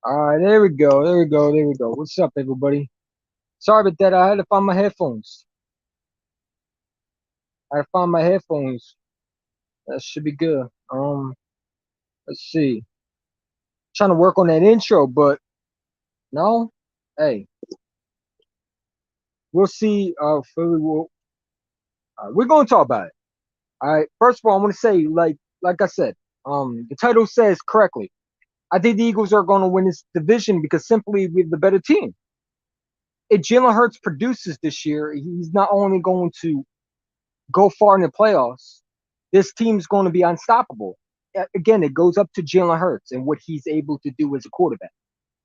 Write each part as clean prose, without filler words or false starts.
All right, there we go. There we go. There we go. What's up, everybody? Sorry about that. I had to find my headphones. I had to find my headphones. That should be good. Let's see. Trying to work on that intro, but no. Hey, we'll see. Philly will. We're gonna talk about it. All right. First of all, I want to say, like I said, the title says correctly. I think the Eagles are going to win this division because simply we have the better team. If Jalen Hurts produces this year, he's not only going to go far in the playoffs, this team's going to be unstoppable. Again, it goes up to Jalen Hurts and what he's able to do as a quarterback.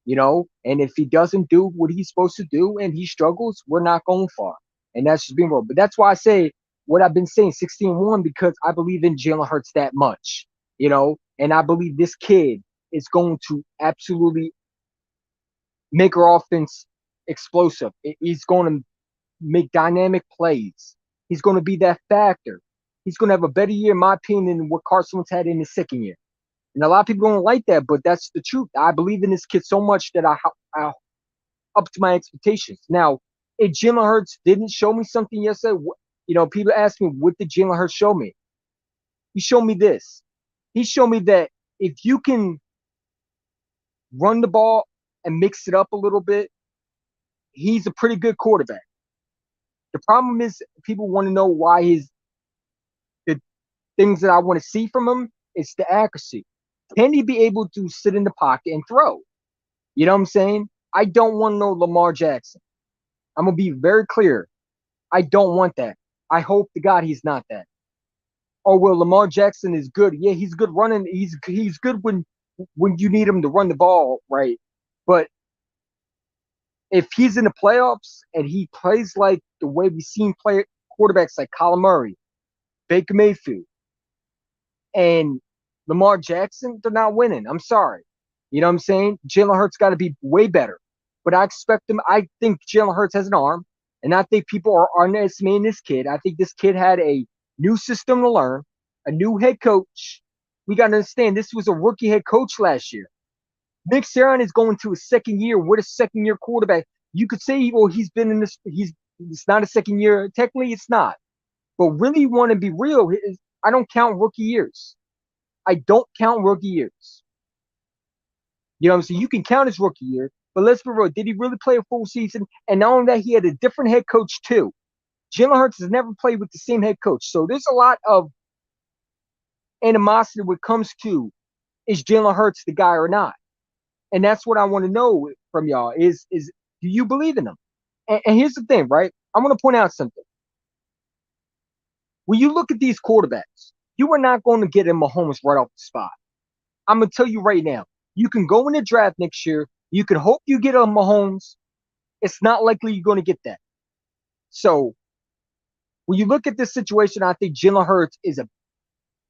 And if he doesn't do what he's supposed to do and he struggles, we're not going far. And that's just being real. But that's why I say what I've been saying 16-1 because I believe in Jalen Hurts that much, and I believe this kid is going to absolutely make our offense explosive. He's going to make dynamic plays. He's going to be that factor. He's going to have a better year, in my opinion, than what Carson Wentz had in his second year. And a lot of people don't like that, but that's the truth. I believe in this kid so much that I up to my expectations. Now, if Jalen Hurts didn't show me something yesterday, people ask me, what did Jalen Hurts show me? He showed me this. He showed me that if you can run the ball and mix it up a little bit, he's a pretty good quarterback. The problem is people want to know why the things that I want to see from him is the accuracy. Can he be able to sit in the pocket and throw? You know what I'm saying? I don't want no Lamar Jackson. I'm gonna be very clear. I don't want that. I hope to God he's not that. Oh well, Lamar Jackson is good. Yeah, he's good running. He's good when you need him to run the ball, right? But if he's in the playoffs and he plays like the way we've seen play quarterbacks like Kyler Murray, Baker Mayfield, and Lamar Jackson, they're not winning. I'm sorry. You know what I'm saying? Jalen Hurts got to be way better. But I expect him. I think Jalen Hurts has an arm, and I think people are underestimating this kid. I think this kid had a new system to learn, a new head coach. We got to understand this was a rookie head coach last year. Nick Sirianni is going to his second year with a second year quarterback. You could say, well, he's been in this. It's not a second year. Technically, it's not. But really, want to be real, I don't count rookie years. I don't count rookie years. You know what I'm saying? You can count his rookie year, but let's be real. Did he really play a full season? And not only that, he had a different head coach too. Jalen Hurts has never played with the same head coach. So there's a lot of animosity when it comes to is Jalen Hurts the guy or not? And that's what I want to know from y'all is do you believe in him? And here's the thing, right? I want to point out something. When you look at these quarterbacks, you are not going to get in Mahomes right off the spot. I'm gonna tell you right now. You can go in the draft next year. You can hope you get a Mahomes. It's not likely you're going to get that. So when you look at this situation, I think Jalen Hurts is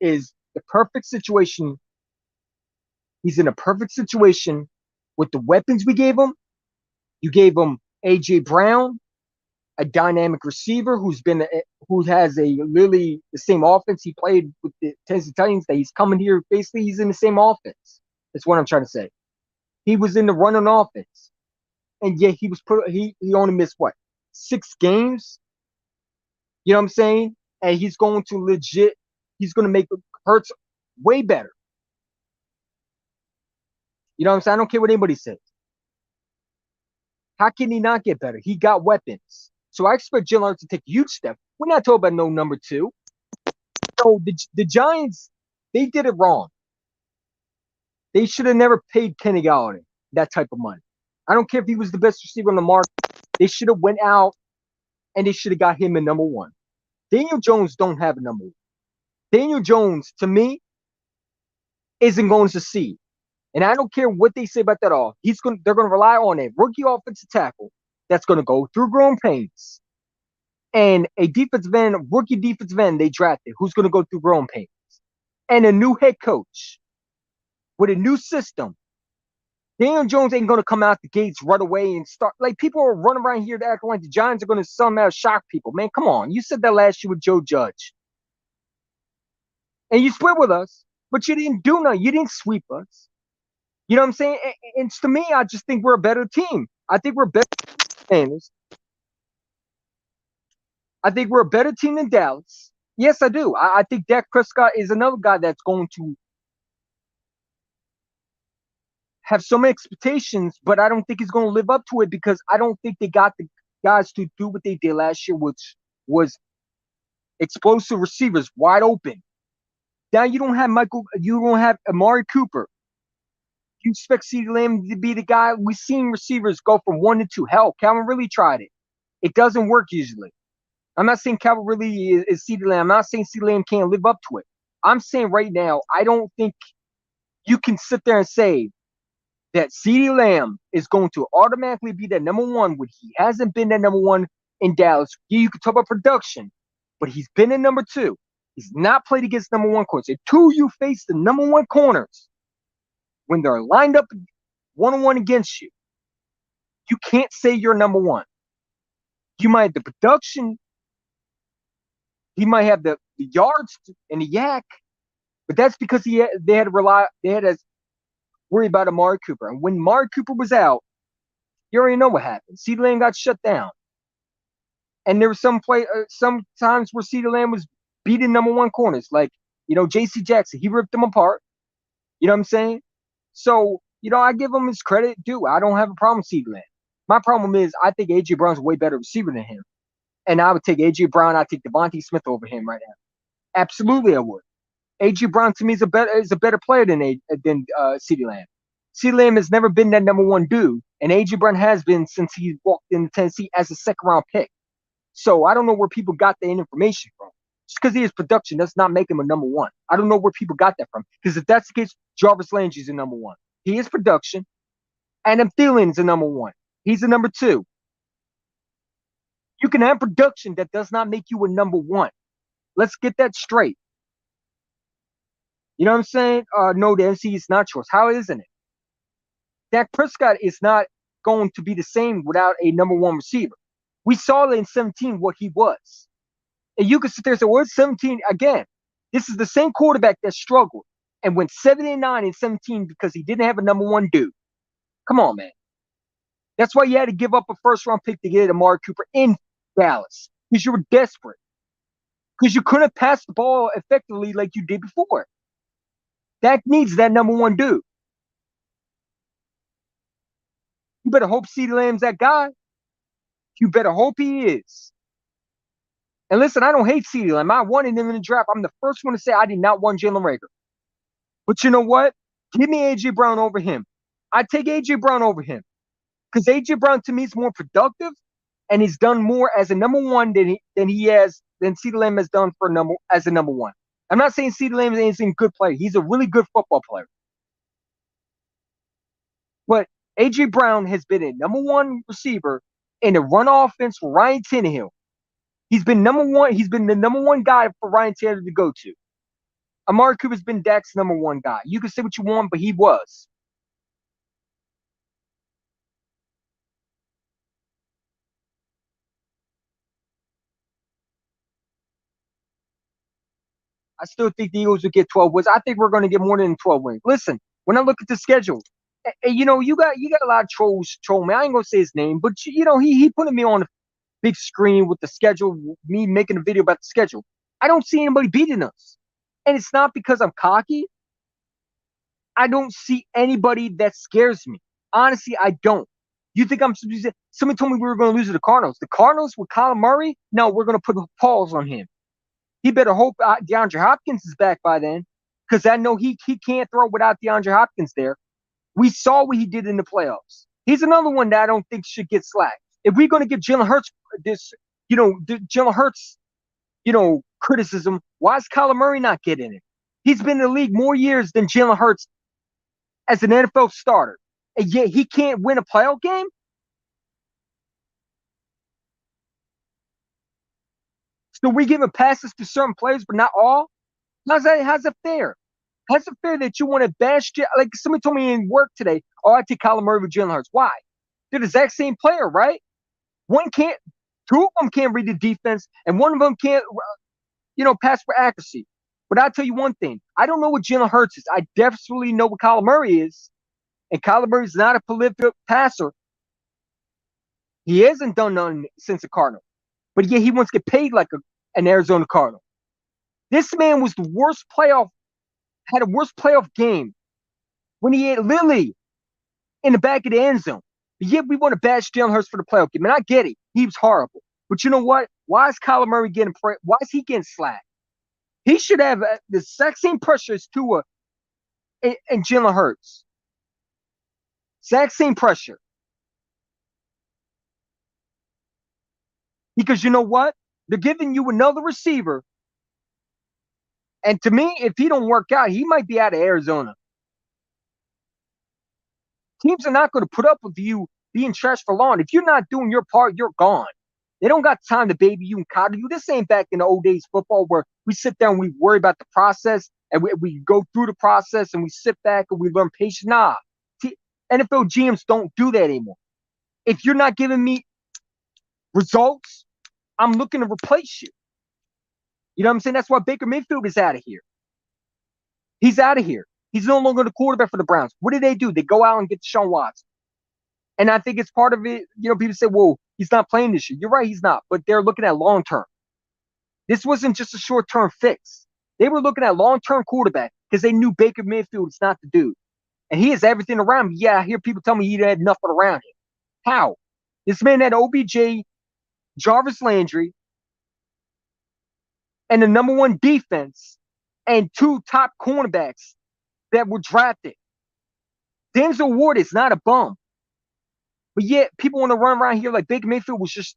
the perfect situation. He's in a perfect situation with the weapons we gave him. You gave him AJ Brown, a dynamic receiver who has a literally the same offense he played with the Tennessee Titans. That he's coming here basically he's in the same offense. That's what I'm trying to say. He was in the running offense, and yet he only missed what 6 games. You know what I'm saying? And he's going to legit. He's going to make Hurts way better. You know what I'm saying? I don't care what anybody says. How can he not get better? He got weapons. So I expect Jalen Hurts to take a huge step. We're not talking about no number two. So the Giants, they did it wrong. They should have never paid Kenny Galladay that type of money. I don't care if he was the best receiver on the market. They should have went out and they should have got him a number one. Daniel Jones don't have a number one. Daniel Jones, to me, isn't going to succeed. And I don't care what they say about that all. They're going to rely on a rookie offensive tackle that's going to go through growing pains and a defensive end, rookie defensive end they drafted who's going to go through growing pains and a new head coach with a new system. Daniel Jones ain't going to come out the gates right away and start. Like, people are running around here to act like the Giants are going to somehow shock people. Man, come on. You said that last year with Joe Judge. And you split with us, but you didn't do nothing. You didn't sweep us. You know what I'm saying? And to me, I just think we're a better team. I think we're better than I think we're a better team than Dallas. Yes, I do. I think Dak Prescott is another guy that's going to have some expectations, but I don't think he's going to live up to it because I don't think they got the guys to do what they did last year, which was explosive receivers wide open. Now you don't have Amari Cooper. You expect CeeDee Lamb to be the guy. We've seen receivers go from 1 to 2. Hell, Calvin really tried it. It doesn't work usually. I'm not saying Calvin really is CeeDee Lamb. I'm not saying CeeDee Lamb can't live up to it. I'm saying right now, I don't think you can sit there and say that CeeDee Lamb is going to automatically be that number one when he hasn't been that number one in Dallas. Yeah, you can talk about production, but he's been in number two. He's not played against number one corners. Until you face the number one corners when they're lined up one-on-one against you, you can't say you're number one. You might have the production, he might have the yards and the yak, but that's because they had to worry about Amari Cooper. And when Amari Cooper was out, you already know what happened. CeeDee Lamb got shut down. And there was some times where CeeDee Lamb was beating number one corners, like J.C. Jackson. He ripped them apart. You know what I'm saying? So I give him his credit due. I don't have a problem with CeeDee Lamb. My problem is I think AJ Brown's a way better receiver than him, and I would take AJ Brown. I'd take Devontae Smith over him right now. Absolutely, I would. AJ Brown to me is a better player than CeeDee Lamb. CeeDee Lamb has never been that number one dude, and AJ Brown has been since he walked into Tennessee as a second round pick. So I don't know where people got that information from. Just because he has production does not make him a number one. I don't know where people got that from. Because if that's the case, Jarvis Landry's a number one. He is production. Adam Thielen's a number one. He's a number two. You can have production that does not make you a number one. Let's get that straight. You know what I'm saying? No, the NFC is not yours. How isn't it? Dak Prescott is not going to be the same without a number one receiver. We saw in 17 what he was. And you can sit there and say, well, it's 17 again. This is the same quarterback that struggled and went 7-9 in 17 because he didn't have a number one dude. Come on, man. That's why you had to give up a first-round pick to get Amari Cooper in Dallas because you were desperate. Because you couldn't pass the ball effectively like you did before. Dak needs that number one dude. You better hope CeeDee Lamb's that guy. You better hope he is. And listen, I don't hate CeeDee Lamb. I wanted him in the draft. I'm the first one to say I did not want Jalen Reagor. But you know what? Give me A.J. Brown over him. I'd take A.J. Brown over him. Because A.J. Brown, to me, is more productive, and he's done more as a number one than CeeDee Lamb has done as a number one. I'm not saying CeeDee Lamb is a good player. He's a really good football player. But A.J. Brown has been a number one receiver in the run offense for Ryan Tannehill. He's been number one. He's been the number one guy for Ryan Tannehill to go to. Amari Cooper's been Dak's number one guy. You can say what you want, but he was. I still think the Eagles will get 12 wins. I think we're going to get more than 12 wins. Listen, when I look at the schedule, you got a lot of trolls troll me. I ain't gonna say his name, but he put me on the big screen with the schedule, me making a video about the schedule. I don't see anybody beating us. And it's not because I'm cocky. I don't see anybody that scares me. Honestly, I don't. You think somebody told me we were going to lose to the Cardinals. The Cardinals with Kyler Murray? No, we're going to put a pause on him. He better hope DeAndre Hopkins is back by then, because I know he can't throw without DeAndre Hopkins there. We saw what he did in the playoffs. He's another one that I don't think should get slack. If we're going to give Jalen Hurts criticism, why is Kyler Murray not getting it? He's been in the league more years than Jalen Hurts as an NFL starter, and yet he can't win a playoff game? So we giving passes to certain players, but not all? How's that fair? How's it fair that you want to bash? Like somebody told me in work today, oh, I take Kyler Murray with Jalen Hurts. Why? They're the exact same player, right? Two of them can't read the defense, and one of them can't, pass for accuracy. But I'll tell you one thing. I don't know what Jalen Hurts is. I definitely know what Kyler Murray is. And Kyler Murray's not a prolific passer. He hasn't done nothing since the Cardinal. But yet he wants to get paid like an Arizona Cardinal. This man was the worst playoff, had a worst playoff game when he had Lilly in the back of the end zone. But yet we want to bash Jalen Hurts for the playoff game. And I get it. He was horrible. But you know what? Why is Kyler Murray why is he getting slack? He should have the exact same pressure as Tua and Jalen Hurts. Exact same pressure. Because you know what? They're giving you another receiver. And to me, if he don't work out, he might be out of Arizona. Teams are not going to put up with you being trash for long. If you're not doing your part, you're gone. They don't got time to baby you and coddle you. This ain't back in the old days football where we sit down and we worry about the process and we go through the process and we sit back and we learn patience. Nah, NFL GMs don't do that anymore. If you're not giving me results, I'm looking to replace you. You know what I'm saying? That's why Baker Mayfield is out of here. He's out of here. He's no longer the quarterback for the Browns. What did they do? They go out and get Deshaun Watson. And I think it's part of it. You know, people say, well, he's not playing this year. You're right, he's not. But they're looking at long term. This wasn't just a short term fix. They were looking at long term quarterback because they knew Baker Mayfield is not the dude. And he has everything around him. Yeah, I hear people tell me he had nothing around him. How? This man had OBJ, Jarvis Landry, and the number one defense and two top cornerbacks that were drafted. Denzel Ward is not a bum. But yet people want to run around here like Baker Mayfield was just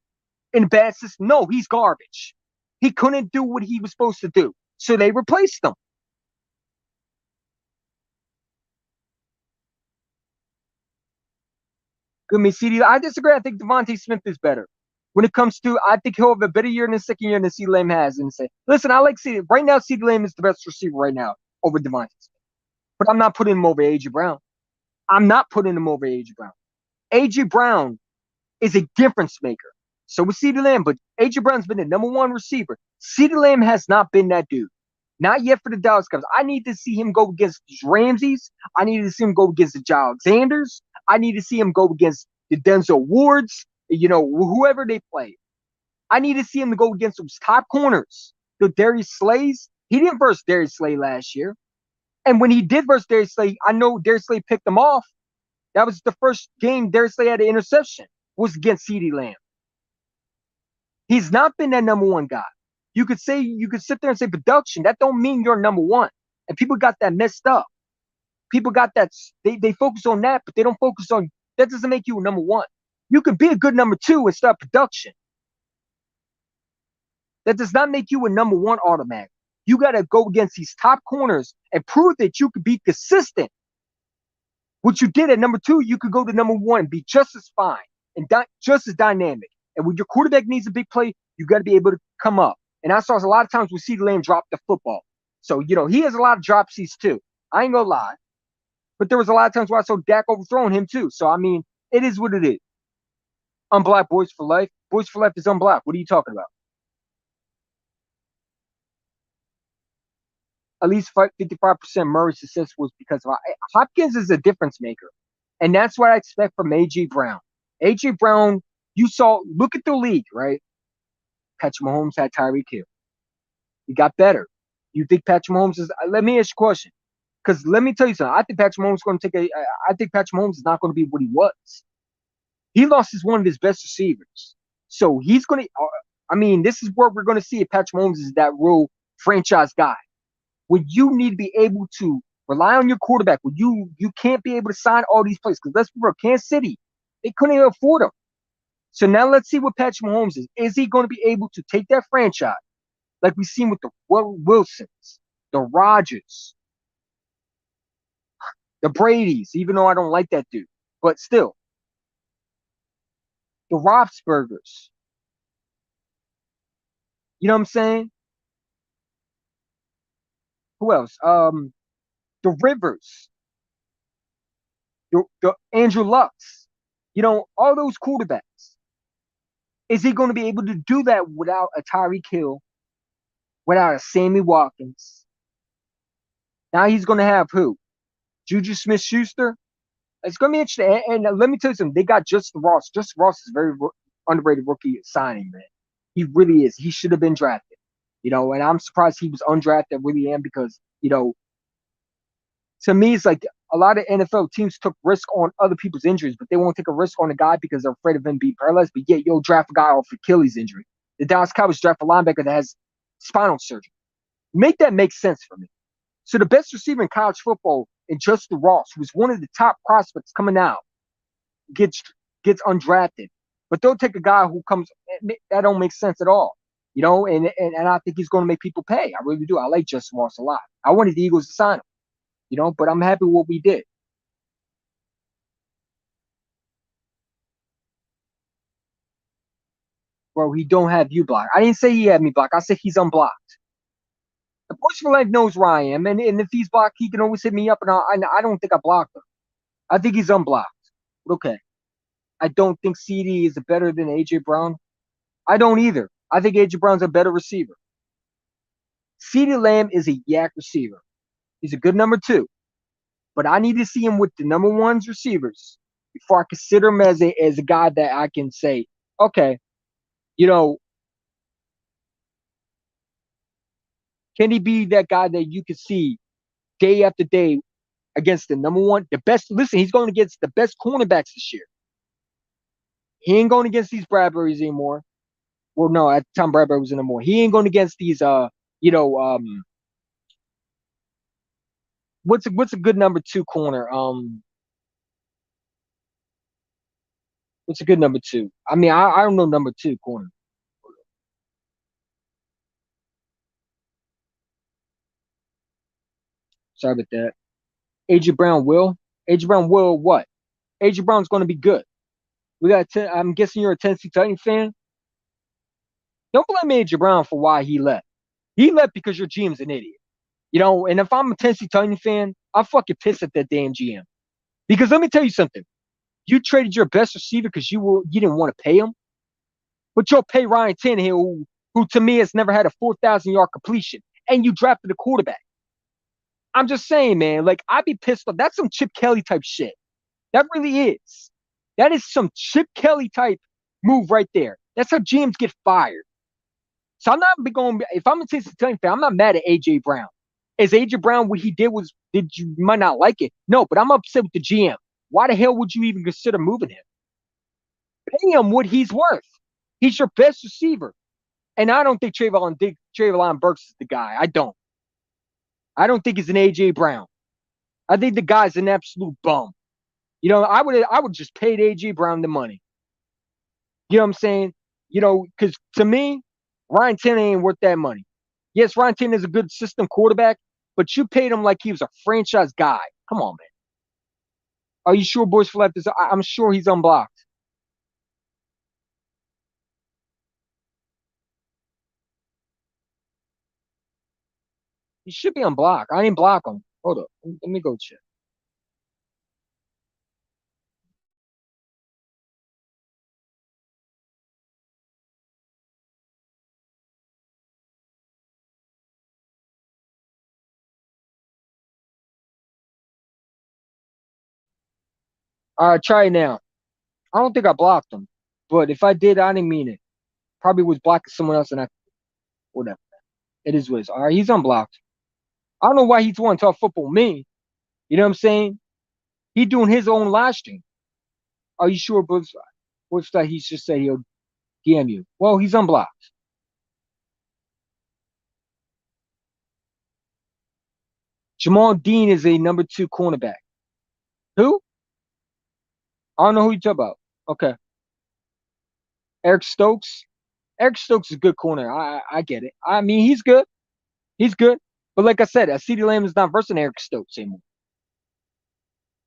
in bad system. No, he's garbage. He couldn't do what he was supposed to do. So they replaced him. I mean, CD, I disagree. I think Devontae Smith is better. When it comes to, I think he'll have a better year in the second year than CeeDee Lamb has. And say, listen, I like CeeDee. Right now, CeeDee Lamb is the best receiver right now over Devontae Smith. But I'm not putting him over A.J. Brown. I'm not putting him over A.J. Brown. A.J. Brown is a difference maker. So with CeeDee Lamb, but A.J. Brown's been the number one receiver. CeeDee Lamb has not been that dude. Not yet for the Dallas Cowboys. I need to see him go against the Ramses. I need to see him go against the Giles Alexanders. I need to see him go against the Denzel Wards, you know, whoever they play. I need to see him to go against those top corners. The Darius Slays. He didn't verse Darius Slay last year. And when he did verse Darius Slay, I know Darius Slay picked him off. That was the first game Darius Slay had an interception, was against CeeDee Lamb. He's not been that number one guy. You could sit there and say production. That don't mean you're number one. And people got that messed up. People got that. They focus on that, but they don't focus on that. Doesn't make you a number one. You can be a good number two and start production. That does not make you a number one automatic. You got to go against these top corners and prove that you could be consistent. What you did at number two, you could go to number one and be just as fine and just as dynamic. And when your quarterback needs a big play, you got to be able to come up. And I saw a lot of times we see Lamb drop the football. So, you know, he has a lot of dropsies too. I ain't going to lie. But there was a lot of times where I saw Dak overthrowing him too. So, I mean, it is what it is. Unblocked boys for life. Boys for life is unblocked. What are you talking about? At least 55% Murray's success was because of Hopkins is a difference maker. And that's what I expect from A.J. Brown. A.J. Brown, you saw, look at the league, right? Patrick Mahomes had Tyreek Hill. He got better. You think Patrick Mahomes is, let me ask you a question. Because let me tell you something. I think Patrick Mahomes is going to I think Patrick Mahomes is not going to be what he was. He lost one of his best receivers. So he's going to, I mean, this is where we're going to see if Patrick Mahomes is that real franchise guy. When you need to be able to rely on your quarterback, when you can't be able to sign all these players. Because let's be real, Kansas City, they couldn't even afford them. So now let's see what Patrick Mahomes is. Is he going to be able to take that franchise like we've seen with the Wilsons, the Rodgers, the Bradys, even though I don't like that dude, but still, the Roethlisbergers. You know what I'm saying? Who else? The Rivers, the Andrew Lucks. You know, all those quarterbacks. Is he going to be able to do that without a Tyreek Hill, without a Sammy Watkins? Now he's going to have who? Juju Smith-Schuster? It's going to be interesting. And let me tell you something. They got Justin Ross. Justin Ross is a very underrated rookie signing, man. He really is. He should have been drafted. And I'm surprised he was undrafted. I really am because, to me, it's like a lot of NFL teams took risk on other people's injuries, but they won't take a risk on a guy because they're afraid of him being paralyzed. But yet, you'll draft a guy off Achilles injury. The Dallas Cowboys draft a linebacker that has spinal surgery. Make that make sense for me. So the best receiver in college football, and Justin Ross, who's one of the top prospects coming out, gets undrafted. But they'll take a guy who comes that don't make sense at all. And I think he's going to make people pay. I really do. I like Justin Ross a lot. I wanted the Eagles to sign him. But I'm happy with what we did. Bro, he don't have you blocked. I didn't say he had me blocked. I said he's unblocked. The Bush for Life knows where I am, and if he's blocked, he can always hit me up, and I don't think I blocked him. I think he's unblocked. Okay. I don't think CD is better than AJ Brown. I don't either. I think AJ Brown's a better receiver. CD Lamb is a yak receiver. He's a good number 2. But I need to see him with the number 1's receivers before I consider him as a guy that I can say, okay, can he be that guy that you can see day after day against the number 1, the best? Listen, he's going against the best cornerbacks this year. He ain't going against these Bradburys anymore. Well, no, at the time Bradbury was in the more. He ain't going against these what's a good number 2 corner? What's a good number 2? I mean, I don't know number 2 corner. Sorry about that. AJ Brown will. AJ Brown will what? AJ Brown's going to be good. I'm guessing you're a Tennessee Titan fan. Don't blame AJ Brown for why he left. He left because your GM's an idiot. And if I'm a Tennessee Titan fan, I'm fucking pissed at that damn GM. Because let me tell you something. You traded your best receiver because you didn't want to pay him, but you'll pay Ryan Tannehill, who to me has never had a 4,000-yard completion, and you drafted a quarterback. I'm just saying, man. Like, I'd be pissed off. That's some Chip Kelly type shit. That really is. That is some Chip Kelly type move right there. That's how GMs get fired. So I'm not going. If I'm a Tennessee Titans fan, I'm not mad at AJ Brown. Is AJ Brown what he did you might not like it? No, but I'm upset with the GM. Why the hell would you even consider moving him? Pay him what he's worth. He's your best receiver. And I don't think Treylon Burks is the guy. I don't. I don't think he's an AJ Brown. I think the guy's an absolute bum. I would just pay AJ Brown the money. You know what I'm saying? Because to me, Ryan Tannehill ain't worth that money. Yes, Ryan Tannehill is a good system quarterback, but you paid him like he was a franchise guy. Come on, man. Are you sure Bush left is? I'm sure he's unblocked. He should be unblocked. I didn't block him. Hold up. Let me go check. All right, try it now. I don't think I blocked him, but if I did, I didn't mean it. Probably was blocking someone else, and whatever. It is what it is. All right, he's unblocked. I don't know why he's wanting to talk football with me. You know what I'm saying? He doing his own live stream. Are you sure, Bush, that he's just said he'll DM you? Well, he's unblocked. Jamal Dean is a number 2 cornerback. Who? I don't know who you talk about. Okay. Eric Stokes. Eric Stokes is a good corner. I get it. I mean, he's good. He's good. But like I said, CeeDee Lamb is not versing Eric Stokes anymore.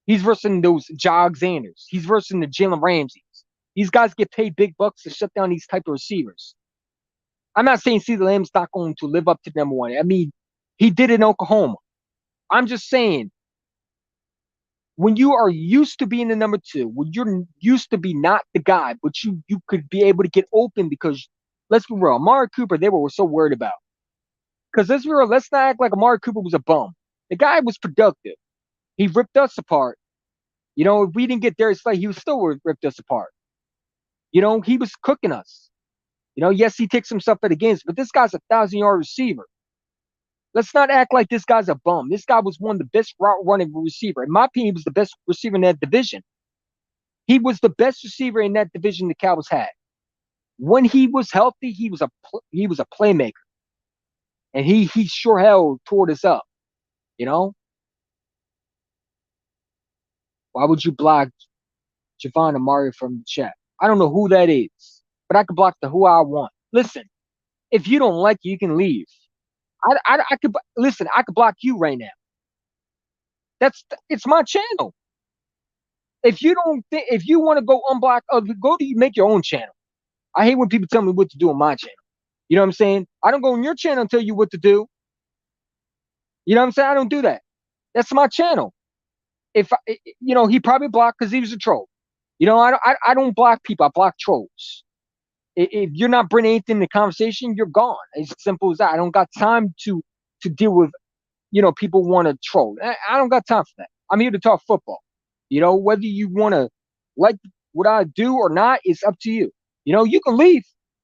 He's versing those Jog Xanders. He's versing the Jalen Ramseys. These guys get paid big bucks to shut down these type of receivers. I'm not saying CeeDee Lamb's not going to live up to number 1. I mean, he did it in Oklahoma. I'm just saying, when you are used to being the number 2, when you're used to be not the guy, but you could be able to get open because, let's be real, Amari Cooper, they were so worried about. Because let's be real, let's not act like Amari Cooper was a bum. The guy was productive. He ripped us apart. You know, if we didn't get Darius Slay, he was still would have ripped us apart. You know, he was cooking us. You know, yes, he takes himself at the games, but this guy's a 1,000-yard receiver. Let's not act like this guy's a bum. This guy was one of the best route running receiver. In my opinion, he was the best receiver in that division. He was the best receiver in that division the Cowboys had. When he was healthy, he was a playmaker, and he sure hell tore us up. You know, why would you block Javon Amari from the chat? I don't know who that is, but I can block the who I want. Listen, if you don't like it, you can leave. I could listen. I could block you right now. It's my channel. If you don't think, if you want to go unblock, go to make your own channel. I hate when people tell me what to do on my channel. You know what I'm saying? I don't go on your channel and tell you what to do. You know what I'm saying? I don't do that. That's my channel. If you know, he probably blocked because he was a troll. You know, I don't block people. I block trolls. If you're not bringing anything to the conversation, you're gone. It's simple as that. I don't got time to deal with, you know, people want to troll. I don't got time for that. I'm here to talk football. You know, whether you want to like what I do or not, it's up to you. You know, you can leave,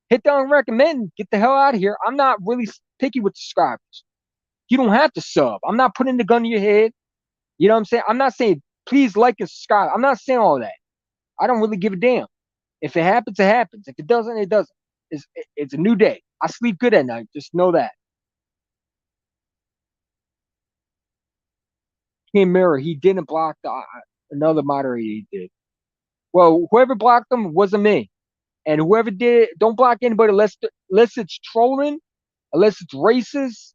hit down and recommend, get the hell out of here. I'm not really picky with subscribers. You don't have to sub. I'm not putting the gun to your head. You know what I'm saying? I'm not saying please like and subscribe. I'm not saying all that. I don't really give a damn. If it happens, it happens. If it doesn't, it doesn't. It's a new day. I sleep good at night. Just know that. Ken Mirror, he didn't block another moderator. He did. Well, whoever blocked him wasn't me, and whoever did it, don't block anybody unless it's trolling, unless it's racist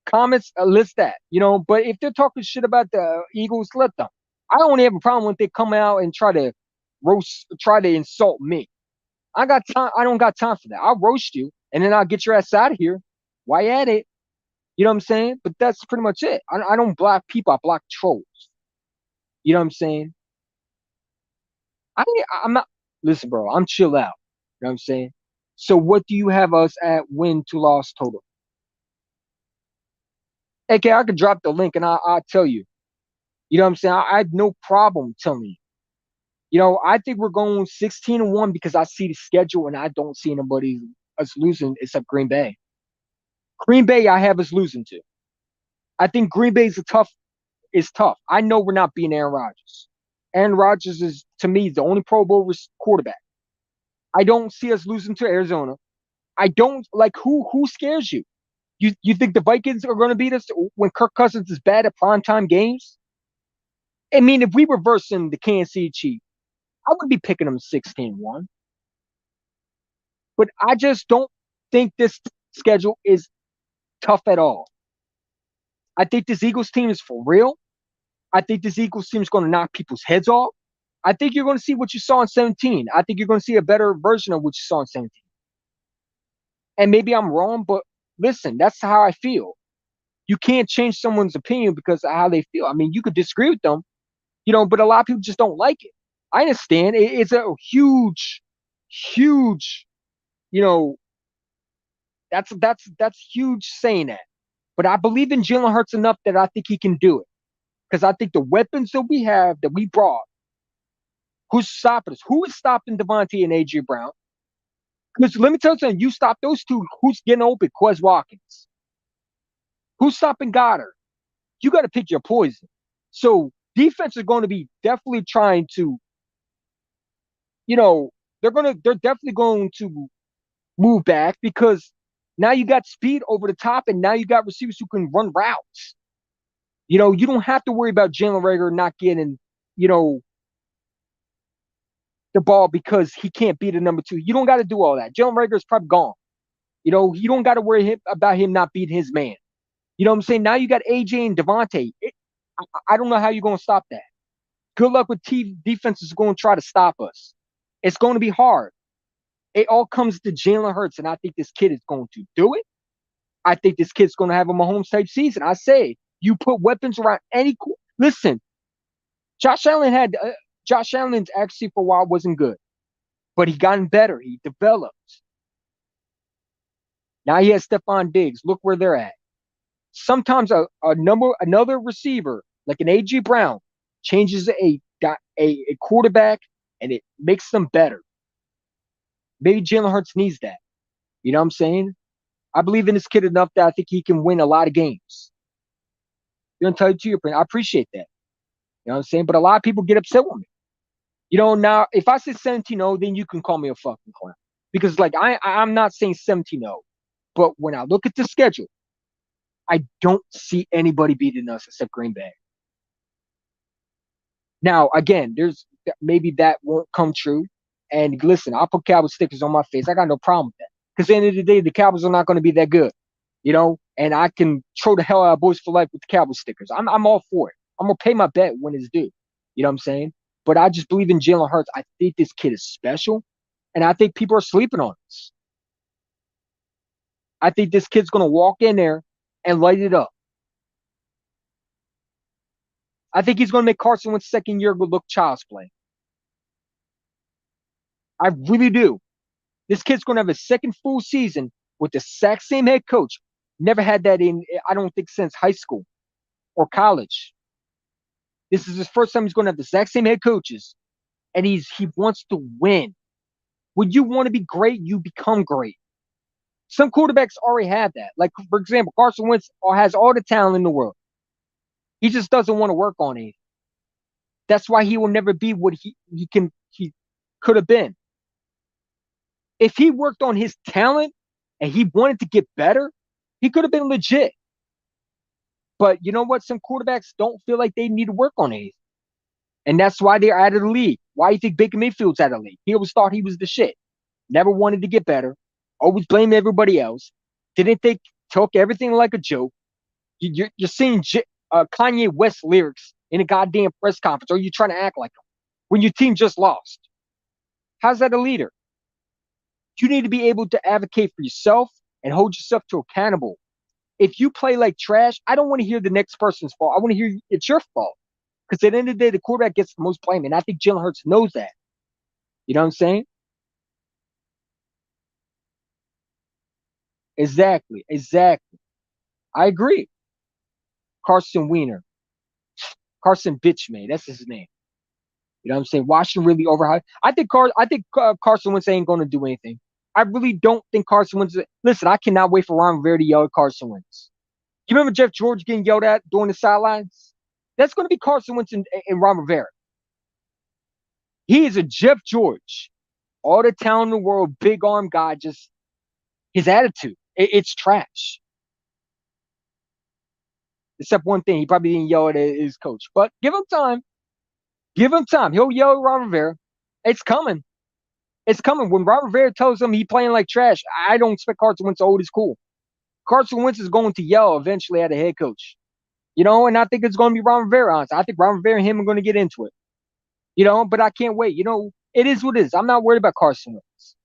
comments. List that, you know. But if they're talking shit about the Eagles, let them. I don't have a problem when they come out and try to insult me. I got time. I don't got time for that. I'll roast you, and then I'll get your ass out of here. Why at it? You know what I'm saying? But that's pretty much it. I don't block people. I block trolls. You know what I'm saying? I'm not. Listen, bro. I'm chill out. You know what I'm saying? So what do you have us at win to loss total? Okay, I could drop the link and I'll tell you. You know what I'm saying? I have no problem telling you. You know, I think we're going 16-1 because I see the schedule and I don't see anybody us losing except Green Bay. Green Bay, I have us losing to. I think Green Bay is tough. I know we're not beating Aaron Rodgers. Aaron Rodgers is, to me, the only Pro Bowl quarterback. I don't see us losing to Arizona. I don't like who scares you. You think the Vikings are going to beat us when Kirk Cousins is bad at primetime games? I mean, if we were versing the Kansas City Chiefs, I would be picking them 16-1. But I just don't think this schedule is tough at all. I think this Eagles team is for real. I think this Eagles team is going to knock people's heads off. I think you're going to see what you saw in 17. I think you're going to see a better version of what you saw in 17. And maybe I'm wrong, but listen, that's how I feel. You can't change someone's opinion because of how they feel. I mean, you could disagree with them, you know, but a lot of people just don't like it. I understand. It's a huge, huge, you know, that's huge saying that. But I believe in Jalen Hurts enough that I think he can do it. Because I think the weapons that we have, that we brought, who's stopping us? Who is stopping Devontae and AJ Brown? Because let me tell you something, you stop those two, who's getting open? Quez Watkins. Who's stopping Goddard? You got to pick your poison. So defense is going to be definitely trying to, you know, they're definitely going to move back because now you got speed over the top and now you got receivers who can run routes. You know, you don't have to worry about Jalen Reagor not getting, you know, the ball because he can't beat a number two. You don't got to do all that. Jalen Reagor is probably gone. You know, you don't got to worry about him not beating his man. You know what I'm saying? Now you got AJ and Devontae. I don't know how you're going to stop that. Good luck with defenses going to try to stop us. It's going to be hard. It all comes to Jalen Hurts, and I think this kid is going to do it. I think this kid's going to have a Mahomes type season. I say you put weapons around any. Listen, Josh Allen's actually for a while wasn't good, but he gotten better. He developed. Now he has Stephon Diggs. Look where they're at. Sometimes another receiver like an AJ Brown changes a quarterback, and it makes them better. Maybe Jalen Hurts needs that. You know what I'm saying? I believe in this kid enough that I think he can win a lot of games. You know, tell you to your point. I appreciate that. You know what I'm saying? But a lot of people get upset with me. You know, now if I say 17-0, then you can call me a fucking clown. Because like I'm not saying 17-0. But when I look at the schedule, I don't see anybody beating us except Green Bay. Now, again, there's maybe that won't come true. And listen, I'll put Cowboys stickers on my face. I got no problem with that. Because at the end of the day, the Cowboys are not going to be that good. You know, and I can throw the hell out of boys for life with the Cowboys stickers. I'm all for it. I'm gonna pay my bet when it's due. You know what I'm saying? But I just believe in Jalen Hurts. I think this kid is special, and I think people are sleeping on this. I think this kid's gonna walk in there and light it up. I think he's gonna make Carson Wentz's second year look child's play. I really do. This kid's gonna have a second full season with the exact same head coach. Never had that in, I don't think, since high school or college. This is his first time he's going to have the exact same head coaches, and he wants to win. When you want to be great, you become great. Some quarterbacks already have that. Like, for example, Carson Wentz has all the talent in the world. He just doesn't want to work on it. That's why he will never be what he could have been. If he worked on his talent and he wanted to get better, he could have been legit. But you know what? Some quarterbacks don't feel like they need to work on it. And that's why they're out of the league. Why do you think Baker Mayfield's out of the league? He always thought he was the shit. Never wanted to get better. Always blamed everybody else. Didn't think, took everything like a joke. You're seeing Kanye West lyrics in a goddamn press conference, or you trying to act like him when your team just lost. How's that a leader? You need to be able to advocate for yourself and hold yourself to accountable. If you play like trash, I don't want to hear the next person's fault. I want to hear it's your fault. Because at the end of the day, the quarterback gets the most blame. And I think Jalen Hurts knows that. You know what I'm saying? Exactly. I agree. Carson Wiener. Carson Bitchman. That's his name. You know what I'm saying? Washington really overhyped. I think Carson Wentz ain't going to do anything. I really don't think Carson Wentz. Listen, I cannot wait for Ron Rivera to yell at Carson Wentz. You remember Jeff George getting yelled at during the sidelines? That's going to be Carson Wentz and Ron Rivera. He is a Jeff George. All the talent in the world, big arm guy, just his attitude. It's trash. Except one thing, he probably didn't yell at his coach. But give him time. Give him time. He'll yell at Ron Rivera. It's coming. It's coming. When Ron Rivera tells him he's playing like trash, I don't expect Carson Wentz to hold his cool. Carson Wentz is going to yell eventually at a head coach. You know, and I think it's going to be Ron Rivera. Honestly. I think Ron Rivera and him are going to get into it. You know, but I can't wait. You know, it is what it is. I'm not worried about Carson Wentz.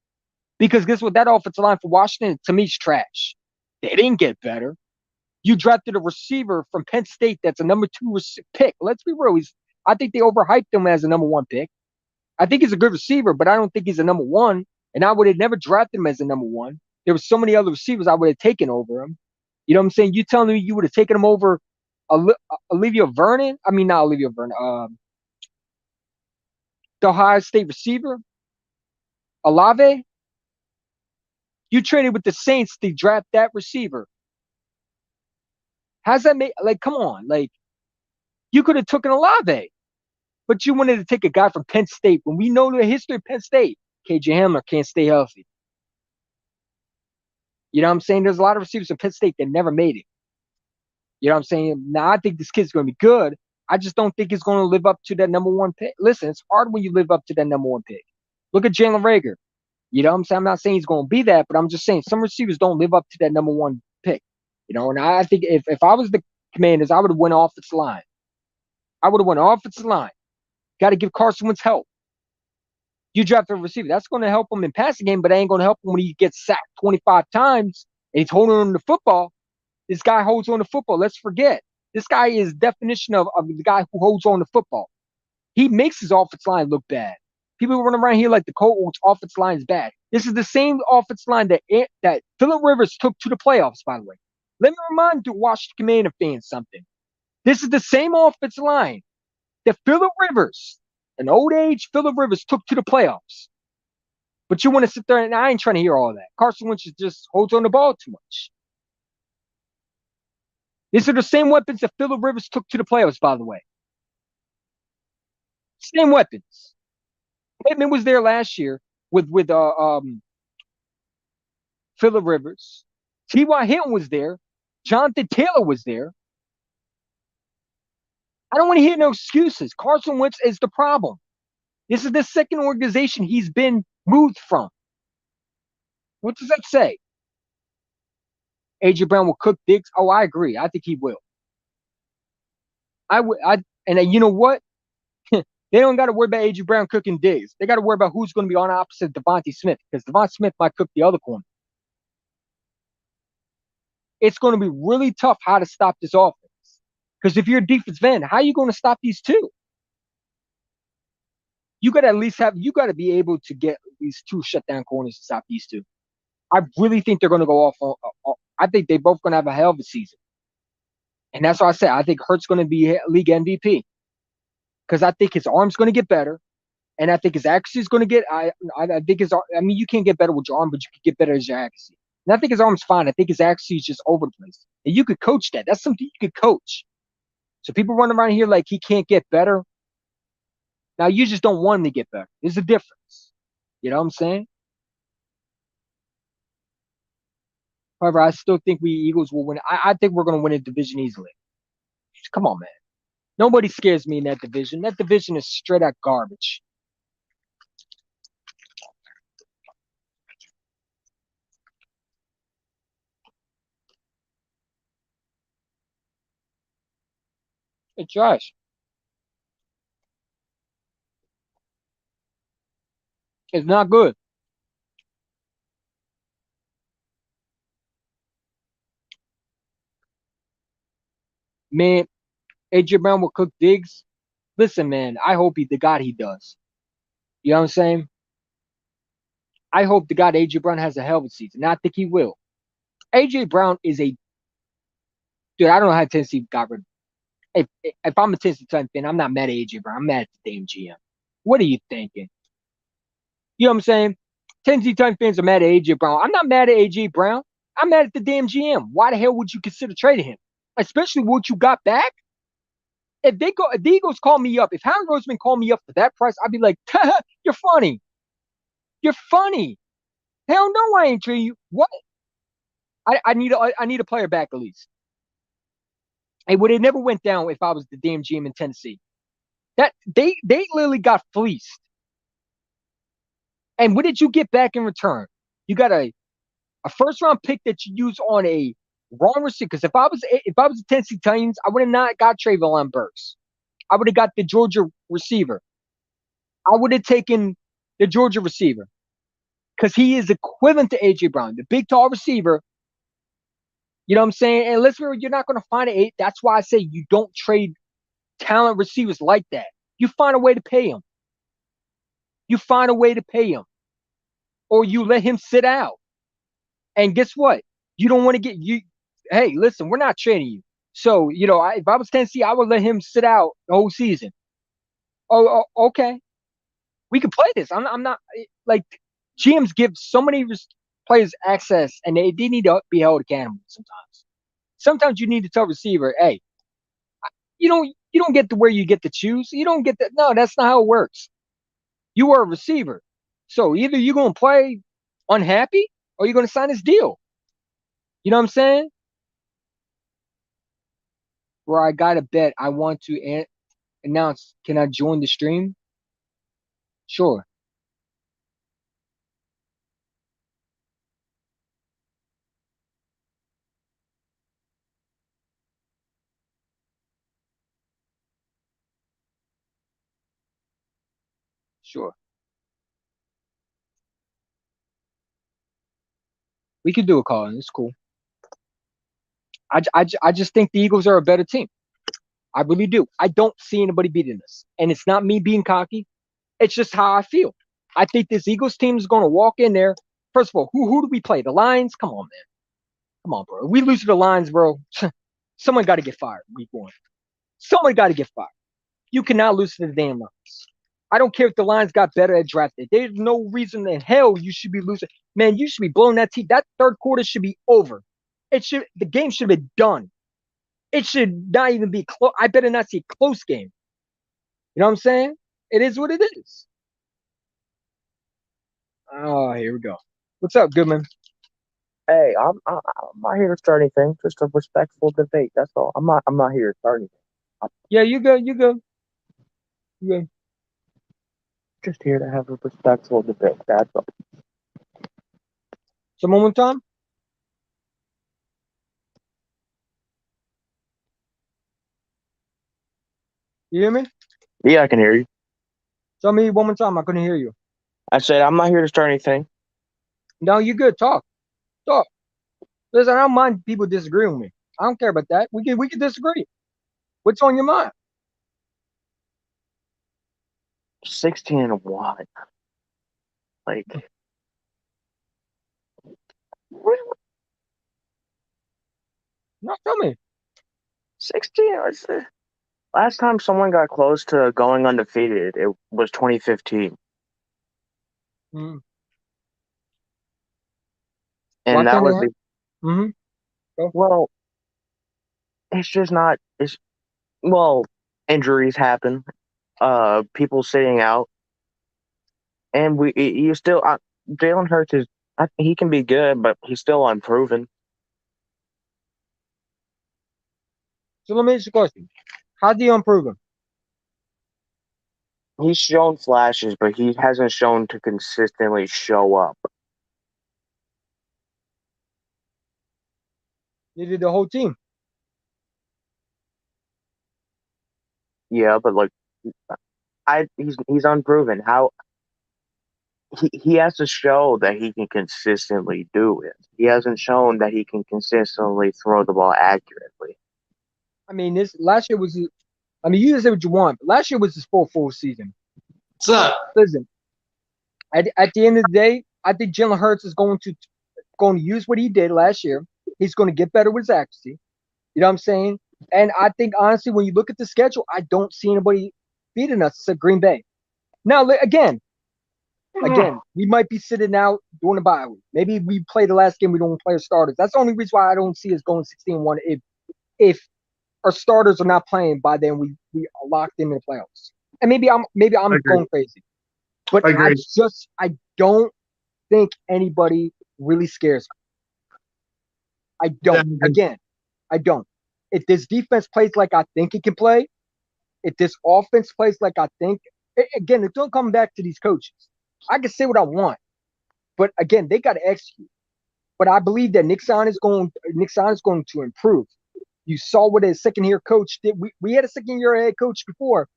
Because guess what? That offensive line for Washington, to me, is trash. They didn't get better. You drafted a receiver from Penn State that's a number 2 pick. Let's be real. I think they overhyped him as a number 1 pick. I think he's a good receiver, but I don't think he's a number 1. And I would have never drafted him as a number 1. There were so many other receivers I would have taken over him. You know what I'm saying? You telling me you would have taken him over Olivia Vernon? I mean, not Olivia Vernon. The Ohio State receiver, Olave. You traded with the Saints to draft that receiver. How's that make? Like, come on. Like, you could have taken Olave, but you wanted to take a guy from Penn State when we know the history of Penn State. KJ Hamler can't stay healthy. You know what I'm saying? There's a lot of receivers in Penn State that never made it. You know what I'm saying? Now, I think this kid's going to be good. I just don't think he's going to live up to that number 1 pick. Listen, it's hard when you live up to that number 1 pick. Look at Jalen Reagor. You know what I'm saying? I'm not saying he's going to be that, but I'm just saying some receivers don't live up to that number 1 pick. You know, and I think if I was the Commanders, I would have went offensive line. I would have went offensive line. Got to give Carson Wentz help. You draft a receiver. That's going to help him in passing game, but it ain't going to help him when he gets sacked 25 times and he's holding on to the football. This guy holds on to football. Let's forget. This guy is definition of the guy who holds on to football. He makes his offensive line look bad. People run around here like the Colts offensive line is bad. This is the same offensive line that Phillip Rivers took to the playoffs, by the way. Let me remind you, Washington Commander fans, something. This is the same offensive line that Phillip Rivers an old age Phillip Rivers took to the playoffs. But you want to sit there and I ain't trying to hear all that. Carson Wentz just holds on the ball too much. These are the same weapons that Phillip Rivers took to the playoffs, by the way. Same weapons. Pittman was there last year with Phillip Rivers. T.Y. Hilton was there. Jonathan Taylor was there. I don't want to hear no excuses. Carson Wentz is the problem. This is the second organization he's been moved from. What does that say? AJ Brown will cook Diggs. Oh, I agree. I think he will. And you know what? They don't got to worry about AJ Brown cooking Diggs. They got to worry about who's going to be on opposite Devontae Smith because Devontae Smith might cook the other corner. It's going to be really tough how to stop this offense. Because if you're a defensive end, how are you going to stop these two? You got to be able to get these two shutdown corners to stop these two. I really think they're going to go off on. I think they both going to have a hell of a season. And that's why I said I think Hurts going to be league MVP. Because I think his arm's going to get better. And I think his accuracy is going to get. I think you can't get better with your arm, but you can get better as your accuracy. And I think his arm's fine. I think his accuracy is just over the place. And you could coach that. That's something you could coach. So people running around here like he can't get better. Now you just don't want him to get better. There's a difference. You know what I'm saying? However, I still think we Eagles will win. I think we're going to win a division easily. Come on, man. Nobody scares me in that division. That division is straight out garbage. It's trash. It's not good. Man, AJ Brown will cook Diggs. Listen, man, I hope the God he does. You know what I'm saying? I hope the God AJ Brown has a hell of a season. And I think he will. AJ Brown is a dude. I don't know how Tennessee got rid of him. If I'm a Tennessee Titan fan, I'm not mad at AJ Brown. I'm mad at the damn GM. What are you thinking? You know what I'm saying? Tennessee Titan fans are mad at AJ Brown. I'm not mad at AJ Brown. I'm mad at the damn GM. Why the hell would you consider trading him? Especially what you got back? If the Eagles call me up, if Howard Roseman called me up for that price, I'd be like, you're funny. You're funny. Hell no, I ain't trading you. What? I need a player back at least. It would have never went down if I was the damn GM in Tennessee. That they literally got fleeced. And what did you get back in return? You got a first round pick that you use on a wrong receiver. Because if I was the Tennessee Titans, I would have not got Treylon Burks. I would have got the Georgia receiver. I would have taken the Georgia receiver because he is equivalent to AJ Brown, the big tall receiver. You know what I'm saying? And listen, you're not going to find it. That's why I say you don't trade talent receivers like that. You find a way to pay him. You find a way to pay him, or you let him sit out. And guess what? You don't want to get you. Hey, listen, we're not trading you. So if I was Tennessee, I would let him sit out the whole season. Oh, okay. We can play this. I'm not like GMs give so many players access, and they need to be held accountable sometimes. Sometimes you need to tell receiver, hey, you don't get to where you get to choose. You don't get that. No, that's not how it works. You are a receiver. So either you're going to play unhappy or you're going to sign this deal. You know what I'm saying? Where I got a bet, I want to announce, can I join the stream? Sure. Sure. We could do a call, and it's cool. I just think the Eagles are a better team. I really do. I don't see anybody beating us. And it's not me being cocky. It's just how I feel. I think this Eagles team is going to walk in there. First of all, who do we play? The Lions? Come on, man. Come on, bro. If we lose to the Lions, bro, someone got to get fired week one. Someone got to get fired. You cannot lose to the damn Lions. I don't care if the Lions got better at drafting. There's no reason in hell you should be losing. Man, you should be blowing that team. That third quarter should be over. The game should have been done. It should not even be close. I better not see a close game. You know what I'm saying? It is what it is. Oh, here we go. What's up, Goodman? Hey, I'm not here to start anything. Just a respectful debate. That's all. I'm not here to start anything. I'm Yeah, you good. You good. You good. just here to have a respectful debate. That's all. So, one more time. You hear me? Yeah, I can hear you. Tell me one more time. I couldn't hear you. I said I'm not here to start anything. No, you good. Talk. Talk. Listen, I don't mind people disagreeing with me. I don't care about that. We can disagree. What's on your mind? 16-1. Like, really? No, tell me. 16. Last time someone got close to going undefeated, it was 2015, Mm-hmm. Why and that can't they was have? Mm-hmm. Go. well. It's just not. It's well, injuries happen. People sitting out, and you still. Jalen Hurts is. He can be good, but he's still unproven. So let me ask you a question. How do you improve him? He's shown flashes, but he hasn't shown to consistently show up. You did the whole team. Yeah, but like he's unproven. How he has to show that he can consistently do it. He hasn't shown that he can consistently throw the ball accurately. I mean, this last year was. I mean, you can say what you want, but last year was his full season. What's up? Listen, at the end of the day, I think Jalen Hurts is going to use what he did last year. He's going to get better with his accuracy. You know what I'm saying? And I think honestly, when you look at the schedule, I don't see anybody beating us except Green Bay. Now, again, we might be sitting out doing a bye week. Maybe we play the last game, we don't play our starters. That's the only reason why I don't see us going 16-1. If our starters are not playing by then, we are locked in the playoffs. And maybe I'm Agree. going crazy, but Agree. I don't think anybody really scares me. I don't. Again, I don't. If this defense plays like I think it can play, if this offense plays like I think, again, it don't come back to these coaches. I can say what I want, but again, they got to execute. But I believe that Nick Saban is going to improve. You saw what his second year coach did. We had a second year head coach before.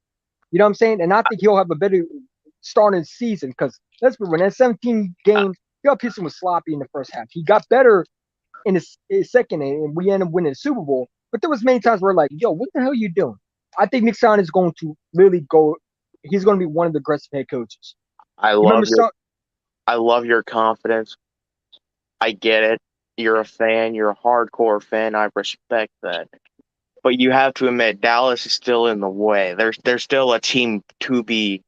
You know what I'm saying? And I think he'll have a better starting season because let's be real. That 17 games, Bill Pearson was sloppy in the first half. He got better in his second, and we ended up winning the Super Bowl. But there was many times where like, yo, what the hell are you doing? I think Nick Saban is going to really go. He's going to be one of the aggressive head coaches. I You remember love your I love your confidence. I get it. You're a fan. You're a hardcore fan. I respect that. But you have to admit, Dallas is still in the way. There's still a team to be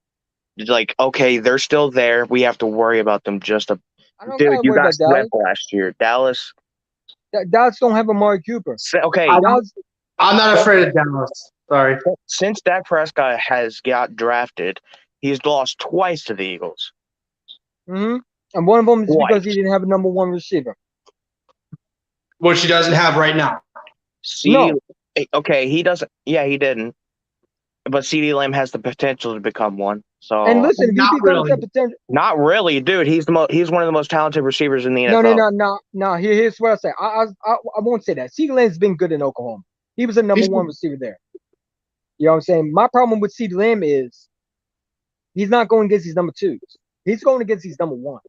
like. Okay, they're still there. We have to worry about them. I don't Dude, gotta you worry got about Dallas. swept last year. Dallas. Dallas don't have Amari Cooper. Okay, Dallas, I'm not afraid of Dallas. Sorry. since Dak Prescott has got drafted, he's lost twice to the Eagles. and one of them is because he Twice. didn't have a number one receiver. Which he doesn't have right now. CD, No. okay, he doesn't. Yeah, he didn't. But CD Lamb has the potential to become one. And So listen, if he Not becomes really. that potential, not really, dude. He's one of the most talented receivers in the no, NFL. Here's what I say. I won't say that. CeeDee Lamb's been good in Oklahoma. He was a number He's one receiver there. You know what I'm saying? My problem with CeeDee Lamb is he's not going against these number twos. He's going against these number ones.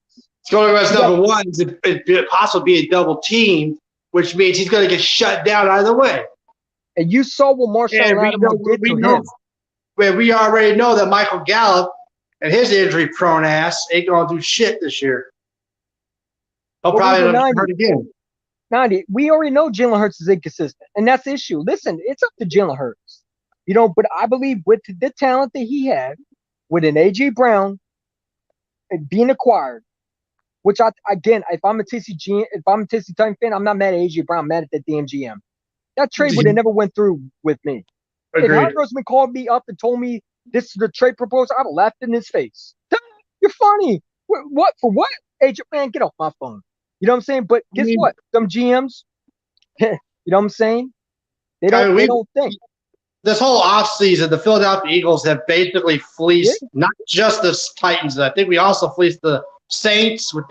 going against number one. It possibly be a double team, which means he's going to get shut down either way. And you saw what Marshawn And Lattimore did to him. where we already know that Michael Gallup and his injury-prone ass ain't going to do shit this year. He'll What probably was end the up 90? hurt again. 90. We already know Jalen Hurts is inconsistent, and that's the issue. Listen, it's up to Jalen Hurts. You know, but I believe with the talent that he had, with an AJ Brown being acquired, which if I'm a Tennessee Titan fan, I'm not mad at AJ Brown, I'm mad at the damn GM. That trade would have never went through with me. If Agreed. Howard Roseman called me up and told me this is the trade proposal, I'd have laughed in his face. You're funny. What for what? AJ, man, get off my phone. You know what I'm saying? But guess what? Some GMs, you know what I'm saying? They don't think. This whole offseason, the Philadelphia Eagles have basically fleeced not just the Titans. I think we also fleeced the Saints with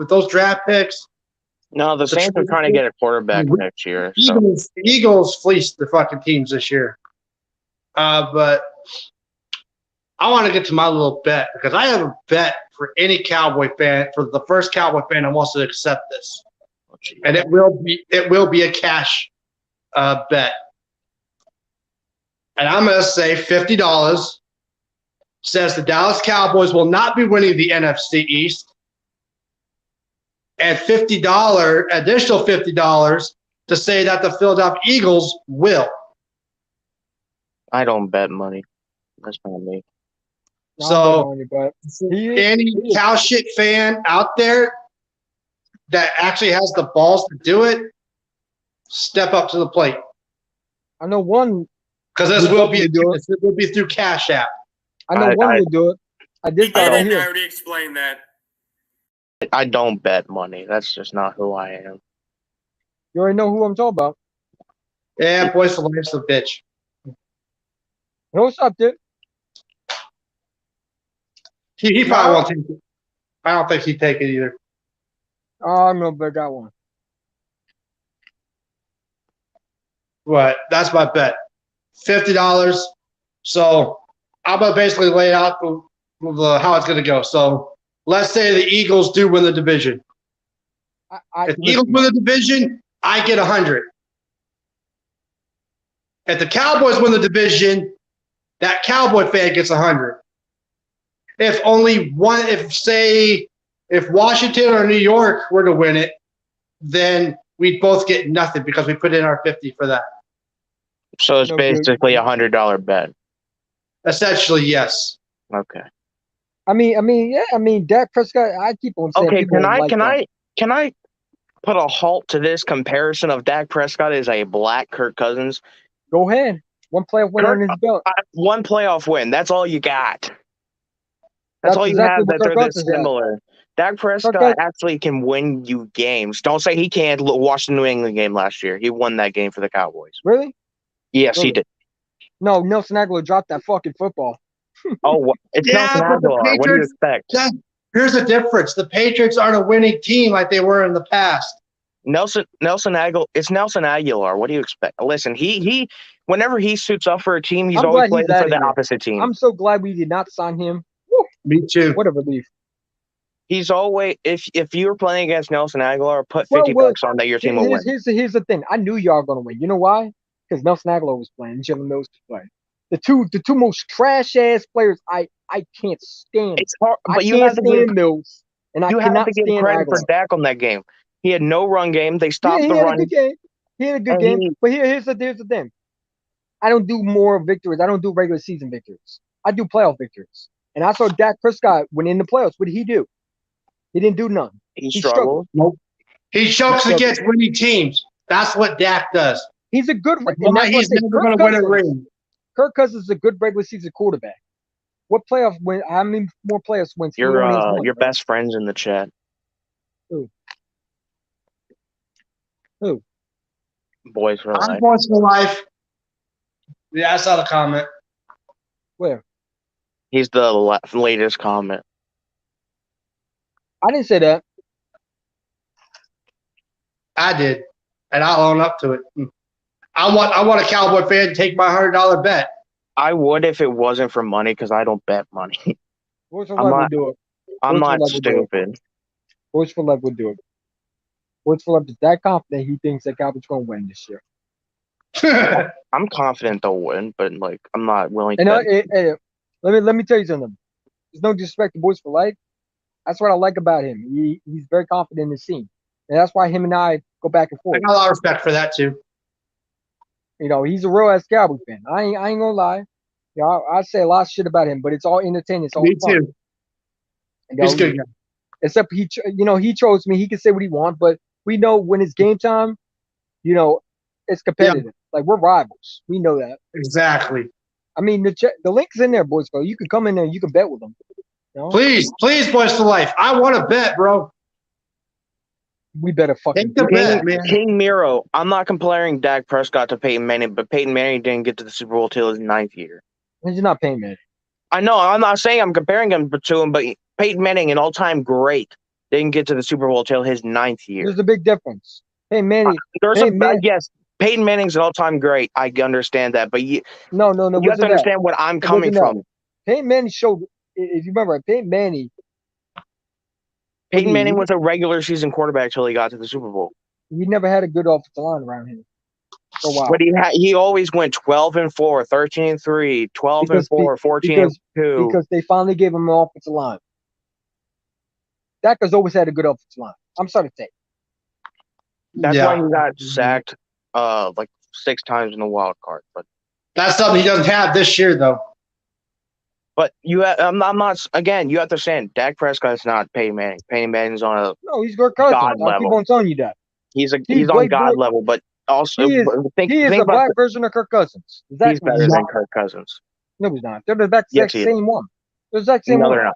those draft picks. No, the Saints are trying to get a quarterback next year. So. Eagles fleeced the fucking teams this year. But I want to get to my little bet because I have a bet for any Cowboy fan, for the first Cowboy fan that wants to accept this. And it will be a cash bet. And I'm going to say $50 says the Dallas Cowboys will not be winning the NFC East. And additional $50 to say that the Philadelphia Eagles will. I don't bet money. That's not me. So, any cow shit fan out there that actually has the balls to do it, step up to the plate. I know one. Because this will be through Cash App. I know one would do it. I did that right here. I already explained that. I don't bet money. That's just not who I am. You already know who I'm talking about. Yeah, Boys for Life's a bitch. No, what's up, dude? He probably won't take it. I don't think he'd take it either. Oh, I'm gonna bet that one. But that's my bet. $50. So I'm gonna basically lay out how it's gonna go. So let's say the Eagles do win the division. If the Eagles win the division, I get 100. If the Cowboys win the division, that Cowboy fan gets 100. If Washington or New York were to win it, then we'd both get nothing because we put in our 50 for that. So it's basically $100 bet. Essentially, yes. Okay. I mean, Dak Prescott. I keep on saying. Okay, can I put a halt to this comparison of Dak Prescott as a black Kirk Cousins? Go ahead. One playoff win on his belt. One playoff win. That's all you got. That's all you have. That they're this similar. Dak Prescott actually can win you games. Don't say he can't. Watch the New England game last year. He won that game for the Cowboys. Really? Yes, he did. No, Nelson Aguilar dropped that fucking football. Oh, it's Nelson Aguilar. What do you expect? Here's the difference. The Patriots aren't a winning team like they were in the past. Nelson Aguilar. It's Nelson Aguilar. What do you expect? Listen, he whenever he suits up for a team, he's always playing for the opposite team. I'm so glad we did not sign him. Woo. Me too. What a relief. He's always if you were playing against Nelson Aguilar, put $50 on that your team will win. Here's the thing. I knew y'all were gonna win. You know why? Because Nelson Aguilar was playing, Jalen Mills was playing. The two most trash ass players I can't stand. It's hard, but you have to give Mills, and I cannot stand credit for Dak on that game. He had no run game. They stopped the run. He had a good game. But here's the thing. I don't do more victories. I don't do regular season victories. I do playoff victories. And I saw Dak Prescott when in the playoffs. What did he do? He didn't do none. He struggled. Nope. He chokes against winning teams. That's what Dak does. He's a good. He's never going to win a ring. Kirk Cousins is a good regular season quarterback. What playoff win? How many more playoffs wins? Your best friends in the chat. Who? Boys for Life. Boys for Life. Yeah, I saw the comment. Where? He's the latest comment. I didn't say that. I did, and I'll own up to it. I want a Cowboy fan to take my $100 bet. I would if it wasn't for money because I don't bet money. Boys for Life would do it. I'm not stupid. Boys for Life would do it. Boys for Life is that confident he thinks that Cowboys going to win this year. I'm confident they'll win, but I'm not willing to. Let me tell you something. There's no disrespect to Boys for Life. That's what I like about him. He's very confident in his team, and that's why him and I go back and forth. I got a lot of respect for that too. You know, he's a real ass Cowboy fan. I ain't gonna lie. Yeah, I say a lot of shit about him, but it's all entertaining. It's all Me fun. too. You know, He's a good guy. except he trolls me. He can say what he wants, but we know when it's game time, it's competitive. Like we're rivals. We know that. Exactly. I mean, the link's in there, boys. Bro, you can come in there and you can bet with them. You know? Please, boys for life. I want to bet, bro. We better fucking Take the do it. bet, man. King Miro. I'm not comparing Dak Prescott to Peyton Manning, but Peyton Manning didn't get to the Super Bowl till his 9th year. He's not paying man. I know. I'm not saying I'm comparing him to him, but Peyton Manning, an all-time great, didn't get to the Super Bowl till his 9th year. There's a big difference. Hey, Manny. Yes, Peyton Manning's an all-time great. I understand that, but you No. you have to understand what I'm coming from. Peyton Manning showed. If you remember, Peyton Manning was a regular season quarterback till he got to the Super Bowl. He never had a good offensive line around him for a while. But he always went 12-4, 13-3, 12-4, 14-2. Because they finally gave him an offensive line. Dak has always had a good offensive line. I'm sorry to say. That's why he got sacked like 6 times in the wild card. But that's something he doesn't have this year, though. But I'm not. Again, you have to understand. Dak Prescott's not Peyton Manning. Peyton Manning's on a he's Kirk Cousins. God level. I keep on telling you that. He's on God level, but also he is a black version of Kirk Cousins. Exactly. He's better than Kirk Cousins. No, he's not. They're the exact same one. They're the exact same one. They're not.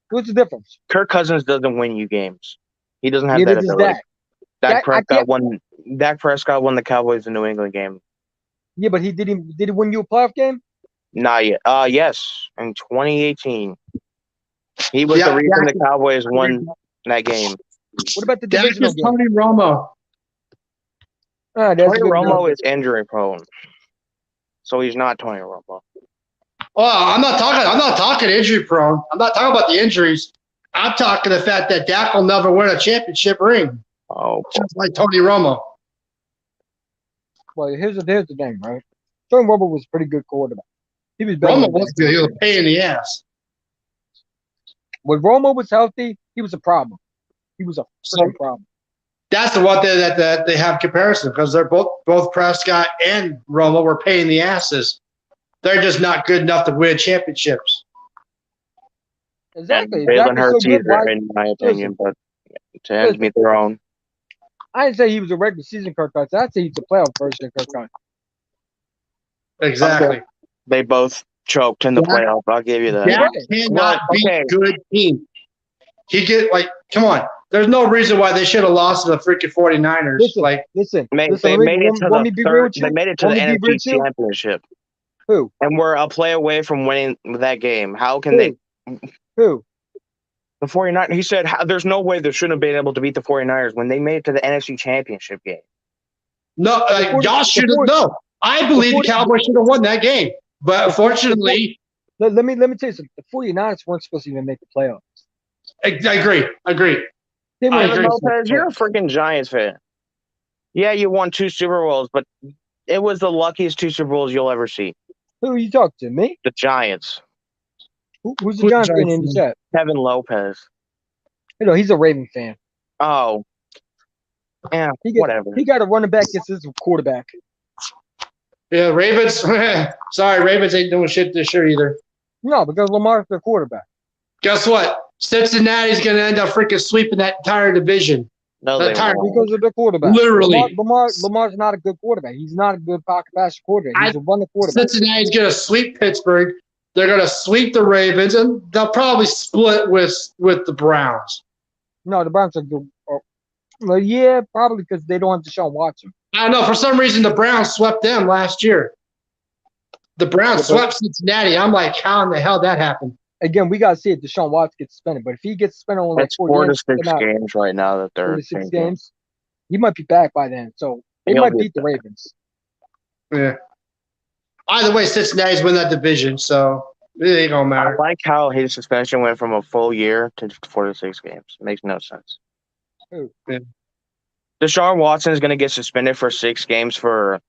What's the difference? Kirk Cousins doesn't win you games. He doesn't have that ability. Dak Prescott won the Cowboys in New England game. Yeah, but did he win you a playoff game? Not yet. Yes, in 2018. He was the reason the Cowboys won that game. What about the divisional game? Tony Romo. Tony Romo is injury prone, so he's not Tony Romo. Well, I'm not talking injury prone. I'm not talking about the injuries. I'm talking the fact that Dak will never win a championship ring. Oh, just like Tony Romo. Well, here's the thing, right? Tony Romo was a pretty good quarterback. He was better. Romo was good. He was a pain in the ass. When Romo was healthy, he was a problem. He was a problem. That's the one thing that they have comparison because they're both Prescott and Romo were pain in the asses. They're just not good enough to win championships. Exactly. Jalen Hurts either, in my opinion, but to each their own. I didn't say he was a regular season Kirk Cousins. I'd say he's a playoff version of Kirk Cousins. Exactly. Okay. They both choked in the playoff. I'll give you that. Dak cannot beat good team. Come on. There's no reason why they should have lost to the freaking 49ers. Listen. They made it to the NFC Championship. Who? And we're a play away from winning that game. How can they? Who? The 49ers. He said there's no way they shouldn't have been able to beat the 49ers when they made it to the NFC Championship game. No, y'all should have. No, I believe the Cowboys should have won that game. But unfortunately. Let me tell you something. The 49ers weren't supposed to even make the playoffs. I agree. Lopez, you're a freaking Giants fan. Yeah, you won 2 Super Bowls, but it was the luckiest 2 Super Bowls you'll ever see. Who are you talking to? Me? The Giants. Who's the Giants fan in the chat? Kevin Lopez. He's a Raven fan. Oh. Yeah, whatever. He got a running back against his quarterback. Yeah, Ravens. Sorry, Ravens ain't doing shit this year either. No, because Lamar's their quarterback. Guess what? Cincinnati's going to end up freaking sweeping that entire division. No, they won't. Because of their quarterback. Literally. Lamar's not a good quarterback. He's not a good pocket passer quarterback. He's a running quarterback. Cincinnati's going to sweep Pittsburgh. They're going to sweep the Ravens, and they'll probably split with the Browns. No, the Browns are good. Well, yeah, probably because they don't have Deshaun Watson. I don't know. For some reason, the Browns swept them last year. The Browns swept Cincinnati. I'm like, how in the hell that happened? Again, we got to see if Deshaun Watson gets suspended. But if he gets suspended on 4 to 6 games right now that they're 4 to 6 games, he might be back by then. So they might beat the Ravens. Yeah. Either way, Cincinnati's win that division, so it ain't gonna matter. I like how his suspension went from a full year to 4 to 6 games. It makes no sense. Yeah. Deshaun Watson is going to get suspended for 6 games for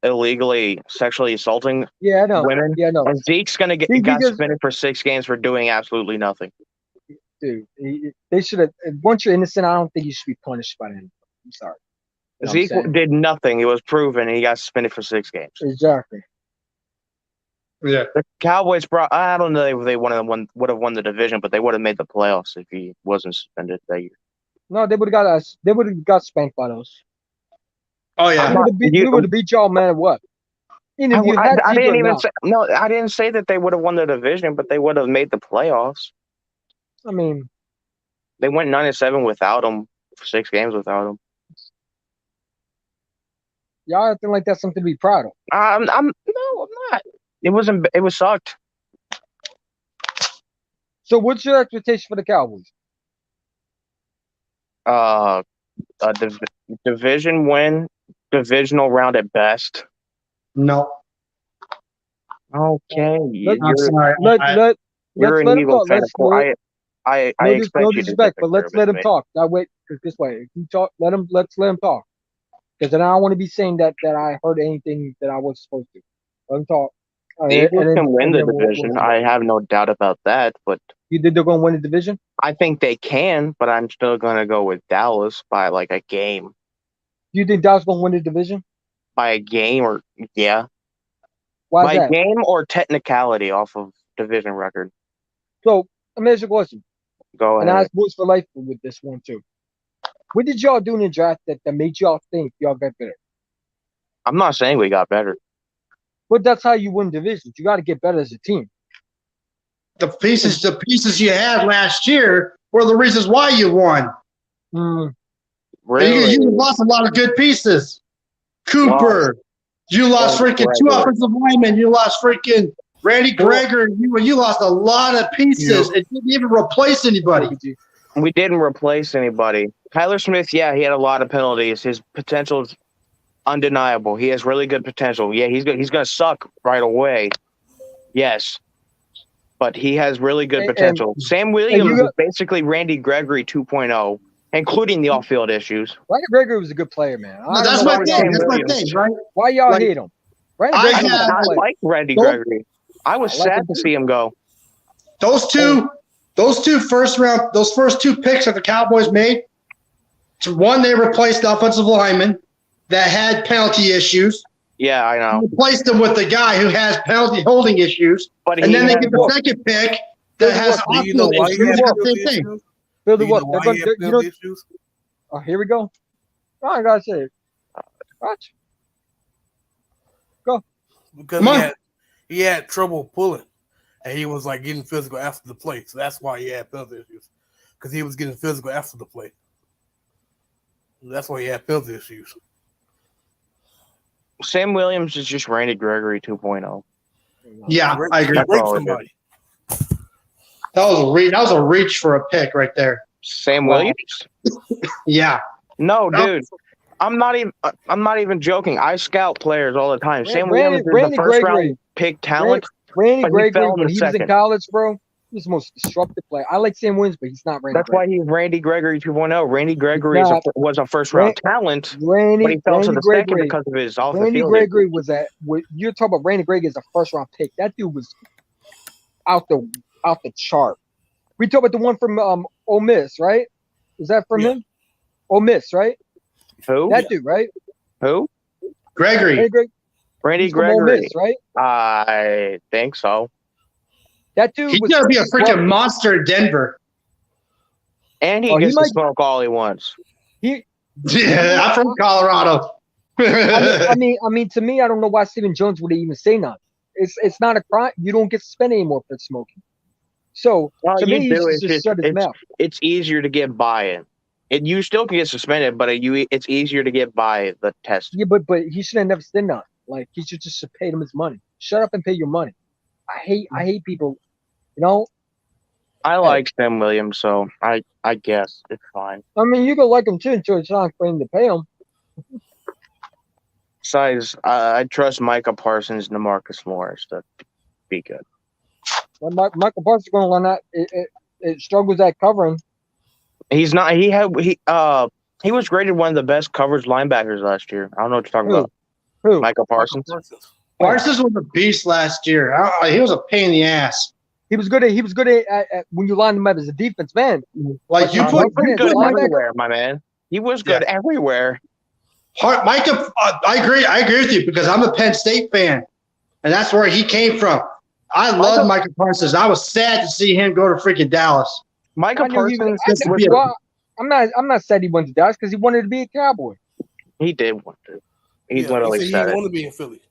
illegally sexually assaulting women. Yeah, I know. And Zeke's going to get suspended for 6 games for doing absolutely nothing. Dude, they should have. Once you're innocent, I don't think you should be punished by them. I'm sorry. Zeke did nothing. It was proven, and he got suspended for 6 games. Exactly. Yeah. The Cowboys brought. I don't know if they would have won the division, but they would have made the playoffs if he wasn't suspended that year. No, they would have got us. They would have got spanked by those. Oh yeah. We would have beat y'all, man. What? And if you had I Zeke didn't or even not, say no. I didn't say that they would have won the division, but they would have made the playoffs. I mean, They went 9-7 without him, 6 games without him. y'all acting like that's something to be proud of. I'm not. It wasn't. It was sucked. So, what's your expectation for the Cowboys? A division win, divisional round at best. No. Okay, I'm sorry. you're Let's an let him Eagles talk. fan. Of course, I expect No you to disrespect, but let's disagree let with him me. talk. That way, because this way, if you talk, let's let him talk. Because then I don't want to be saying that I heard anything that I wasn't supposed to. Let him talk. The Eagles can win the then we'll division. see. I have no doubt about that. But You think they're going to win the division? I think they can. But I'm still going to go with Dallas by like a game. Do you think Dallas going to win the division? By a game or yeah. Why By is that? game or technicality off of division record. So, let me ask you a question. Go And I ahead. ask Boys for Life with this one too. What did y'all do in the draft that made y'all think y'all got better? I'm not saying we got better. But that's how you win divisions. You got to get better as a team. The pieces you had last year were the reasons why you won. Really? You lost a lot of good pieces. Cooper. You lost freaking 2 offensive linemen. You lost freaking Randy Gregory. You lost a lot of pieces and didn't even replace anybody. We didn't replace anybody. Tyler Smith, yeah, he had a lot of penalties. His potential is undeniable. He has really good potential. Yeah, he's going to suck right away. Yes. But he has really good potential. Sam Williams is basically Randy Gregory 2.0, including the off-field issues. Randy Gregory was a good player, man. No, that's my thing. That's my thing, right? Why y'all hate him? I like Randy Gregory. I was sad to see him go. Those first two picks that the Cowboys made, one, they replaced the offensive lineman that had penalty issues. Yeah, I know. Replaced them with the guy who has penalty holding issues. But and then they get the second pick that has off-field issues. Billy, what? Oh, here we go. Oh, I gotta say it. Watch. Go. Because he had trouble pulling. And he was like getting physical after the play. So that's why he had penalty issues. Because he was getting physical after the play. That's why he had penalty issues. Sam Williams is just Randy Gregory 2.0. Yeah, I agree. Somebody. That was a reach for a pick right there. Sam Williams? Yeah. No, dude. I'm not even joking. I scout players all the time. Sam Williams is the first round pick talent. Randy Gregory, when he was in college, bro, he's the most disruptive player. I like Sam Williams, but he's not Randy That's why he's Randy Gregory 2.0. Randy Gregory was a first round talent, but he fell to the second because of his off the field. Randy Gregory was you're talking about Randy Gregory as a first round pick. That dude was out the chart. We talk about the one from Ole Miss, right? Is that from him? Ole Miss, right? Who? That dude, right? Who? Gregory. Randy Gregory. Ole Miss, right? I think so. That dude He's gonna be a freaking monster in Denver. And he gets to smoke all he wants. Yeah, I'm from Colorado. I mean, to me, I don't know why Stephen Jones would even say nothing. It's not a crime. You don't get suspended anymore for smoking. So to me, he just shut his mouth. It's easier to get by it. You still can get suspended, but it's easier to get by the test. Yeah, but he should have never said nothing. Like he should just pay him his money. Shut up and pay your money. I hate people. You know. I like Sam Williams, so I guess it's fine. I mean, you can like him too until it's time for him to pay him. Besides, I trust Micah Parsons and DeMarcus Morris to be good. Well, Michael Parsons is going to learn that it struggles at covering. He's not. He was graded one of the best coverage linebackers last year. I don't know what you're talking about. Who? Micah Parsons. Parsons was a beast last year. He was a pain in the ass. He was good at when you lined him up as a defense man. Like you put good everywhere, my man. He was good everywhere. Micah, I agree with you because I'm a Penn State fan, and that's where he came from. I love Michael Parsons. I was sad to see him go to freaking Dallas. Michael I knew he Parsons was. was- Well, I'm not sad he went to Dallas because he wanted to be a Cowboy. he did want to. He Yeah, literally he said he said didn't it. want to be in Philly.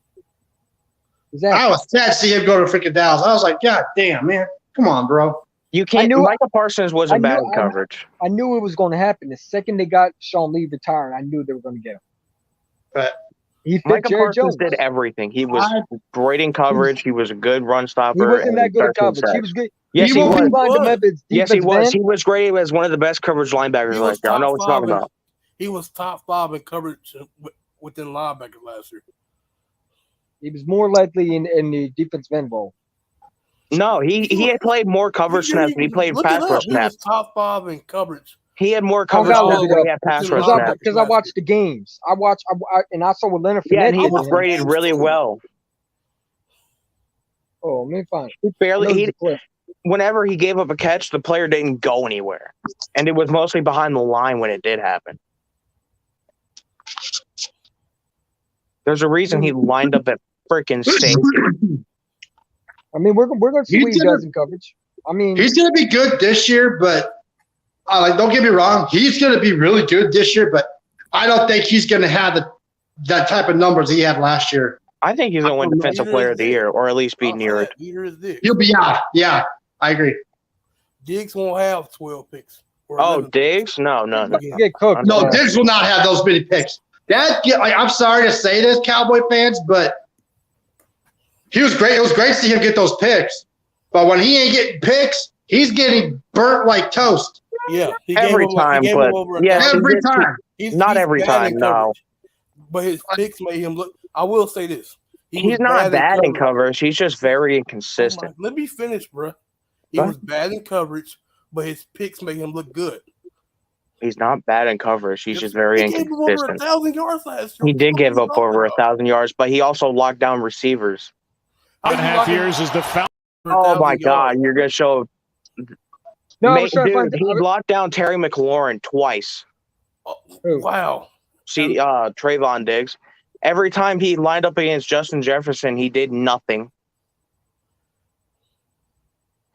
Exactly. I was sad to see him go to freaking Dallas. I was like, God damn, man. Come on, bro. You can't. knew- Michael Parsons wasn't I bad knew- in coverage. I knew it was going to happen. The second they got Sean Lee retired, I knew they were going to get him. But He fit Michael Jerry Parsons Jones. did everything. He was I- great in coverage. He was a good run stopper. He wasn't and that good at 13 coverage. He sacks. was good. Yes, he He was. was. Lined him up as Yes, he defensive was. end. He was great as one of the best coverage linebackers He last was year. I know top what you're talking five about. He was top 5 in coverage within linebackers last year. He was more likely in the defensive end role. No, he had played more coverage snaps, but he played Look pass it rush up. He was snaps. top 5 in coverage. He had more I coverage gotta snaps look it than he up. had pass It's rush in snaps. Because I watched the games. And I saw what Leonard Yeah, Fournette and he did was to him. graded really well. Oh, let me find it. He I know barely. there's a clip. Whenever he gave up a catch, the player didn't go anywhere, and it was mostly behind the line when it did happen. There's a reason he lined up at freaking safety. I mean, we're going to see He's what he gonna- does in coverage. I mean, He's going to be good this year, but don't get me wrong. He's going to be really good this year, but I don't think he's going to have that type of numbers he had last year. I think he's going to win Defensive Player of the Year, or at least be I'll near say it. that. Neither is Diggs. He'll be out. Yeah, I agree. Diggs won't have 12 picks. or Oh, 11 Diggs? No. you get cooked. No, man. Diggs will not have those many picks. I'm sorry to say this, Cowboy fans, but he was great. It was great to see him get those picks. But when he ain't getting picks, he's getting burnt like toast Yeah, he Every gave him, time, he gave but him over a yeah, thousand. every did- time. Not every bad time, in no. coverage. But his picks made him look. I will say this: He's was not bad in coverage. He's just very Oh inconsistent. my- let me finish, bro. He Go was bad in coverage, but his picks made him look good. He's not bad in coverage. He's just very He gave him over inconsistent. 1,000 yards last year. He did What give are you up talking over about? 1,000 yards, but he also locked down receivers. How you 2.5 locking years is the foul. for Oh 1,000 my yards? God, you're gonna show. No, I Mate, was trying to dude, find he locked down Terry McLaurin twice. Oh, Who? wow. See, Trayvon Diggs. Every time he lined up against Justin Jefferson, he did nothing.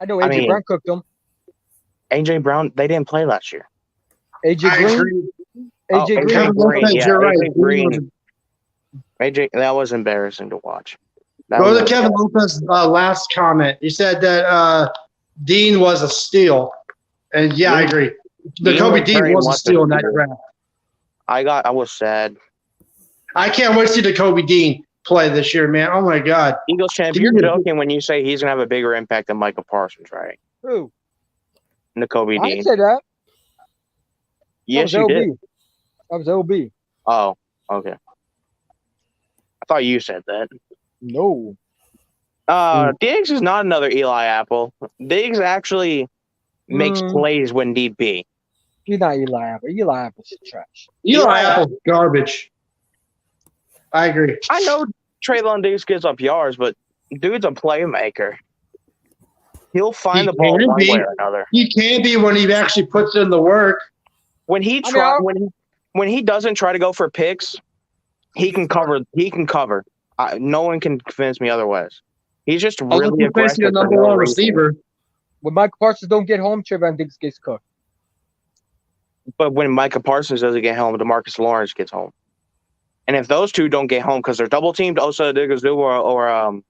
I know I AJ mean- Brown cooked him. AJ Brown, they didn't play last year. AJ I Green. agree. AJ Oh, Green. Kevin Green, Lopez, yeah, you're right. AJ Green. AJ, that was embarrassing to watch. That Go was- to Kevin Lopez' last comment. He said that Dean was a steal. And yeah, I agree. Dean Kobe was Dean very was a much a steal in that steal. draft. I was sad. I can't wait to see the Kobe Dean play this year, man. Oh my God. Eagles champ, you're joking when you say he's gonna have a bigger impact than Michael Parsons, right? Who? N'Kobe I Dean. didn't say that. Yes, that you was did. LB. That was LB. Oh, okay. I thought you said that. No. Diggs is not another Eli Apple. Diggs actually makes Mm. plays when need be. He's not Eli Apple. Eli Apple's trash. Eli Apple's garbage. I agree. I know Traylon Diggs gives up yards, but dude's a playmaker. He'll find He the ball can one be. way or another. He can be when he actually puts in the work. When he I mean, try when he doesn't try to go for picks, he can cover. He can cover. No one can convince me otherwise. He's just Unless really you're aggressive. facing a for number no one reason. receiver. When Michael Parsons don't get home, Trayvon Diggs gets cooked. But when Micah Parsons doesn't get home, DeMarcus Lawrence gets home. And if those two don't get home because they're double teamed, Osa Odighizuwa or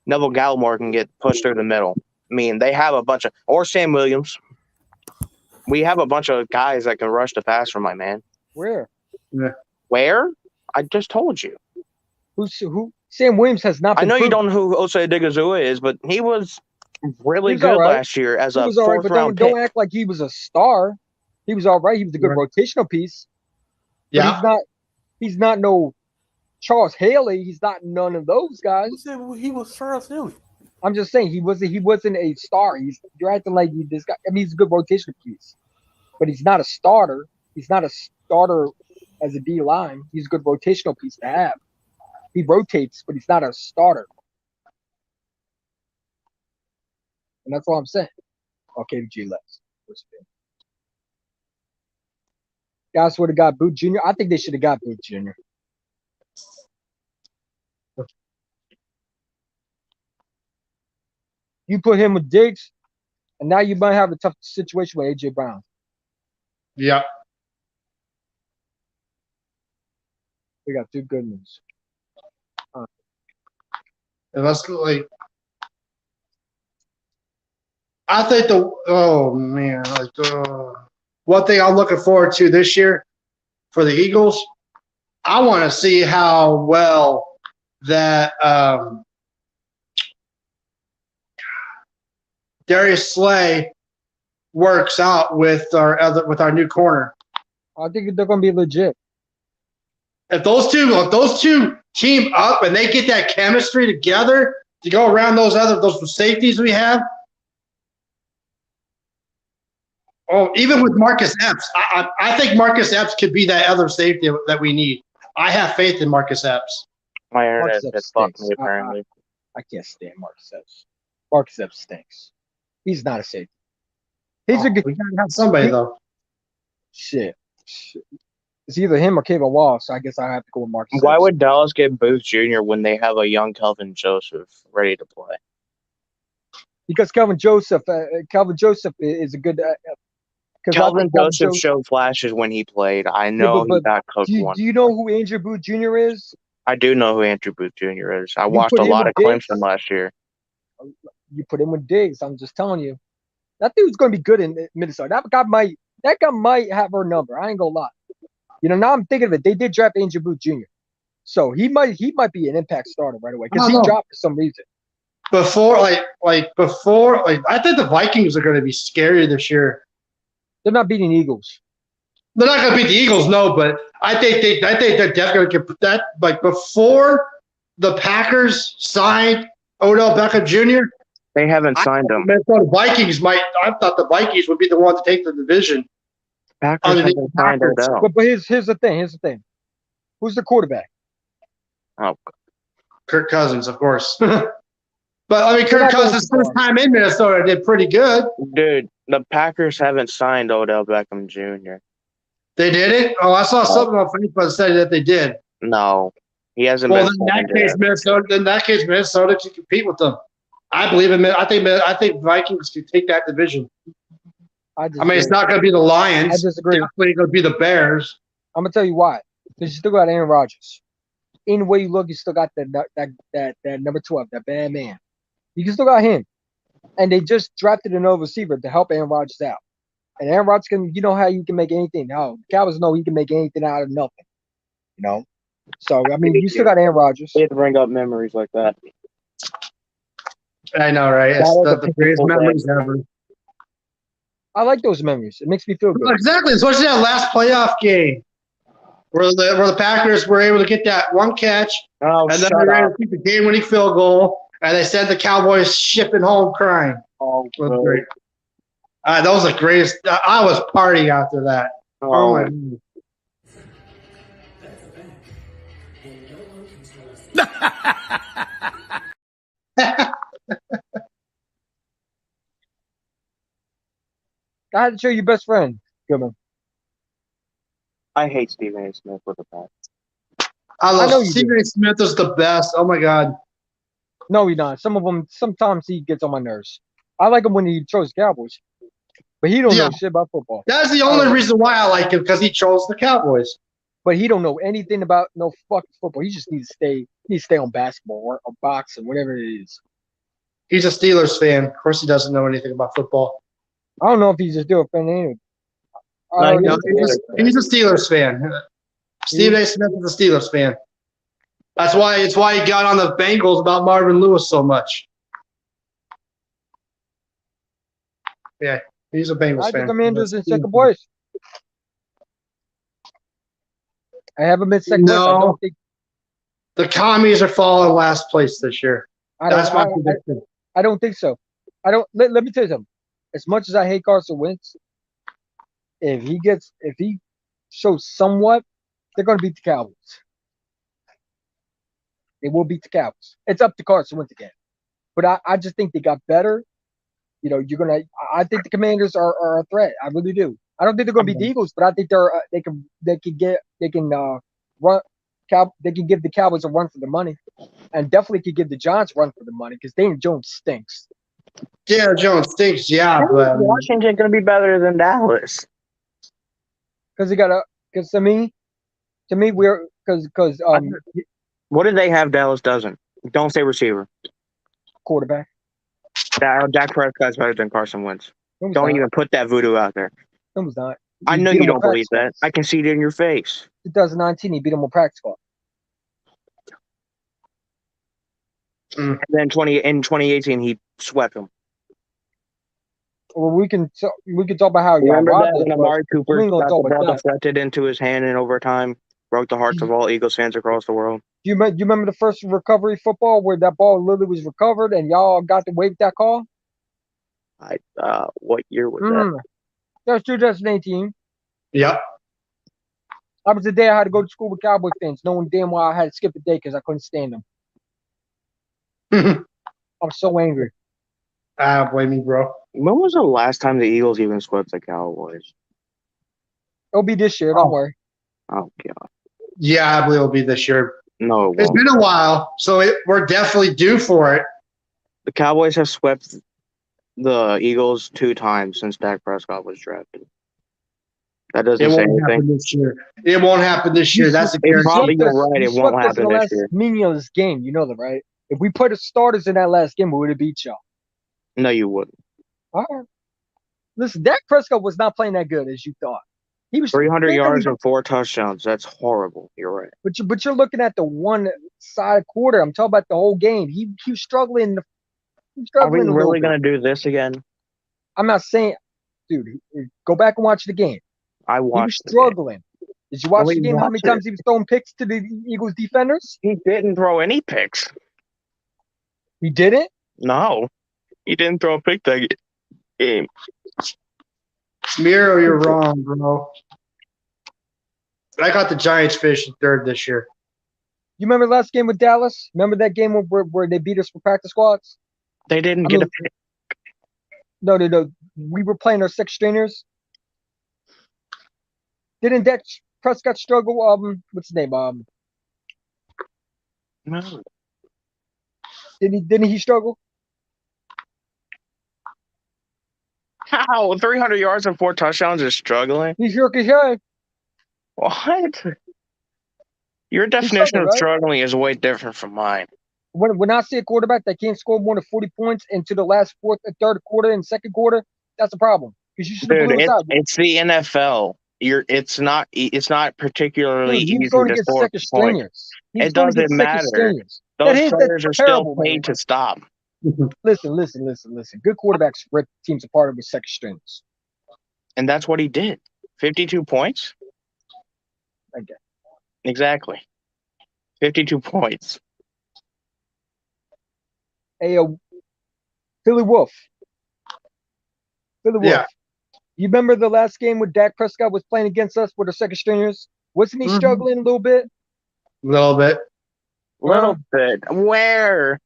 Neville Gallimore can get pushed through the middle. I mean, they have a bunch of or Sam Williams. We have a bunch of guys that can rush the passer, my man. Where? Where? I just told you. Who? Sam Williams has not I been know you proven. don't know who Osa Odighizuwa is, but he was really He was good all right. last year as He a was all right, fourth but round don't pick. act like he was a star. He was all right. He was a good rotational piece. But Yeah. he's not no Charles Haley. He's not none of those guys. Who said he was Charles Hilly? I'm just saying he wasn't a star. You're acting like this guy. I mean, he's a good rotational piece, but he's not a starter. He's not a starter as a D line. He's a good rotational piece to have. He rotates, but he's not a starter. And that's all I'm saying. Okay, G left. Guys would have got Boot Jr. I think they should have got Boot Jr. You put him with Diggs, and now you might have a tough situation with AJ Brown. Yeah. We got two good ones. And let's like. I think one thing I'm looking forward to this year for the Eagles, I want to see how well that Darius Slay works out with our new corner. I think they're going to be legit. If those two team up and they get that chemistry together to go around those safeties we have. Oh, even with Marcus Epps, I think Marcus Epps could be that other safety that we need. I have faith in Marcus Epps. My internet Marcus Epps has fucked me stinks. apparently. I can't stand Marcus Epps. Marcus Epps stinks. He's not a safety. He's a good We gotta have somebody though. shit. It's either him or Kevin Wall, so I guess I have to go with Marcus Why Epps. would Dallas get Booth Jr. when they have a young Kelvin Joseph ready to play? Because Calvin Joseph is a good. Kelvin Joseph showed flashes when he played. I know he got cooked do once. you know who Andrew Booth Jr. is? I do know who Andrew Booth Jr. is. I You watched put a him lot with of Diggs? Clemson last year. You put him with Diggs. I'm just telling you, that dude's going to be good in Minnesota. That guy might have our number. I ain't gonna lie. Now I'm thinking of it. They did draft Andrew Booth Jr., so he might be an impact starter right away because he dropped for some reason. Before, I think the Vikings are going to be scary this year. They're not beating Eagles. They're not going to beat the Eagles, no, but I think they're definitely going to get that. Like before the Packers signed Odell Beckham Jr., They haven't signed him. I thought the Vikings would be the one to take the division. Packers underneath haven't the signed Packers. Odell. But here's the thing. Who's the quarterback? Oh, Kirk Cousins, of course. But I mean, They're Kirk not going Cousins' too first far. time in Minnesota did pretty good. dude, the Packers haven't signed Odell Beckham Jr. They did it. Oh, I saw something on Facebook that said that they did. No, he hasn't Well, been in that signed case, yet. Minnesota can compete with them. I believe in. I think Vikings can take that division. I I mean, it's not going to be the Lions. I disagree. It's definitely going to be the Bears. I'm gonna tell you why. Because you still got Aaron Rodgers. Any way you look, you still got that number 12, that bad man. You still got him. And they just drafted another receiver to help Aaron Rodgers out. And Aaron Rodgers you know how you can make anything. Now, the Cowboys know he can make anything out of nothing. So, I mean, you still got Aaron Rodgers. They have to bring up memories like that. I know, right? It's That is the a greatest beautiful memories ever. I like those memories. It makes me feel good. Exactly. Especially that last playoff game where the Packers were able to get that one catch, Oh, and then shut they were up. able to keep the game-winning field goal, and they sent the Cowboys shipping home crying. Oh, It was great. That was the greatest. I was partying after that. Oh my God. I had to show you best friend. Goodman. I hate Stephen A. Smith with a passion. I I know love you Stephen A. Smith is the best. Oh my God. No, he's not. Some of them, sometimes he gets on my nerves. I like him when he throws Cowboys. But he don't Yeah. know shit about football. That's the only reason why I like him, because he chose the Cowboys. But he don't know anything about no fucking football. He just needs to stay on basketball or boxing, whatever it is. He's a Steelers fan. Of course, he doesn't know anything about football. I don't know if he's just doing it anyway. No, No, he's a Steelers fan. Stephen A. Smith is a Steelers fan. That's why he got on the Bengals about Marvin Lewis so much. Yeah, he's a Bengals I fan. think Commanders in second place. I haven't been second place. I No. don't think. The Commies are falling last place this year. That's my prediction. I don't think so. I don't. Let me tell you something. As much as I hate Carson Wentz, if he shows somewhat, they're going to beat the Cowboys. They will beat the Cowboys. It's up to Carson Wentz again. But I just think they got better. I think the Commanders are a threat. I really do. I don't think they're going to beat the Eagles, but I think they can give the Cowboys a run for the money, and definitely could give the Giants a run for the money because Daniel Jones stinks. Daniel Jones stinks, yeah, How but is Washington going to be better than Dallas? Because because to me, we're because What do they have Dallas doesn't? Don't say receiver. quarterback. Dak Prescott's better than Carson Wentz. No, he's Don't not. even put that voodoo out there. No, he's not. I He know beat you him on don't believe practice that. I squad. can see it in your face. 2019, he beat him on practice squad. And then 2018, he swept them. Well, we can talk about how Remember robbed that us, when but Amari Cooper we ain't gonna got talk the about ball that. deflected into his hand in overtime, broke the hearts of all Eagles fans across the world? You remember the first recovery football where that ball literally was recovered and y'all got to wave that call? What year was that? That was 2018. yep. That was the day I had to go to school with Cowboy fans, knowing damn well I had to skip the day because I couldn't stand them. I'm so angry. Blame me, bro. When was the last time the Eagles even swept the Cowboys? It'll be this year. Don't worry. Oh god, Yeah, I believe it'll be this year. no, it It's won't. been a while, so we're definitely due for it. The Cowboys have swept the Eagles 2 times since Dak Prescott was drafted. That doesn't It say won't happen anything. this year. It won't happen this year. That's a You're guarantee. right. You It won't swept us in happen the this last year. meaningless game. You know that, right? If we put starters in that last game, we would have beat y'all. No, you wouldn't. All right. Listen, Dak Prescott was not playing that good as you thought. He was 300 barely- yards and 4 touchdowns. That's horrible. You're right. But you're looking at the one side quarter. I'm talking about the whole game. He was struggling. He was Are we struggling a little really bit. going to do this again? I'm not saying, dude. Go back and watch the game. I He was watched the game. struggling. Did you watch Well, the we game? How many watched it. times he was throwing picks to the Eagles defenders? He didn't throw any picks. He didn't. No, he didn't throw a pick that game. Miro, you're wrong, bro. I got the Giants finishing third this year. You remember the last game with Dallas? Remember that game where they beat us for practice squads? They didn't I get mean- a pick. No. We were playing our six stringers. Didn't Dak Prescott struggle? What's his name? No. Didn't he struggle? How? 300 yards and 4 touchdowns is struggling? He shook his head. What? Your definition struggled, of right? struggling is way different from mine. When I see a quarterback that can't score more than 40 points into the last third quarter and second quarter, that's a problem. Because you should have Dude, blew us out. it's the NFL. It's not particularly Dude, he was easy going to against score second points. stringers. He was It going doesn't against second matter. stringers. Those That's players are still terrible, man. paid to stop. Listen. Good quarterbacks rip teams apart with second strings. And that's what he did. 52 points? Okay. Exactly. 52 points. Hey, Philly Wolf. Yeah. You remember the last game when Dak Prescott was playing against us with the second stringers? Wasn't he Mhm. struggling a little bit? A little bit. Little bit. Where?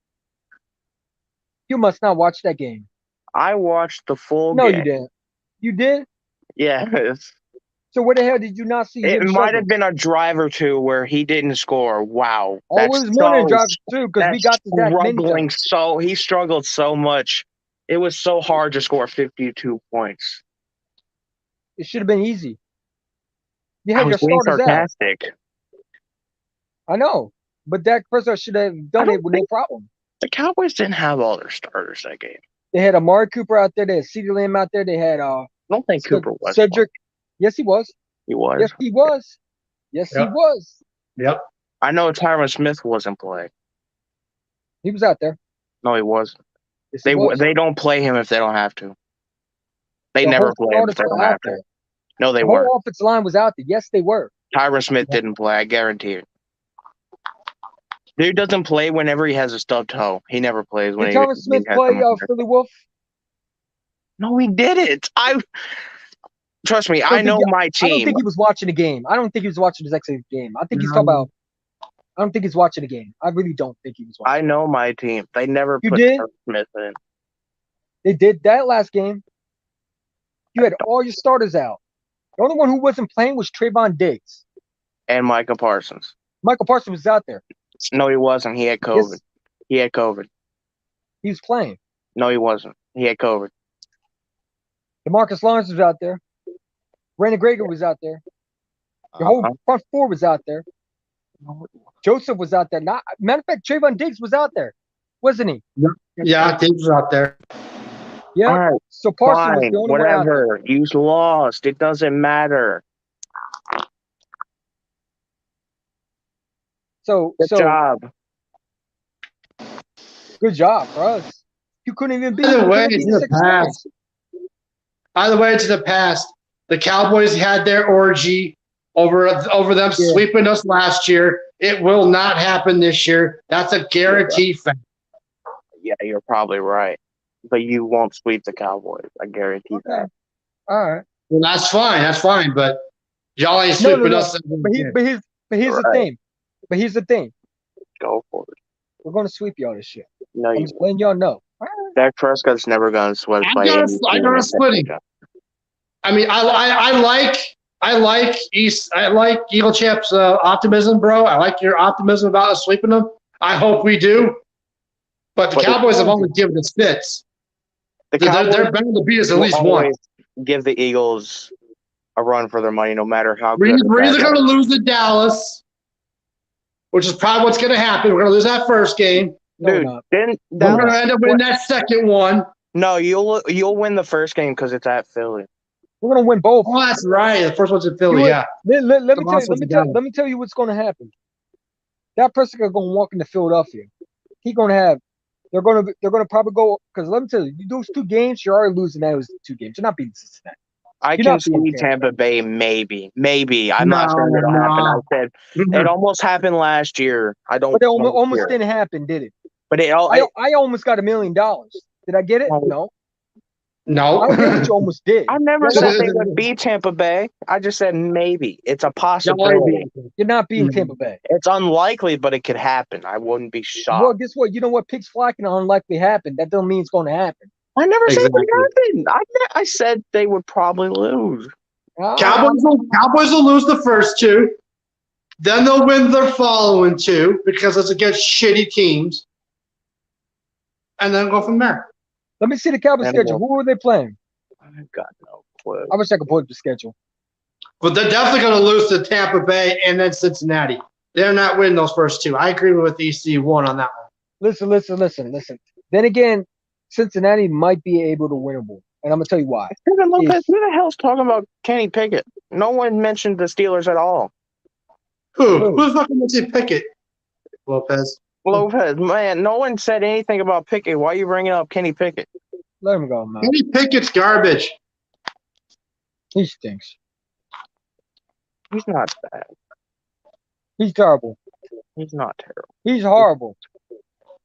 You must not watch that game. I watched the full No, game. you didn't. You did? Yes. So where the hell did you not see It him might struggling? have been a drive or two where he didn't score. Wow. Always more than drives too, because we that's got to Dak many struggling times. he struggled so much. It was so hard to score 52 points. It should have been easy. You I had your was being starters out. sarcastic. I know. But Dak Prescott should have done don't it with no problem. The Cowboys didn't have all their starters that game. They had Amari Cooper out there. They had CeeDee Lamb out there. They had I don't think Cooper was. Cedric. Yes, he was. He was. Yes, he was. Yes, he Yep. was. Yep. I know Tyron Smith wasn't playing. He was out there. No, he wasn't. Yes, he They was. they don't play him if they don't have to. They The never whole play him if starters they were don't out have to. there. No, they The weren't. whole offensive line was out there. Yes, they were. Tyron Smith didn't play. I guarantee it. Dude doesn't play whenever he has a stubbed toe. He never plays when Did he Tyron Smith has play someone there. Philly Wolf? No, he didn't. Trust me. I don't know think- my I don't team. think he was watching the game. I don't think he was watching the exact game. I think he's talking about. I don't think he's watching the game. I really don't think he was watching. I know my team. They never You put did? Tyron Smith in. They did that last game. You had all your starters out. The only one who wasn't playing was Trayvon Diggs. And Micah Parsons. Michael Parsons was out there. No, he wasn't. He had COVID. Yes, He had COVID. he was playing. No, he wasn't. He had COVID. DeMarcus Lawrence was out there. Brandon Greger was out there. The whole front four was out there. Joseph was out there. Matter of fact, Trayvon Diggs was out there, wasn't he? Yeah, Diggs was out there. Yeah. All right, So Parsons was fine, the only one out there. whatever. You lost. It doesn't matter. So Good job. good job for us. You couldn't even beat. Either You way, couldn't beat it's in the Sixers. past. Either way, it's in the past. The Cowboys had their orgy over them sweeping us last year. It will not happen this year. That's a guaranteed fact. Yeah, you're probably right. But you won't sweep the Cowboys. I guarantee that. All right. Well, that's fine. That's fine. But y'all ain't sweeping us. But here's the Right. thing. But here's the thing. Go for it. We're gonna sweep y'all this shit. No, I'm you just letting y'all know. All right. Dak Prescott's never gotten swept I'm by gonna- any I'm team gonna except split him. the Giants. I mean, I like Eagle Champ's optimism, bro. I like your optimism about us sweeping them. I hope we do. But the But Cowboys have only given us fits. The They're Cowboys bound to beat us at will least always once. give the Eagles a run for their money, no matter how We're good. or either bad going to lose to Dallas, which is probably what's going to happen. We're going to lose that first game. No, Dude, not. didn't We're going to Dallas, end up winning that second one. no, you'll win the first game because it's at Philly. We're gonna win both. Oh, that's right. The first one's in Philly, You- yeah. Let me The tell last you. one's together. Let me tell you what's gonna happen. That person gonna walk into Philadelphia. He gonna have. They're gonna probably go because let me tell you, those 2 games you're already losing. Those 2 games. You're not beating Cincinnati. I You're can not beating see Tampa Bay, maybe. I'm No, not saying it'll no. happen. I said it almost happened last year. I don't. But it almost don't care. didn't happen, did it? But it all. I almost got $1 million. Did I get it? No. No. I don't think No. you almost did. I never You're said not- they would beat Tampa Bay. I just said maybe. It's a possibility. You're not beating Mhm. Tampa Bay. It's unlikely, but it could happen. I wouldn't be shocked. Well, guess what? You know what? Pigs fly can unlikely happen. That don't mean it's going to happen. I never said Exactly. it would happen. I said they would probably lose. Cowboys will lose the first 2. Then they'll win their following 2 because it's against shitty teams. And then go from there. Let me see the Cowboys And schedule. Who are they playing? I've got no clue. I wish I could pull up the schedule. But they're definitely going to lose to Tampa Bay and then Cincinnati. They're not winning those first 2. I agree with EC1 on that one. Listen. Then again, Cincinnati might be able to winnable. And I'm going to tell you why. Steven Lopez, If- who the hell's talking about Kenny Pickett? No one mentioned the Steelers at all. Who the fuck is he Pickett? Lopez. Lopez, man, no one said anything about Pickett. Why are you bringing up Kenny Pickett? Let him go, man. Kenny Pickett's garbage. He stinks. He's not bad. He's terrible. He's not terrible. He's horrible.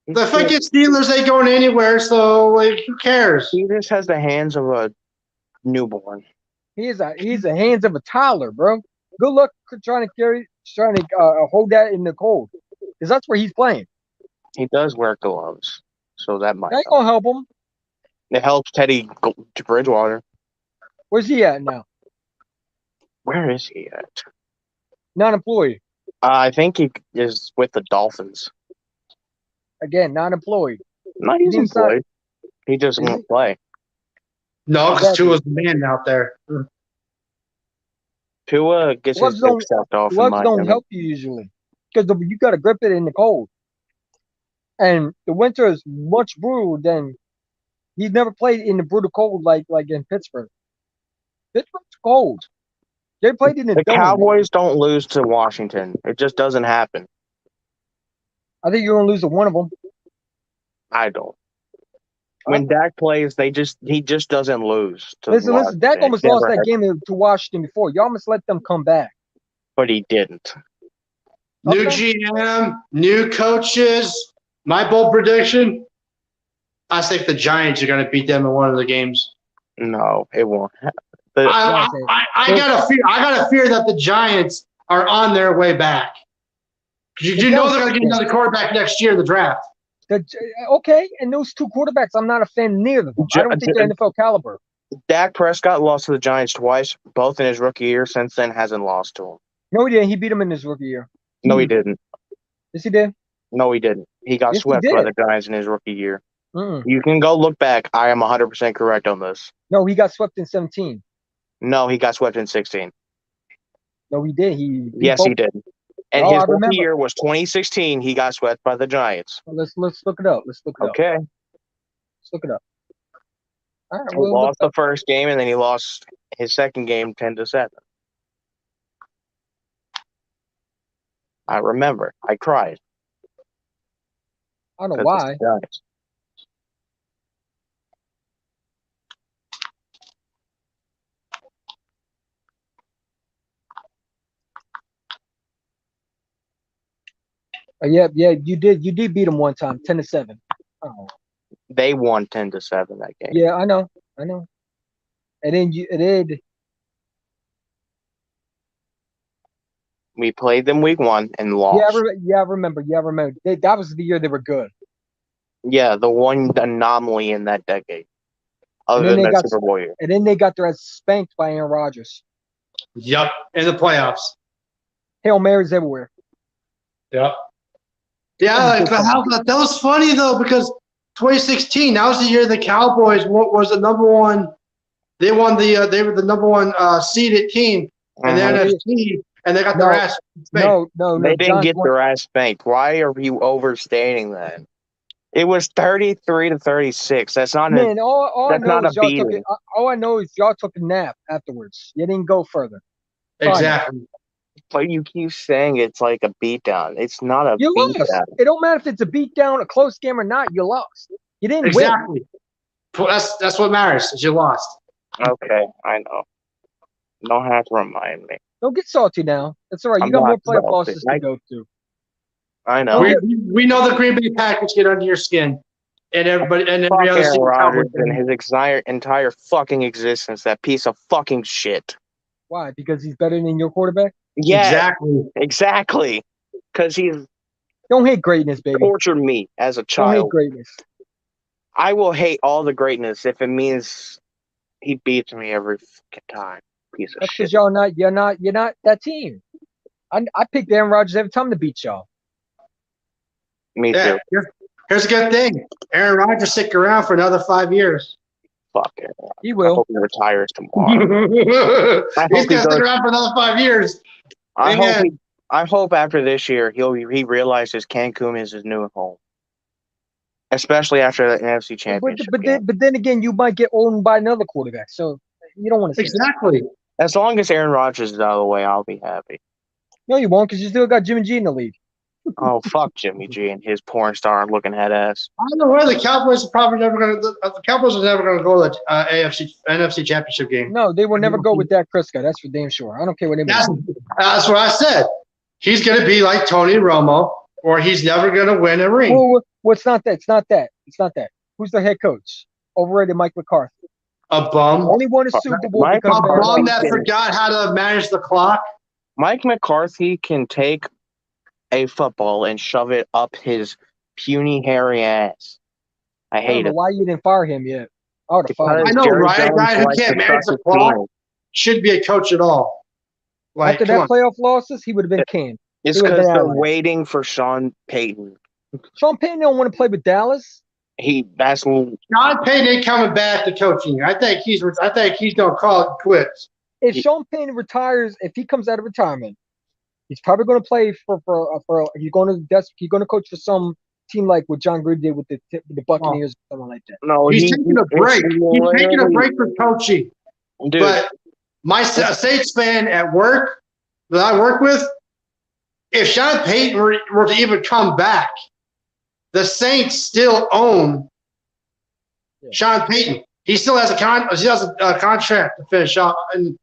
He's The just- fucking Steelers ain't going anywhere, so like, who cares? He just has the hands of a newborn. He's the hands of a toddler, bro. Good luck trying to hold that in the cold. Because that's where he's playing. He does wear gloves, so that might That ain't help. gonna help him. It helps Teddy Bridgewater. Where's he at now? Where is he at? Not employed. I think he is with the Dolphins. Again, not employed. No, he's He's not- employed. He just Is won't play. No, because Tua's the man out there. Tua gets Gloves his don't- dick sucked off in Gloves my don't help you usually. Because you got to grip it in the cold. And the winter is much brutal than he's never played in the brutal cold like in Pittsburgh. Pittsburgh's cold. They played in the The dome. Cowboys don't lose to Washington. It just doesn't happen. I think you're gonna lose to one of them. I don't. When Dak plays, he just doesn't lose. To Listen. Dak Washington. almost It lost never that game to Washington before. Y'all must let them come back. but he didn't. New Okay. GM, new coaches. My bold prediction: I think the Giants are going to beat them in one of the games. No, it won't happen. The- I gotta fear that the Giants are on their way back. You know they're going to get another quarterback next year in the draft. Okay, and those 2 quarterbacks, I'm not a fan of neither of them. I don't think they're NFL caliber. Dak Prescott lost to the Giants twice, both in his rookie year. Since then, hasn't lost to him. No, he didn't. He beat him in his rookie year. No, he didn't. Yes, he did. No, he didn't. He got Yes, he swept by did. the Giants in his rookie year. Mm-mm. You can go look back. I am 100% correct on this. No, he got swept in 17. No, he got swept in 16. No, he did. He beat Yes, both. he did. And Oh, his I rookie remember. year was 2016. He got swept by the Giants. Let's look it up. Let's look it up. Okay. Let's look it up. All right, He we'll look lost it the up. first game, and then he lost his second game 10-7. I remember. I cried. I don't know 'cause why. it's the Giants. Yeah, you did. You did beat him one time, 10-7. Oh, They won 10-7 that game. yeah, I know. And then you did. We played them week 1 and Yeah, lost. I remember. Yeah, I remember. That was the year they were good. Yeah, the one anomaly in that decade. And Other then than they that got Super Bowl year. and then they got their ass spanked by Aaron Rodgers. Yep, in the playoffs. Hail Marys everywhere. Yep. Yeah, like, but that was funny though because 2016 that was the year the Cowboys was the number one. They won they were the number one seeded team in the Mhm. NFC, and they got No, their ass spanked. No. They didn't John, get their ass spanked. Why are you overstating that? It was 33-36. That's not man, all I that's know not is a y'all took beating. it. All I know is y'all took a nap afterwards. You didn't go further. Exactly. But you keep saying it's like a beatdown. It's not a You lost. beatdown. It don't matter if it's a beatdown, a close game or not. You lost. You didn't Exactly. That's what matters. Is you lost. Okay, I know. Don't have to remind me. win. Don't get salty now. That's all right. You I'm got more not playoff salty. losses to go to. I know. We know the Green Bay Packers get under your skin, and everybody and Fuck every other Aaron single Cowboy Rodgers and fan. his entire fucking existence. That piece of fucking shit. Why? Because he's better than your quarterback? Yeah, Exactly. Because he's Don't hate greatness, baby. tortured me as a Don't hate child. greatness. I will hate all the greatness if it means he beats me every fucking time. Piece of That's shit. because you're not that team. I picked Aaron Rodgers every time to beat y'all. Me Yeah. too. Here's a good thing. Aaron Rodgers stick around for another 5 years. Fuck it. He I will. hope he retires tomorrow. He's gonna stick around for another 5 years. I hope after this year he realizes Cancun is his new home. Especially after the NFC Championship game. But then again, you might get owned by another quarterback, so you don't want to see that. Exactly. As long as Aaron Rodgers is out of the way, I'll be happy. No, you won't, because you still got Jimmy G in the league. Oh, fuck Jimmy G and his porn star looking head ass. I don't know where the Cowboys are probably never going to. The Cowboys are never going to go to the NFC Championship game. No, they will never go with Dak Prescott. That's for damn sure. I don't care what anybody. That's what I said. He's going to be like Tony Romo, or he's never going to win a ring. Well, it's not that. It's not that. Who's the head coach? Overrated Mike McCarthy. A bum. Only won a Super Bowl Mike because A of Aaron bum Rodgers. that forgot how to manage the clock. Mike McCarthy can take a football and shove it up his puny, hairy ass. I I don't hate know it. why you didn't fire him yet. I would have fired I him. know, Jerry right? A Jones guy who likes can't to manage trust the his clock team. should be a coach at all. Like, After come that on. playoff losses, he would have been canned. It's He would've because been they're out. waiting for Sean Payton. Sean Payton don't want to play with Dallas. That's John Payton ain't coming back to coaching. I think he's gonna call it quits. If Sean Payton retires, if he comes out of retirement, he's probably going to play for he's going to coach for some team like what John Gruden did with the Buccaneers or something like that. no. He's taking a break. He's taking a break from coaching. Dude, But my Saints fan at work that I work with, if Sean Payton were to even come back, the Saints still own Sean Payton. He still has a contract to finish out in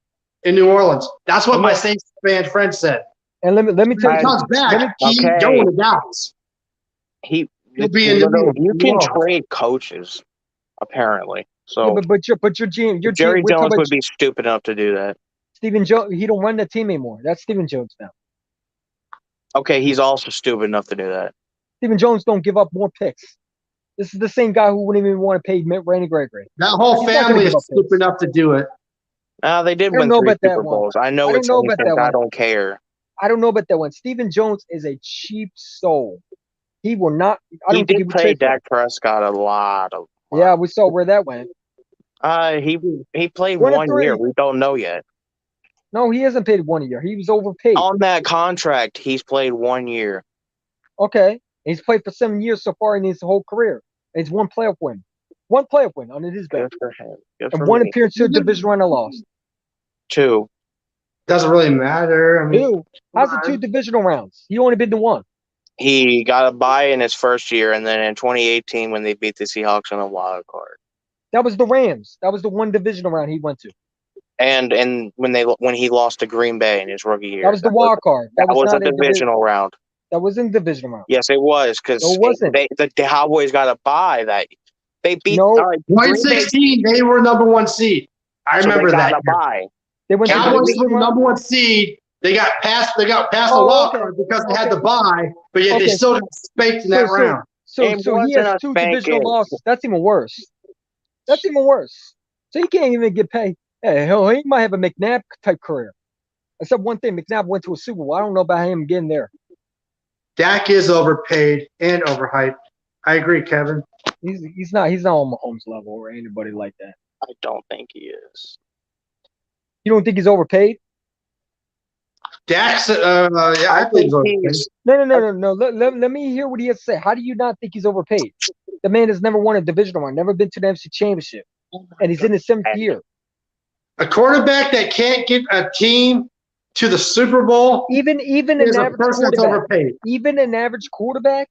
New Orleans. That's what my Saints fan friend said. And let me tell If he you, comes back, he's Okay. going to Dallas. He'll be in the you can world. trade coaches, apparently. So yeah, but your GM, Jerry we're talking Jones about would be stupid enough to do that. Stephen Jones. He don't run the team anymore. That's Stephen Jones now. Okay, he's also stupid enough to do that. Stephen Jones don't give up more picks. This is the same guy who wouldn't even want to pay Randy Gregory. That whole He's not gonna family give is up stupid picks. enough to do it. They did I don't win know 3 about that Super one. Bowls. I know I don't it's know about innocent. that I one. don't care. I don't know about that one. Stephen Jones is a cheap soul. He will not. I He don't think he did would pay trade for him. Dak Prescott a lot of Yeah, we saw where that went. He played 1 and 1 year. 3. We don't know yet. No, he hasn't paid 1 year. He was overpaid. On that contract, he's played 1 year. Okay. He's played for 7 years so far in his whole career. And he's 1 playoff win. 1 playoff win under his belt. Good for him. Good And for 1 me. appearance to a division round and lost. 2. Doesn't really matter. I mean, 2. How's it 2 divisional rounds? He only been to 1. He got a bye in his first year, and then in 2018 when they beat the Seahawks on a wild card. That was the Rams. That was the 1 divisional round he went to. And when he lost to Green Bay in his rookie year. That was the wild card. That was a not divisional round. That wasn't divisional round. Yes, it was because No, it wasn't. the Cowboys got a bye that they beat. No. Green Bay, 2016, they were number 1 seed. I so remember they got that. a bye. They went to the Cowboys were divisional the round. number 1 seed. They got past the Oh, wild okay. card because they had Okay. the bye, but yet they Okay. still got spanked in that round. So It he wasn't has a 2 spanking. divisional losses. That's even worse. That's even worse. So he can't even get paid. Hey, hell, he might have a McNabb type career. Except one thing, McNabb went to a Super Bowl. I don't know about him getting there. Dak is overpaid and overhyped. I agree, Kevin. He's not on Mahomes level or anybody like that. I don't think he is. You don't think he's overpaid? Dak's, yeah, I think he's overpaid. No. Let me hear what he has to say. How do you not think he's overpaid? The man has never won a divisional round, never been to the NFC Championship, and he's in his 7th year. A quarterback that can't get a team to the Super Bowl Even is an a average person that's quarterback, overpaid. even an average quarterback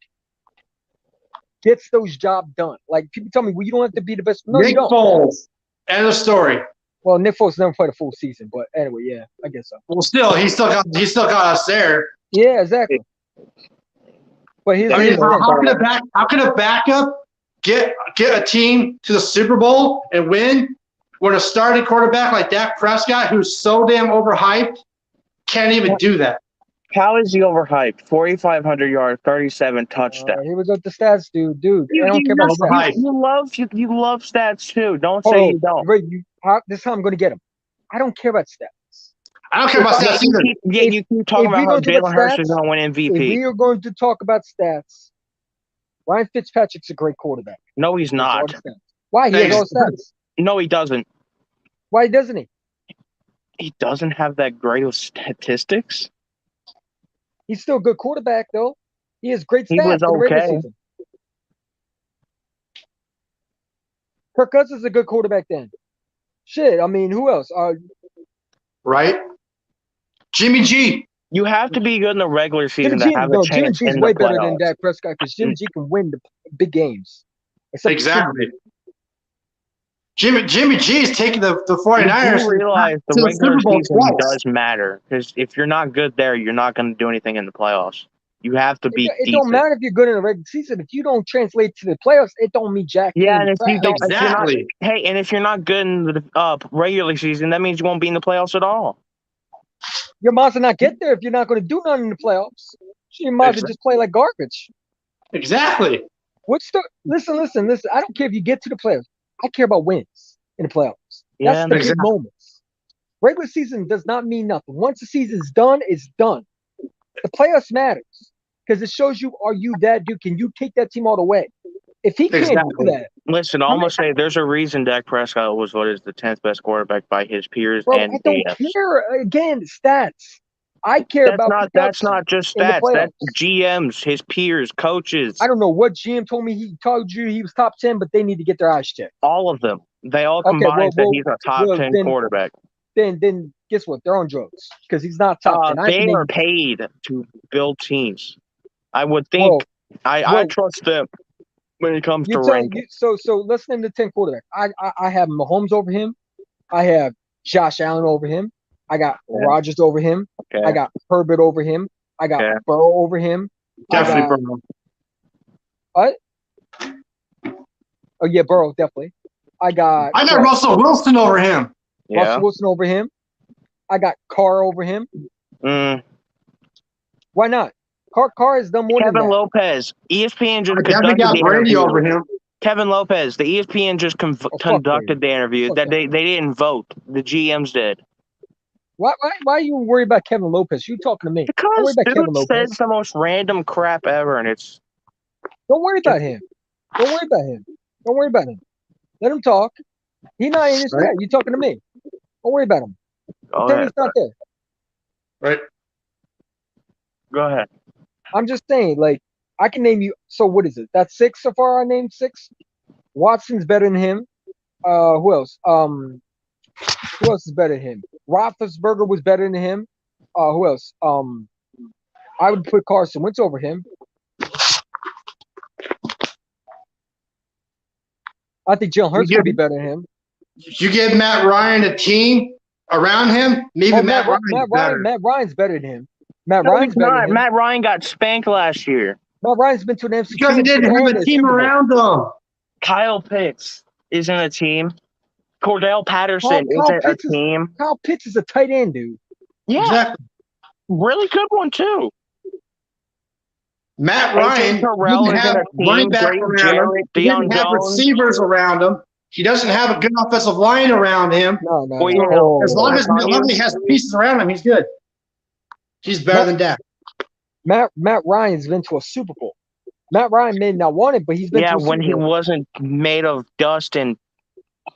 gets those jobs done. Like people tell me, well, you don't have to be the best. No, you Nick don't. Foles. End of story. Well, Nick Foles never played a full season, but anyway, yeah, I guess so. Well, still, he still got us there. Yeah, exactly. But here's I the mean, thing. how can a backup get a team to the Super Bowl and win when a starting quarterback like Dak Prescott, who's so damn overhyped, can't even do that? How is he overhyped? 4,500 yards, 37 touchdowns. Here we go with the stats, dude. I don't care about stats. You love stats too. Don't Oh, say you don't. Ray, this is how I'm going to get him. I don't care about stats. I don't care about stats either. You keep talking if about we how don't do Jalen Hurts stats, is going to win If MVP. we are going to talk about stats, Ryan Fitzpatrick's a great quarterback. No, he's That's all not. the stats. Why? He has all the stats. No, he doesn't. Why doesn't he? He doesn't have that great of statistics. He's still a good quarterback, though. He has great stats He was in the regular okay. season. Kirk Cousins is a good quarterback then. Shit, I mean, who else? Right? Jimmy G. You have to be good in the regular season Jimmy to G, have no, a Jimmy chance G's in way the better than playoffs. Dak Prescott because Jimmy G can win the big games. Except Exactly. Jimmy G is taking the 49ers You realize to the the regular Super Bowl season twice. does matter because if you're not good there, you're not going to do anything in the playoffs. You have to be It decent. don't matter if you're good in the regular season. If you don't translate to the playoffs, it don't mean jack. Yeah, in and if you crap. don't, if you're not, Exactly. hey, and if you're not good in the regular season, that means you won't be in the playoffs at all. You might as well not get there if you're not going to do nothing in the playoffs. You might as well just play like garbage. Exactly. Listen. I don't care if you get to the playoffs. I care about wins in the playoffs. Yeah, That's the big exactly. moments. Regular season does not mean nothing. Once the season's done, it's done. The playoffs matters because it shows you, are you that dude? Can you take that team all the way? If he can't Exactly. do that, Listen, I'm gonna say there's a reason Dak Prescott was voted as the 10th best quarterback by his peers bro, and I don't AFs. care. Again, stats. I care about That's production not just in the stats. That's playoffs. GMs, his peers, coaches, I don't know what GM told me. He told you he was top 10, but they need to get their eyes checked. all of them. They all Okay, combined well, that he's a top 10 then- quarterback. Then guess what? They're on drugs because he's not top 10. They are paid to build teams. I would think. Whoa, I whoa. trust them when it comes to You're telling ranking. so let's name the 10 quarterback. I have Mahomes over him. I have Josh Allen over him. I got Yeah. Rodgers over him. Okay. I got Herbert over him. I got Okay. Burrow over him. Definitely, got- bro. Oh yeah, Burrow definitely. I got Russell Wilson over him. Yeah. Russell Wilson over him. I got Carr over him. Why not? Carr has done more Kevin than that. Lopez. ESPN just I definitely conducted got the Brady interview. over him. Kevin Lopez. The ESPN just fuck conducted the interview. Fuck That that. they didn't vote. The GMs did. Why are you worried about Kevin Lopez? You talking to me? Don't worry Because about Kevin dude Lopez. says the most random crap ever, and it's Don't worry about him. Don't worry about him. Don't worry about him. Let him talk. He's not in his Right. chat. You talking to me? Don't worry about him. Go Pretend ahead. he's not there. Right. Go ahead. I'm just saying, like, I can name you. So what is it? That's 6 so far. I named 6. Watson's better than him. Who else? Who else is better than him? Roethlisberger was better than him. Who else? I would put Carson Wentz over him. I think Jalen Hurts would be better than him. You give Matt Ryan a team around him, maybe Oh, Matt Ryan's better. Matt Ryan's better than him. Matt No, Ryan's he's better not. than him. Matt Ryan got spanked last year. Matt Ryan's been to an NFC Because he didn't Championship have and a team Super Bowl. around him. Kyle Pitts isn't a team. Cordell Patterson Kyle isn't a Pitts is- team. Kyle Pitts is a tight end, dude. Yeah, Exactly. really good one too. Matt AJ Ryan Terrell didn't isn't have a team. running back Grady around him. Jarrett, He didn't Deion have Jones. receivers around him. He doesn't have a good offensive line around him. No. Well, yeah, Oh, As long as Antonio- he has pieces around him, he's good. He's better than Dak. Matt Ryan's been to a Super Bowl. Matt Ryan may not want it, but he's been Yeah, to a Super when he Bowl. wasn't made of dust and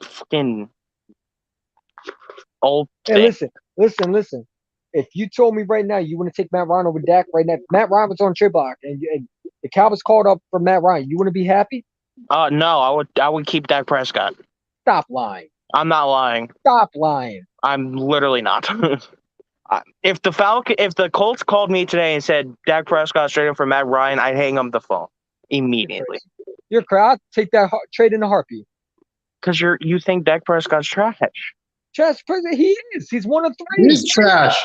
fucking old. Hey, listen. If you told me right now you want to take Matt Ryan over Dak right now, Matt Ryan was on trade block, and the Cowboys called up for Matt Ryan, you wouldn't be happy? No, I would keep Dak Prescott. Stop lying. I'm not lying. Stop lying. I'm literally not. If the Colts called me today and said Dak Prescott straight up for Matt Ryan, I'd hang up the phone immediately. You're crowd. Take that trade in a heartbeat. Because you think Dak Prescott's trash. Chess president, he is. He's one of 3. He's trash.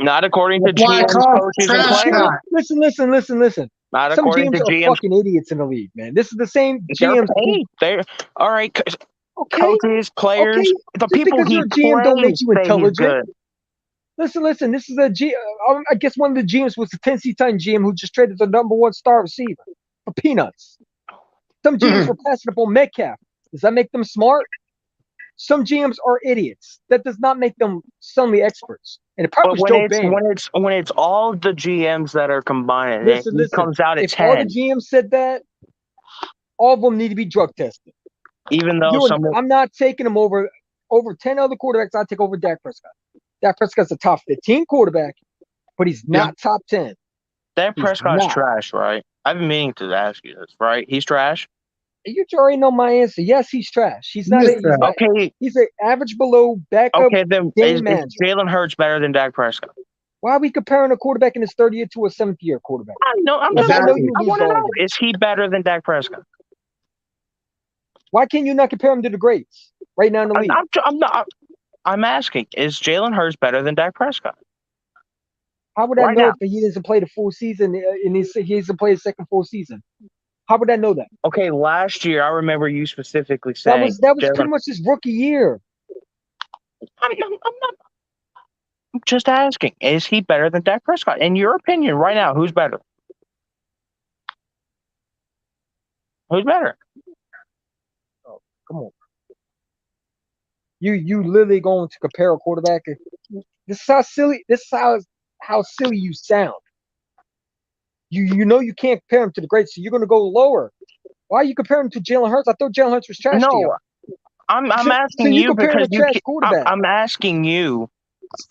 Not according to That's why I GMs, call him coaches, and trash players. guy. Listen. Not Some according GMs to are GMs. fucking idiots in the league, man. This is the same They're GMs. paid. They're all right. Okay. Coaches, players, Okay. the Just people because he you're a GM don't make plays you say he's intelligent. good. Listen. This is I guess one of the GMs was the Tennessee Titan GM who just traded the #1 star receiver for peanuts. Some GMs were passing up on Metcalf. Does that make them smart? Some GMs are idiots. That does not make them suddenly experts. And it probably But was Joe Bann. when it's all the GMs that are combined, Listen, it comes out at if all the 10. GMs said that, all of them need to be drug tested. Even though I'm not taking them over 10 other quarterbacks. I take over Dak Prescott. Dak Prescott's a top 15 quarterback, but he's not top 10. Dak He's Prescott's not. trash, right? I've been meaning to ask you this, right? He's trash. You already know my answer. Yes, he's trash. He's not. is trash. Okay, He's an average below backup. okay. Then game is manager. Jalen Hurts better than Dak Prescott? Why are we comparing a quarterback in his 3rd year to a 7th year quarterback? I know. I'm Yes, just, I know you I lose want to all know: of them. is he better than Dak Prescott? Why can't you not compare him to the greats right now in the league? I'm not. I'm asking: is Jalen Hurts better than Dak Prescott? How would I Right know now. if he doesn't play the full season and he doesn't play his second full season? How would I know that? Okay, last year I remember you specifically That saying was Jalen- pretty much his rookie year. I'm not. I'm just asking: is he better than Dak Prescott? In your opinion, right now, who's better? Who's better? Come on. You literally going to compare a quarterback? This is how silly. This is how silly you sound. You know you can't compare him to the greats, so you're going to go lower. Why are you comparing him to Jalen Hurts? I thought Jalen Hurts was trash. to you. No, I'm So asking you you compare him because to trash quarterback. I'm asking you.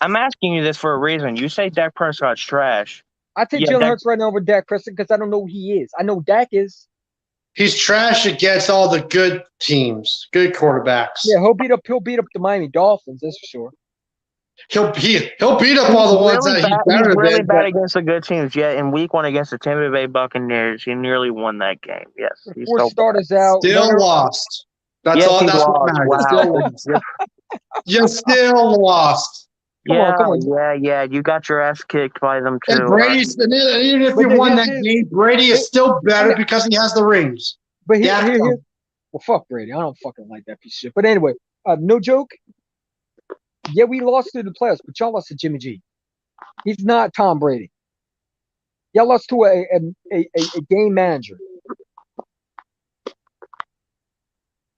I'm asking you this for a reason. You say Dak Prescott's trash. I take Yeah, Jalen Dak- Hurts right now over Dak Prescott because I don't know who he is. I know Dak is. He's trash against all the good teams, good quarterbacks. Yeah, he'll beat up the Miami Dolphins. That's for sure. He'll beat up all the ones that he's better He's really than. bad but against the good teams. Yet in Week 1 against the Tampa Bay Buccaneers, he nearly won that game. Yes, he's Four still starters out. Still Leonard- lost. That's Yes, all. he That's what lost. matters. Wow. Still lost. You still lost. Come on. Yeah. You got your ass kicked by them too. And Brady's and even if But you won that here's- game, Brady is still better because he has the rings. But here, Yeah. well, fuck Brady. I don't fucking like that piece of shit. But anyway, no joke. Yeah, we lost to the playoffs, but y'all lost to Jimmy G. He's not Tom Brady. Y'all lost to a game manager.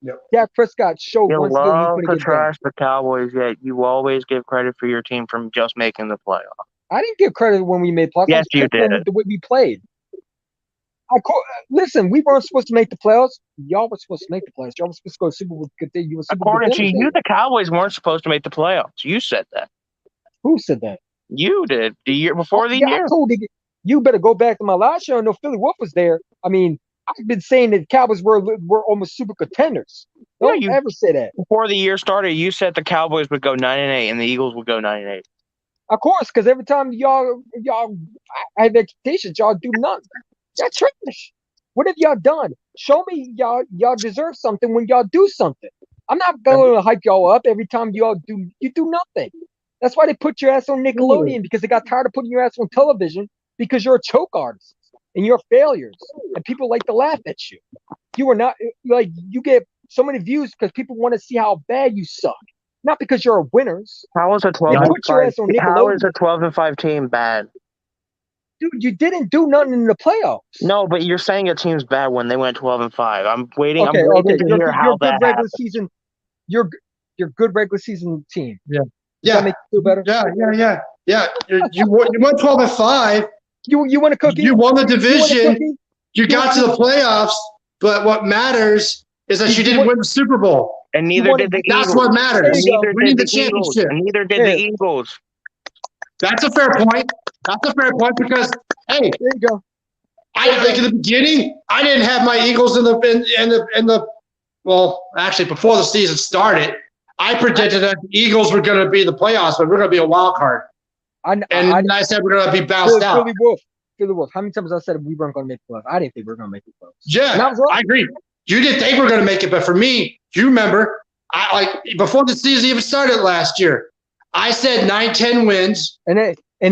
Yep. Dak Prescott showed You once again he love couldn't to get done. trash the Cowboys, yet you always give credit for your team from just making the playoffs. I didn't give credit when we made playoffs. Yes, I was you critical did. the way we played. Listen, we weren't supposed to make the playoffs. Y'all were supposed to make the playoffs. Y'all were supposed to go to Super Bowl. You were Super Bowl According to contenders that you, year. the Cowboys weren't supposed to make the playoffs. You said that. Who said that? You did the year before the Yeah, year. I told you better go back to my last show. I know Philly Wolf was there. I mean, I've been saying that the Cowboys were almost super contenders. Yeah, Don't ever say that. Before the year started, you said the Cowboys would go 9-8 and the Eagles would go 9-8. Of course, because every time y'all I have expectations, y'all do nothing. Y'all trash. What have y'all done? Show me y'all deserve something when y'all do something. I'm not going to hype y'all up every time you do nothing. That's why they put your ass on Nickelodeon, because they got tired of putting your ass on television because you're a choke artist and you're failures and people like to laugh at you. You are not like you get so many views because people want to see how bad you suck. Not because you're winners. How is a They put your ass on How is Nickelodeon. a 12-5 team bad? Dude, you didn't do nothing in the playoffs. No, but you're saying a team's bad when they went 12-5. I'm waiting. Okay, I'm waiting to you're hear how good that regular happened. season. You're good regular season team. Does Yeah, that make you feel better? yeah. You went 12-5. You want a cookie? You won the You want a division. cookie? You got to the playoffs, but what matters is that you didn't win the Super Bowl. And neither did the Eagles. That's what matters. There you go. Winning the championship. And neither did the Eagles. That's a fair point. That's a fair point because, hey, There you go. in the beginning, I didn't have my Eagles in the well, actually before the season started, I predicted that the Eagles were going to be the playoffs, but we're going to be a wild card. And I said we're going to be bounced out. Philly Wolf. How many times I said we weren't going to make the playoffs? I didn't think we were going to make the playoffs. Yeah, I agree. You didn't think we were going to make it, but for me, you remember, before the season even started last year, I said 9-10 wins. And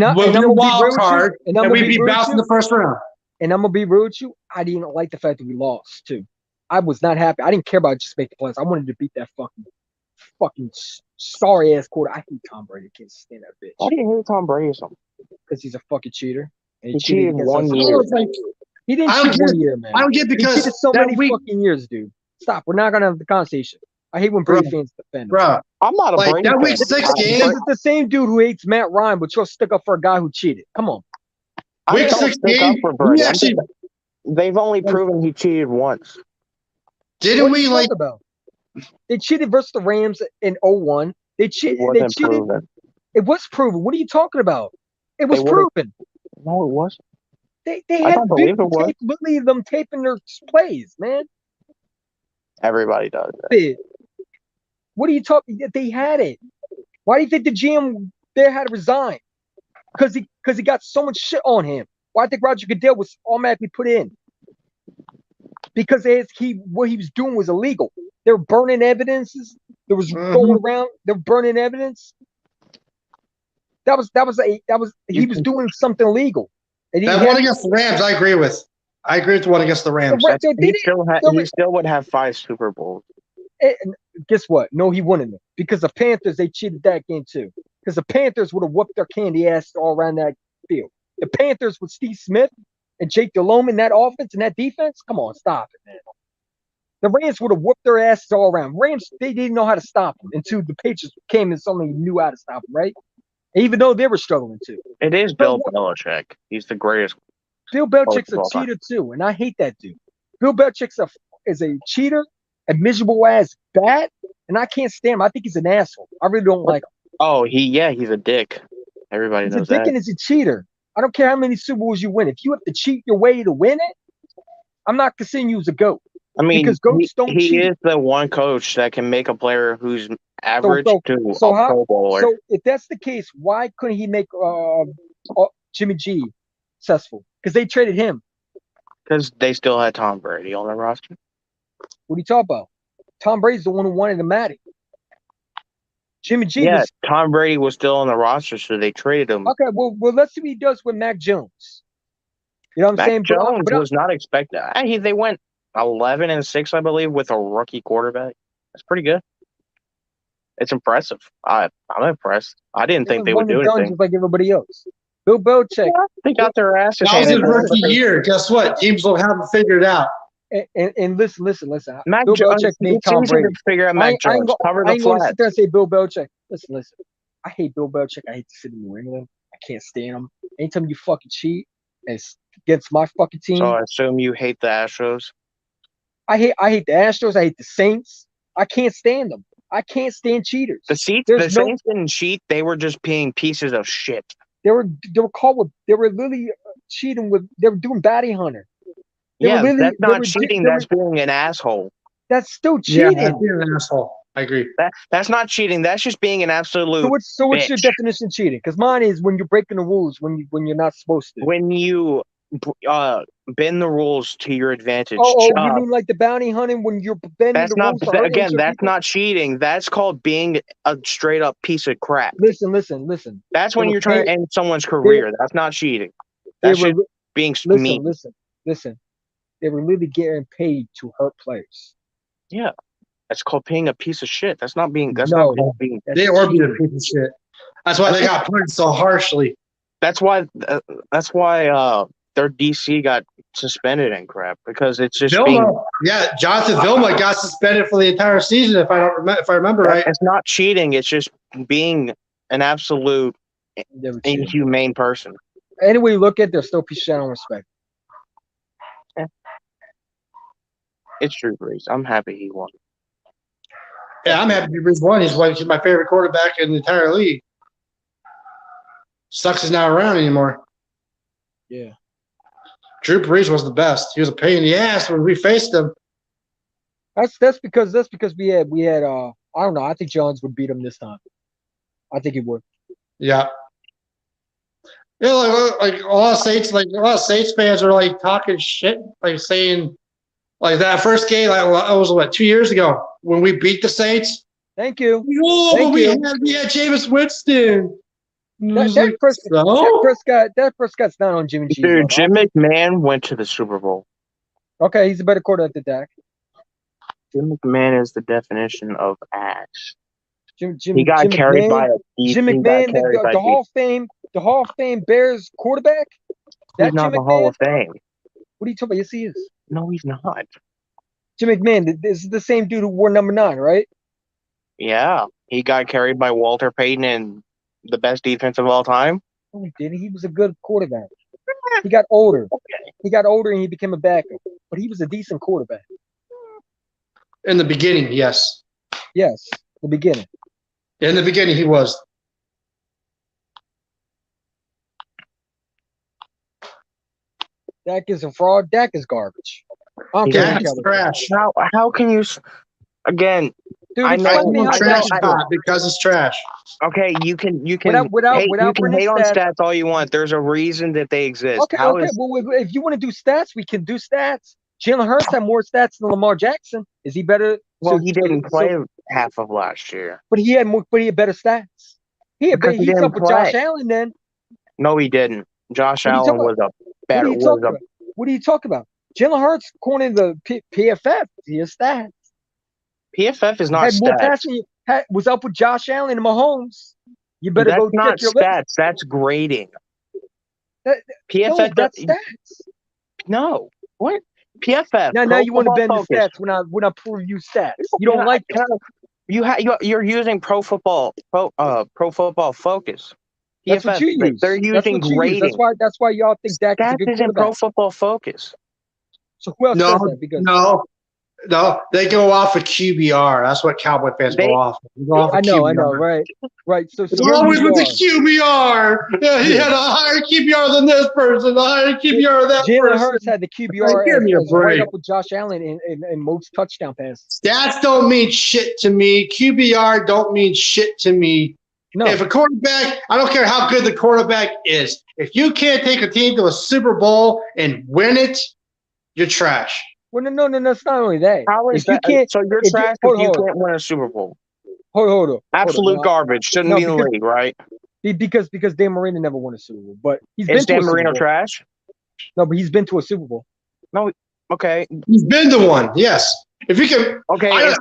I'm we'll be a wild card, and we'd be bounced in the first round. And I'm gonna be rude with you. I didn't like the fact that we lost too. I was not happy. I didn't care about just making the playoffs. I wanted to beat that fucking sorry ass quarter. I hate Tom Brady. I can't stand that bitch. Why do you hate Tom Brady so much? Because he's a fucking cheater. And he cheated 1 year. He didn't cheat 1 year, man. I don't get because he cheated so many fucking years, dude. Stop. We're not gonna have the conversation. I hate when Brady fans defend him. Bro, I'm not a Brady that fan. week 6 game. Because it's the same dude who hates Matt Ryan, but you'll stick up for a guy who cheated. Come on. Week 6 game. They've only proven he cheated once. Didn't we like? About? They cheated versus the Rams in 0-1. They cheated. Proven. It was proven. What are you talking about? It was proven. No, it wasn't. They had literally them taping their plays, man. Everybody does that. What are you talking? They had it. Why do you think the GM there had to resign? Because he got so much shit on him. Why do you think Roger Goodell was automatically put in? Because what he was doing was illegal. They were burning evidences. There was going around. They were burning evidence. He was doing something illegal. That one against the Rams, I agree with. I agree with the one against the Rams. He still would have 5 Super Bowls. And guess what? No, he wouldn't. Because the Panthers, they cheated that game too. Because the Panthers would have whooped their candy ass all around that field. The Panthers with Steve Smith and Jake Delhomme in that offense and that defense, come on, stop it, man. The Rams would have whooped their asses all around. Rams, they didn't know how to stop them until the Patriots came and suddenly knew how to stop them, right? Even though they were struggling too. It is Bill Belichick. He's the greatest. Bill Belichick's a cheater too, and I hate that dude. Bill Belichick's is a cheater, a miserable ass bat, and I can't stand him. I think he's an asshole. I really don't like him. Oh, he's a dick. Everybody knows that. He's a dick and he's a cheater. I don't care how many Super Bowls you win. If you have to cheat your way to win it, I'm not considering you as a GOAT. I mean, because goats don't cheat. He is the one coach that can make a player who's average to a Pro Bowler. So if that's the case, why couldn't he make Jimmy G successful? Because they traded him. Because they still had Tom Brady on their roster. What are you talking about? Tom Brady's the one who wanted the Matty. Jimmy G. Yeah, Tom Brady was still on the roster, so they traded him. Okay, well, let's see what he does with Mac Jones. You know what I'm saying? Mac Jones was not expected. They went 11-6, I believe, with a rookie quarterback. That's pretty good. It's impressive. I'm impressed. I didn't think they would do anything. Just like everybody else. Bill Belichick. Yeah, they got their asses. That was his rookie year. Guess what? Teams will have it figured out. And listen. Mac Bill Jones, Belichick made Tom Brady. Figure out Mac Jones. Cover the I ain't going to flat. sit there and say Bill Belichick. Listen. I hate Bill Belichick. I hate the city of New England. I can't stand him. Anytime you fucking cheat and against my fucking team. So I assume you hate the Astros. I hate the Astros. I hate the Saints. I can't stand them. I can't stand cheaters. The There's Saints didn't cheat. They were just being pieces of shit. They were caught with. They were literally cheating with. They were doing bounty hunter. They were Yeah, literally- that's they not were- cheating. they That's being an asshole. That's still Yeah, cheating. that's being an asshole. I agree. That's not cheating. That's just being an absolute. So what's your bitch. definition of cheating? Because mine is when you're breaking the rules when you're not supposed to. When you bend the rules to your advantage. You mean like the bounty hunting when you're bending That's the not rules? to hurt again. innocent That's people? not cheating. That's called being a straight up piece of crap. Listen. That's They when were you're trying to paid- end someone's career. That's not cheating. They That's were just being mean. listen. They were literally getting paid to hurt players. Yeah, that's called being a piece of shit. That's not being. That's No. not called being. That's They are being cheating. a piece of shit. That's why they got punished so harshly. That's why. That's why. Their DC got suspended and crap because it's just being. Vilma, yeah, Jonathan Vilma got suspended for the entire season. If I remember right. It's not cheating. It's just being an absolute They were cheating. inhumane person. Anyway, you look at, they're still a piece of shit. I don't respect. It's Drew Brees. I'm happy he won. Yeah, I'm happy Drew Brees won. He's my favorite quarterback in the entire league. Sucks he's not around anymore. Yeah. Drew Brees was the best. He was a pain in the ass when we faced him. That's because we had I don't know. I think Johns would beat him this time. I think he would. Yeah. Yeah, like a lot of Saints fans are like talking shit, like saying like that first game, like it was what 2 years ago when we beat the Saints. Thank you. Oh, Thank but you. we had Jameis Winston. Dak Prescott's not on Jimmy G's Dude, level. Jim McMahon went to the Super Bowl. Okay, he's a better quarterback than Dak. Jim McMahon is the definition of ass. Jim He got carried McMahon, by a Jim he got McMahon, carried by the Hall of Fame Bears quarterback. He's That not Jim the Hall McMahon. of Fame. What are you talking about? Yes, he is. No, he's not. Jim McMahon. This is the same dude who wore number 9, right? Yeah, he got carried by Walter Payton and the best defense of all time. No, he didn't. He was a good quarterback. He got older. He got older and he became a backup. But he was a decent quarterback. In the beginning, yes. Yes, the beginning. In the beginning, he was. Dak is a fraud. Dak is garbage. I don't care Dak what is y'all trash. How can you again? Dude, I explain know- to me how I Dak Trash is know- good. spot because it's trash. Okay, you can Without hate, you can bringing hate on stats. stats all you want. There's a reason that they exist. Okay. Well, if you want to do stats, we can do stats. Jalen Hurts had more stats than Lamar Jackson. Is he better? Well, So- he didn't so- play half of last year. But he had more. But he had better stats. Because he He's didn't up with Josh play. Allen. Then No, he didn't. Josh What are you Allen talking was a what are better. you talking about? What are you talking about? Jalen Hurts, according to the PFF, his stats PFF is not had more stats. passing. Was up with Josh Allen and Mahomes. You better That's go not check your list. stats. That's grading. That- PFF. No, that's stats. No. What? PFF. Now Pro you want to Football bend the Focus. stats when I prove you stats. You don't Yeah, like can I- you're using Pro Football Focus. That's what you use. They're That's using what you use. grading. That's why y'all think Dak is a Stats good isn't Pro quarterback. Football Focus. So who else No, says that? Because no, they go off of QBR. That's what Cowboy fans They- go off. They go off of I know, QBR. right. So It's always with the QBR. QBR. Yeah, he had a higher QBR than this person, a higher QBR than that Jalen person. Hurts had the QBR Give me a as right break. up with Josh Allen in most touchdown passes. Stats don't mean shit to me. QBR don't mean shit to me. No, If a quarterback, I don't care how good the quarterback is. If you can't take a team to a Super Bowl and win it, you're trash. well, no. It's not only that. How is If you that? can't, So you're if you- trash hold if you on. can't win a Super Bowl. hold on. Absolute garbage. Shouldn't No, be in the because- league, right? Because Dan Marino never won a Super Bowl, but he's Is been Dan to a Super Marino Bowl. trash? No, but he's been to a Super Bowl. Okay. He's been to one, yes. If you can, Okay. I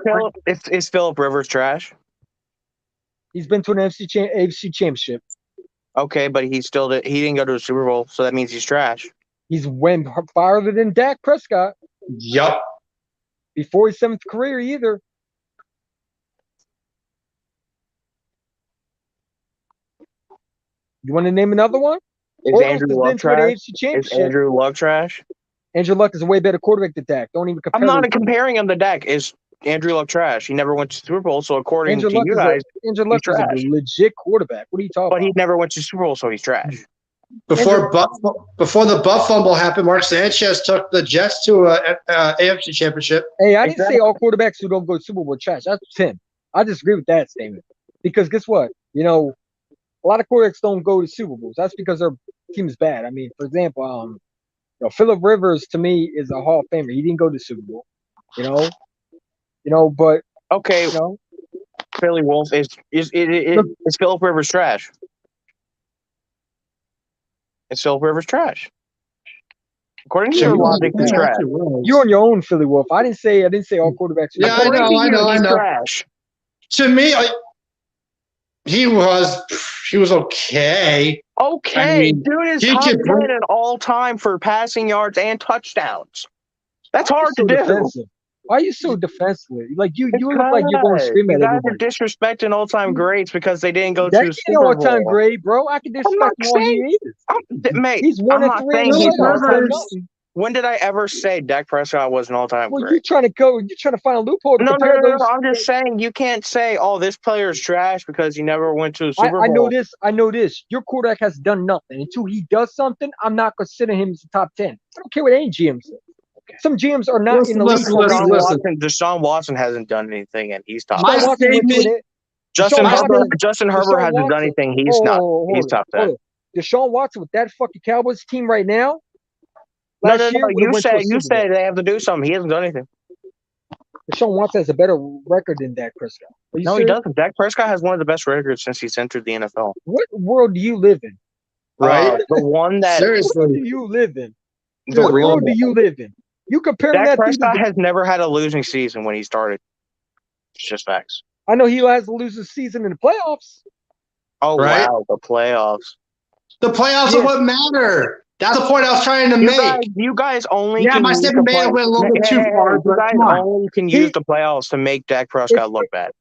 Is Philip Rivers trash? He's been to an AFC Championship. Okay, but he didn't go to a Super Bowl, so that means he's trash. He's went farther than Dak Prescott yup. before his 7th career either. You want to name another one? Is Bortles Andrew has Luck been to an trash? AFC Is championship. Andrew Luck trash? Andrew Luck is a way better quarterback than Dak. Don't even compare. I'm not those two. comparing him to Dak. Is Andrew Luck trash? He never went to Super Bowl, so according Andrew to Luck you is guys, Andrew Luck is a trash. legit quarterback. What are you talking but he about? never went to Super Bowl, so he's trash. Before the Buff fumble happened, Mark Sanchez took the Jets to a AFC championship. Hey, I didn't say all quarterbacks who don't go to Super Bowl are trash. That's Tim. I disagree with that statement. Because guess what? You know, a lot of quarterbacks don't go to Super Bowls. That's because their team is bad. I mean, for example, Phillip Rivers to me is a Hall of Famer. He didn't go to Super Bowl. But Okay, Philly Wolf is Phillip Rivers trash? Is Phillip Rivers trash? According to your logic, he's trash. You're on your own, Philly Wolf. I didn't say all quarterbacks. Yeah, I know. He's trash. To me, he was okay. Okay, I mean, dude is he top could 10 in all time for passing yards and touchdowns. That's hard to do. Defensive? Why are you so defensive? Like you look like you're going to scream at you guys everybody. are disrespecting all-time greats because they didn't go That to ain't Super Bowl. all-time great, bro. I can disrespect him all he is. Mate, He's 1 I'm and not 3 in saying the he's playoffs. all-time. Nothing. When did I ever say Dak Prescott was an all-time Well, great? you're trying to find a loophole to No, compare those. I'm just saying you can't say, "Oh, this player is trash" because he never went to a Super Bowl. I know this. Your quarterback has done nothing. Until he does something, I'm not considering him as a top 10. I don't care what any GM says. Some GMs are not in the league. Deshaun Watson hasn't done anything, and he's top. My statement. Justin Herbert Deshaun hasn't done Watson. anything. He's not. He's top 10. Deshaun Watson with that fucking Cowboys team right now. No. You said they have to do something. He hasn't done anything. Deshaun Watson has a better record than Dak Prescott. No, he doesn't. Dak Prescott has one of the best records since he's entered the NFL. What world do you live in? Right? The one that Seriously. What do you live in? the What real world do you live in? You comparing Dak that Prescott to has never had a losing season when he started. It's just facts. I know he has to lose the season in the playoffs. Oh Right? wow, the playoffs. The playoffs are what matter. That's the point I was trying to make. You guys only Yeah, can my use statement may have went a little bit too far, You but guys come on. only can use the playoffs to make Dak Prescott look bad.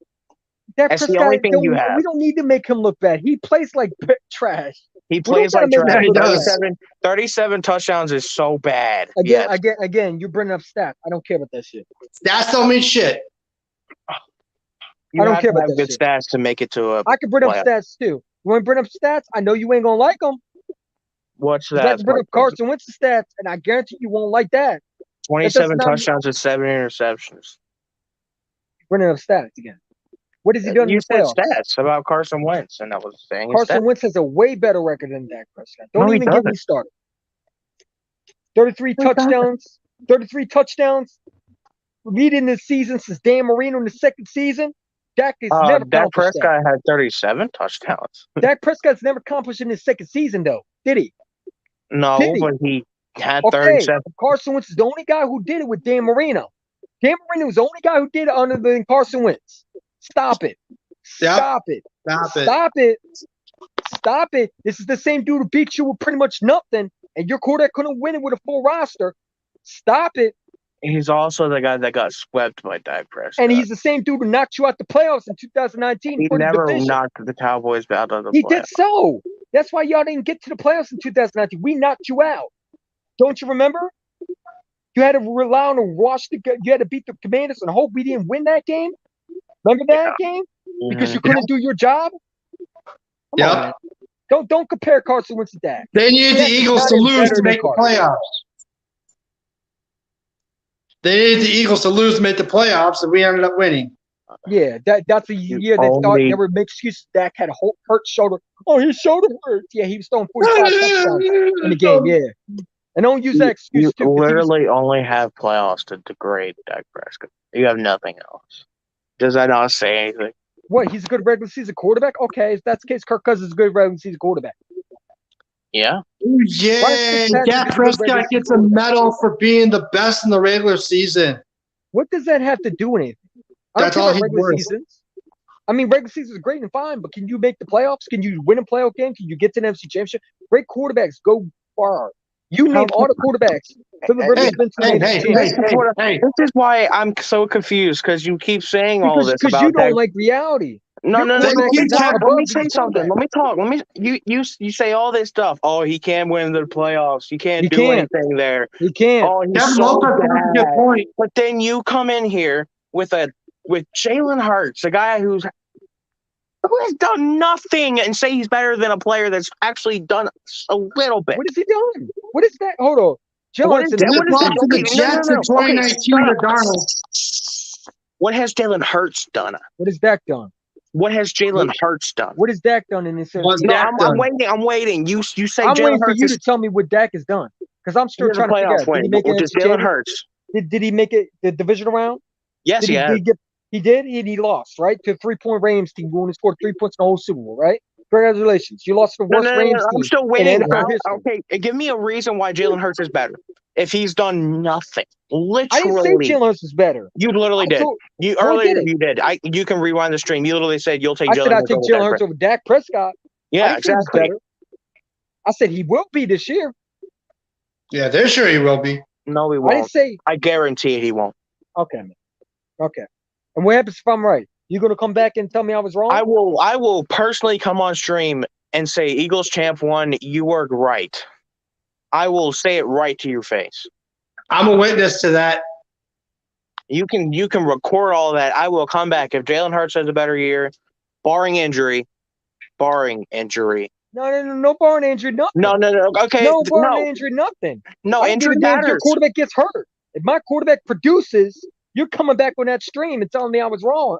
Dak That's the Prescott only thing you have. We don't need to make him look bad. He plays like trash. He plays like gotta make trash. him look bad. 37 touchdowns is so bad. Again, you're bringing up stats. I don't care about that shit. Stats don't mean shit. You I don't have care to about have that good shit. stats to make it to a. I can bring up playoff. stats too. You want to bring up stats? I know you ain't gonna like them. What's You have that? to bring up Carson Wentz's stats, and I guarantee you won't like that. 27 That does not- touchdowns and 7 interceptions. Bringing up stats again. What has he done in You the said playoffs? stats about Carson Wentz, and I was saying his Carson stats. Wentz has a way better record than Dak Prescott. Don't No, he even get me doesn't. started. 33 touchdowns. 33 touchdowns. Leading this season since Dan Marino in the second season. Dak has never Dak accomplished that. Prescott had 37 touchdowns. Dak Prescott's never accomplished in his second season, though. Did he? No, Did he? but he had Okay. 37. Carson Wentz is the only guy who did it with Dan Marino. Dan Marino was the only guy who did it other than Carson Wentz. Stop it. Yep. Stop it. Stop it. Stop it. Stop it. This is the same dude who beat you with pretty much nothing, and your quarterback couldn't win it with a full roster. Stop it. He's also the guy that got swept by Dak Prescott. And he's the same dude who knocked you out the playoffs in 2019. He for the never division. knocked the Cowboys out of the He playoffs. did so. That's why y'all didn't get to the playoffs in 2019. We knocked you out. Don't you remember? You had to rely on you had to beat the Commanders and hope we didn't win that game. Remember that game? Because you couldn't do your job? Come on, man. Don't compare Carson Wentz to Dak. They needed the Eagles to lose to make the playoffs. They needed the Eagles to lose to make the playoffs, and we ended up winning. Yeah, that's a year they thought they would make excuses. Dak had a hurt shoulder. Oh, his shoulder hurts. Yeah, he was throwing 45 touchdowns in the game. Yeah, and don't use that excuse. You too, 'cause he was- literally only have playoffs to degrade Dak Prescott. You have nothing else. Does that not say anything? What? He's a good regular season quarterback. Okay, if that's the case, Kirk Cousins is a good regular season quarterback. Yeah. Yeah, Dak Prescott gets a medal for being the best in the regular season. What does that have to do with anything? I don't That's care all about he's regular worth. seasons. I mean, regular season is great and fine, but can you make the playoffs? Can you win a playoff game? Can you get to an NFC championship? Great quarterbacks go far. You name all the quarterbacks. Phillip Rivers been to an AFC championship. Hey. This is why I'm so confused because you keep saying all this Because about you don't Dak. like reality. No, Your no, no, no. quarterback They is keep not talking- Let me above say your something. quarterback. Let me talk. You say all this stuff. Oh, he can't win the playoffs. He can't He do can't. anything there. He can't. Oh, he's Kevin so Lopez makes a good bad. point. But then you come in here with Jalen Hurts, a guy who has done nothing, and say he's better than a player that's actually done a little bit. What has he done? What is that? Hold on. What is Johnson. that? They What is lost that? to the Okay, Jets in Okay, 2019 shut to up. Darnold. What has Jalen Hurts done? What has Dak done? What has Jalen Hurts done? What has Dak done in this What's season? No, Dak I'm done? waiting. I'm waiting. You say I'm Jalen waiting for Hurts you is to tell me what Dak has done because I'm still he has a trying to figure playoff out. Did he win. make it Just into Jalen January? Hurts. Did he make it the divisional round? Yes, Did he has. he did, and he lost, right? To a 3-point Rams team who only scored 3 points in the whole Super Bowl, right? Congratulations. You lost to the No, worst no, no, Rams no. I'm team still in waiting. NFL history. Okay, give me a reason why Jalen Hurts is better. If he's done nothing, I didn't say literally, Jalen Hurts was better. you literally I did. told- You No, I earlier didn't. you did. You can rewind the stream. You literally said you'll take I said Jalen I Hurts take over Jalen Dak Hurts Prescott. over Dak Prescott. I Yeah, didn't say he was exactly. better. I said he will be this year. Yeah, they're sure he will be. No, he I didn't won't. say I guarantee it, he won't. okay, man. Okay. And what happens if I'm right? You gonna come back and tell me I was wrong? I will personally come on stream and say Eagles champ won. You were right. I will say it right to your face. I'm a witness to that. You can record all that. I will come back if Jalen Hurts has a better year, barring injury. No barn injury, nothing. No. Okay, No barn no, injury, nothing. no. I don't give Injury a damn if your matters. quarterback gets hurt. If my quarterback produces, you're coming back on that stream and telling me I was wrong.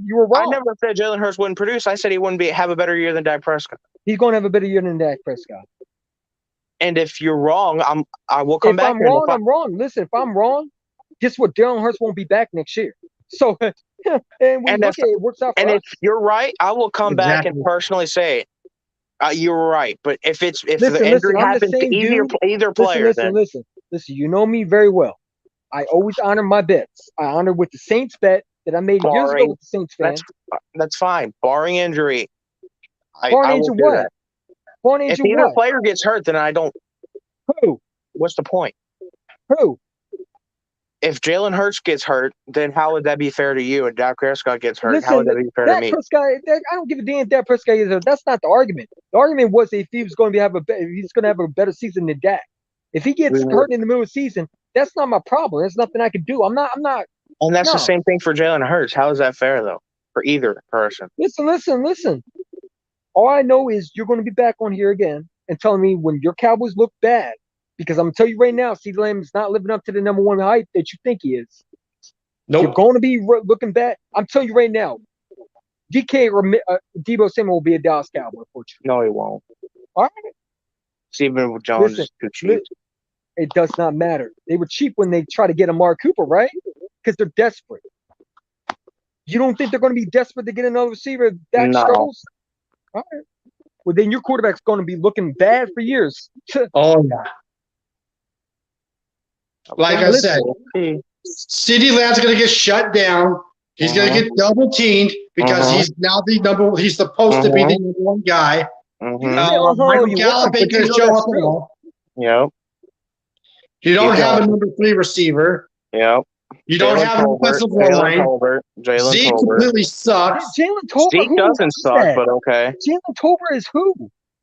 You were I wrong. never said Jalen Hurts wouldn't produce. I said he wouldn't have a better year than Dak Prescott. He's going to have a better year than Dak Prescott. And if you're wrong, I will come If back. I'm here and wrong, I'm wrong. Listen, if I'm wrong, guess what? Jalen Hurts won't be back next year. So, and when And you look at it, it works out for And us. if you're right, I will come back and Exactly. personally say it. You're right, but if the Listen, injury I'm the happens to same either player, then Listen. You know me very well. I always honor my bets. I honor with the Saints bet that I made years ago Barring- with the Saints fan. that's fine. Barring injury, Barring I will injury do what? that. Barring If injury either what? player gets hurt, then I don't. Who? What's the point? Who? If Jalen Hurts gets hurt, then how would that be fair to you? And Dak Prescott gets hurt, how would Listen, that be fair to Dak me? Prescott. I don't give a damn. If Dak Prescott is. That's not the argument. The argument was if he was going to if he's going to have a better season than Dak. If he gets Mhm. hurt in the middle of the season, that's not my problem. There's nothing I can do. I'm not. And that's No. the same thing for Jalen Hurts. How is that fair though? For either person. Listen. All I know is you're going to be back on here again and telling me when your Cowboys look bad. Because I'm going to tell you right now, CeeDee Lamb is not living up to the number one hype that you think he is. You're Nope. going to be looking bad. I'm telling you right now, DK or Debo Samuel will be a Dallas Cowboy for you. No, he won't. All right. Stephen Jones Listen, is too cheap. It does not matter. They were cheap when they try to get Amari Cooper, right? Because they're desperate. You don't think they're going to be desperate to get another receiver if Dak No. struggles? All right. Well, then your quarterback's going to be looking bad for years. Oh yeah. Like I said, Hmm. CeeDee Lamb's going to get shut down. He's going to get double teamed because Uh-huh. he's now he's supposed to be the number one guy. Mhm. Michael you Gallup are, but ain't you going know to show that's up at true. all. Yep. You don't Keep have going. a number 3 receiver. Yep. You don't Jalen have an Tolbert, offensive Jalen line. Jalen Zeke Tolbert. completely sucks. Jalen Tolbert, Zeke who doesn't is suck, that? but okay. Jalen Tolbert is who?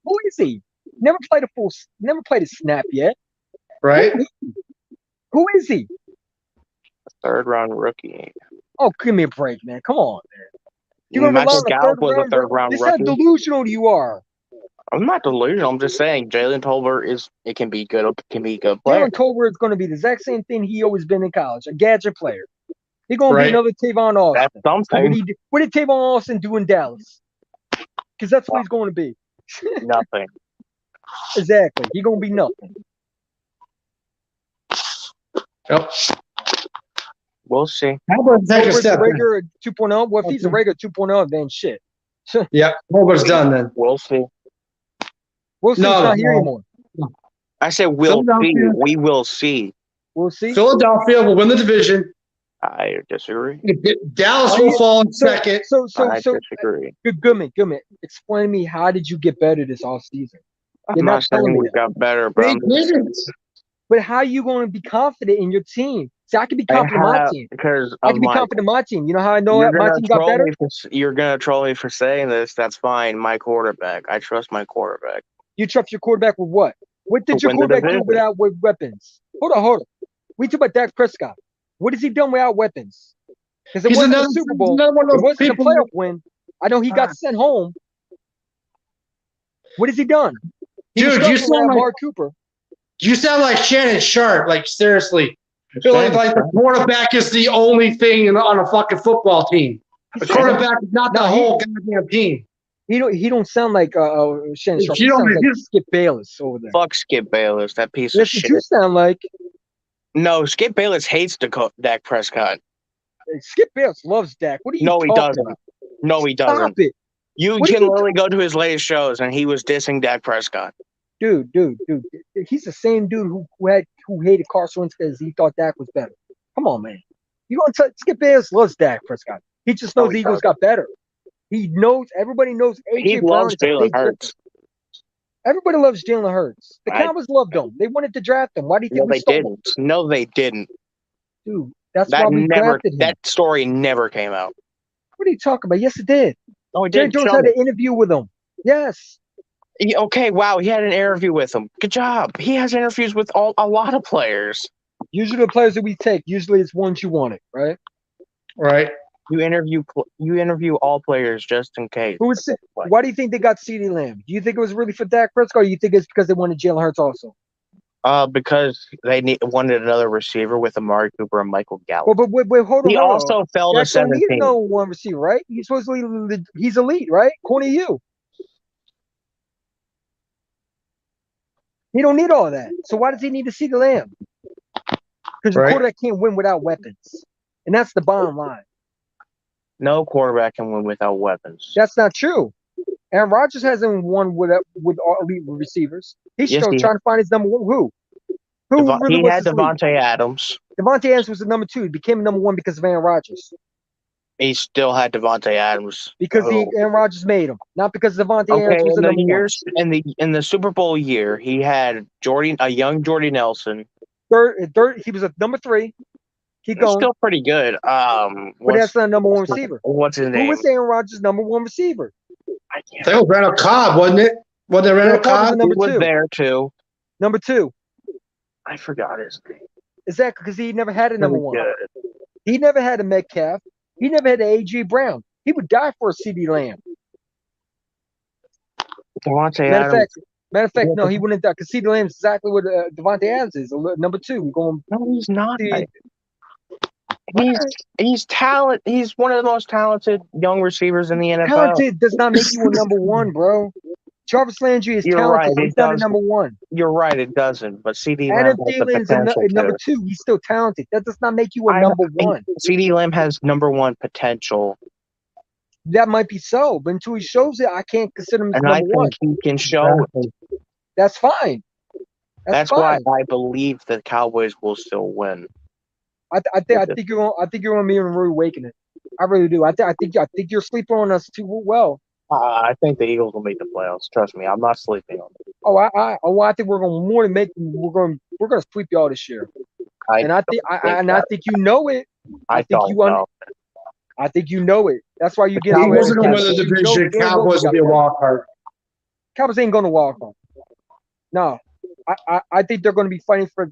Who is he? Never played a snap yet. Right? Who is he? Third round rookie. Oh, give me a break, man. Come on, man. You're gonna rely Michael on the Gallup was a third round This is how rookie. delusional you are. I'm not delusional. I'm just saying Jalen Tolbert can be good. Can be a good player. Jalen Tolbert is going to be the exact same thing he always been in college, a gadget player. He's going to Right. be another Tavon Austin. That's something. What did Tavon Austin do in Dallas? Because that's what he's going to be. Nothing. Exactly. He's going to be nothing. Yep. We'll see. How about take a Tolbert's a step? regular 2.0. Well, if he's a regular 2.0, then shit. Yeah, Colbert's done then. We'll see. We'll see. No, It's not here no. anymore. I said we'll see. Philadelphia. We will see. We'll see. Philadelphia will win the division. I disagree. Dallas will fall in So, second. I disagree. good man. Explain to me, how did you get better this off season? I'm You're not not telling saying me we that. got better, bro. They didn't. But how are you going to be confident in your team See, I can be confident in my team. Because I of can be my. confident in my team. You know how I know You're my gonna team got troll better? me you're gonna troll me for saying this. That's fine. My quarterback. I trust my quarterback. You trust your quarterback with what? What did To your win the quarterback do division. without with weapons? Hold on. We talk about Dak Prescott. What has he done without weapons? Because it He's wasn't a another, Super he's Bowl. another one It of those wasn't a people. playoff win. I know he got sent home. What has he done? He was Dude, you struggling sound without like Mark Cooper. you sound like Shannon Sharp. Like seriously, I feel like Shannon the quarterback is the only thing on a fucking football team. The quarterback is not the whole goddamn team. He don't sound like Shannon Sharp. He You don't- sounds like you- Skip Bayless over there. Fuck Skip Bayless, that piece of That's what shit. you sound like. No, Skip Bayless hates Dak Prescott. Skip Bayless loves Dak. What are you No, talking he doesn't. about? No, he Stop doesn't. it. You What are can you literally go to his latest shows, and he was dissing Dak Prescott. Dude. He's the same dude who hated Carson Wentz because he thought Dak was better. Come on, man. You gonna tell Skip Bayless loves Dak Prescott. He just knows No, the he Eagles doesn't. got better. Everybody knows He AJ Brown loves is a Jalen big Hurts. difference. Everybody loves Jalen Hurts. The I- Cowboys loved him. They wanted to draft him. Why do you think No, we they stole him? didn't. No, they didn't. Dude, that's why we drafted him. That story never came out. What are you talking about? Yes, it did. No, it Jerry didn't. Jones Show had me. an interview with him. Yes. Okay, wow, he had an interview with him. Good job. He has interviews with a lot of players. Usually the players that we take, usually it's ones you wanted, right? Right. You interview all players just in case. Why do you think they got CeeDee Lamb? Do you think it was really for Dak Prescott, or you think it's because they wanted Jalen Hurts also? Because they wanted another receiver with Amari Cooper and Michael Gallup. Well, but wait, hold on. He also fell to Dak don't need 17. no one receiver, right? He's supposedly he's elite, right? According to you. He don't need all that. So why does he need to CeeDee Lamb? Because the Right. quarterback can't win without weapons. And that's the bottom line. No quarterback can win without weapons. That's not true. Aaron Rodgers hasn't won with all elite receivers. He's Yes, still he- trying to find his number one. Who really He was had his lead? Devontae Adams. Devontae Adams was the number two. He became number one because of Aaron Rodgers. He still had Devontae Adams. Because Aaron Rodgers made him. Not because Devontae Okay, Adams was the in the number one. years in the Super Bowl year, he had a young Jordy Nelson. Third, he was a number three. Keep He's going. still pretty good. But that's not number one receiver. What's his Who name? was Aaron Rodgers' number one receiver? I can't. That was Randall Cobb, wasn't it? Wasn't it Randall Randall Cobb was Cobb? the number He was two. there too. Number two. I forgot his name. Exactly, because he never had a number one. Good. He never had a Metcalf. He never had an A.J. Brown. He would die for a C.D. Lamb. Devontae Matter Adams. of fact, no, he wouldn't die because C.D. Lamb is exactly what Devontae Adams is. Number two. We're going. No, he's not. See, He's talent. He's one of the most talented young receivers in the NFL. talented does not make you a number one, bro. Jarvis Landry is You're talented. right, He's it not a does. number one. You're right. It doesn't. But CD Lamb Adam has the Thielen's potential number to. two. He's still talented. That does not make you a I- number one. CD Lamb has number one potential, That might be so, but until he shows it, I can't consider him as and I number one. think he can show it. That's fine. That's fine. why I believe the Cowboys will still win. I think you're gonna be in a rude awakening. I really do. I think you're sleeping on us too well. I think the Eagles will make the playoffs. Trust me, I'm not sleeping on them. I think we're gonna more than make. We're gonna sweep y'all this year. I think you know it. I think don't you know. I think you know it. That's why you get. Cowboys are going to Cowboys. win the You know division. damn well Cowboys we will be a got wild card. Cowboys ain't gonna walk on. No, I think they're gonna be fighting for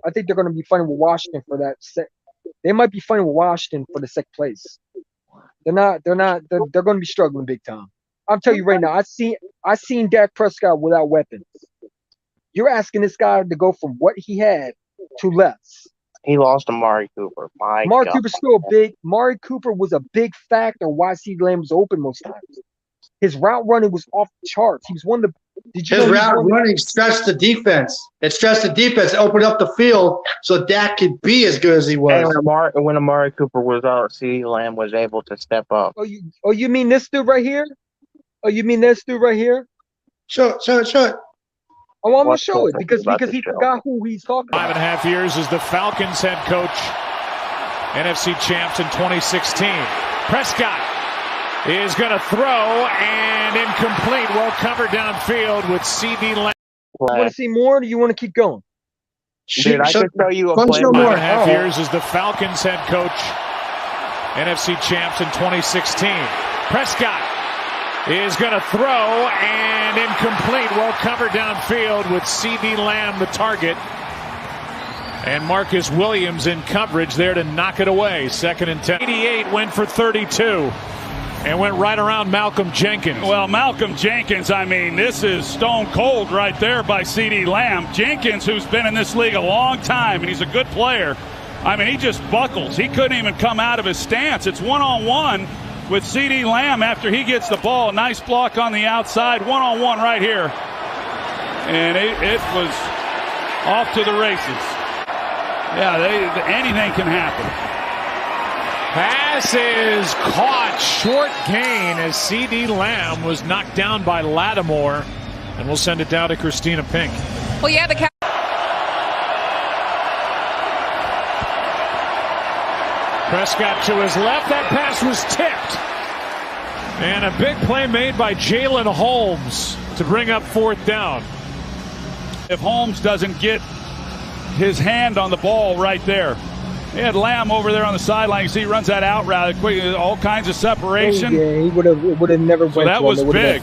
I think they're gonna be fighting with Washington for that. They might be fighting with Washington for the second place. They're not. They're going to be struggling big time. I'm telling you right now. I seen Dak Prescott without weapons. You're asking this guy to go from what he had to less. He lost to Amari Cooper. Amari Cooper's still big. Amari Cooper was a big factor why CeeDee Lamb was open most times. His route running was off the charts. He was one of the. Did you His know he was route one of the- running stretched the defense. It stretched the defense, opened up the field so Dak could be as good as he And was. when Amari Cooper was out, CeeDee Lamb was able to step up. you mean this dude right here? Oh, you mean this dude right here? Sure. Oh, I'm gonna What's show it that because about he to show? forgot who he's talking about. 5.5 years as the Falcons head coach, NFC champs in 2016. Prescott is going to throw and incomplete. Well covered downfield with C.D. Lamb. You want to see more, or do you want to keep going? Dude, I could show you a Bunch play. no more. 5.5 Oh. years as the Falcons head coach, NFC champs in 2016. Prescott is going to throw and incomplete. Well covered downfield with C.D. Lamb, the target. And Marcus Williams in coverage there to knock it away. 2nd and 10. 88 went for 32 and went right around Malcolm Jenkins. Well, Malcolm Jenkins, I mean, this is stone cold right there by C.D. Lamb. Jenkins, who's been in this league a long time, and he's a good player. I mean, he just buckles. He couldn't even come out of his stance. It's one-on-one with C.D. Lamb after he gets the ball. Nice block on the outside. One-on-one right here. And it was off to the races. Yeah, anything can happen. Pass is caught. Short gain as C.D. Lamb was knocked down by Lattimore. And we'll send it down to Christina Pink. Well, yeah, the Prescott to his left. That pass was tipped. And a big play made by Jalen Holmes to bring up 4th down. If Holmes doesn't get his hand on the ball right there. He had Lamb over there on the sideline. You see he runs that out route quick, all kinds of separation. Yeah, he would have never So went that to was him. It would've big.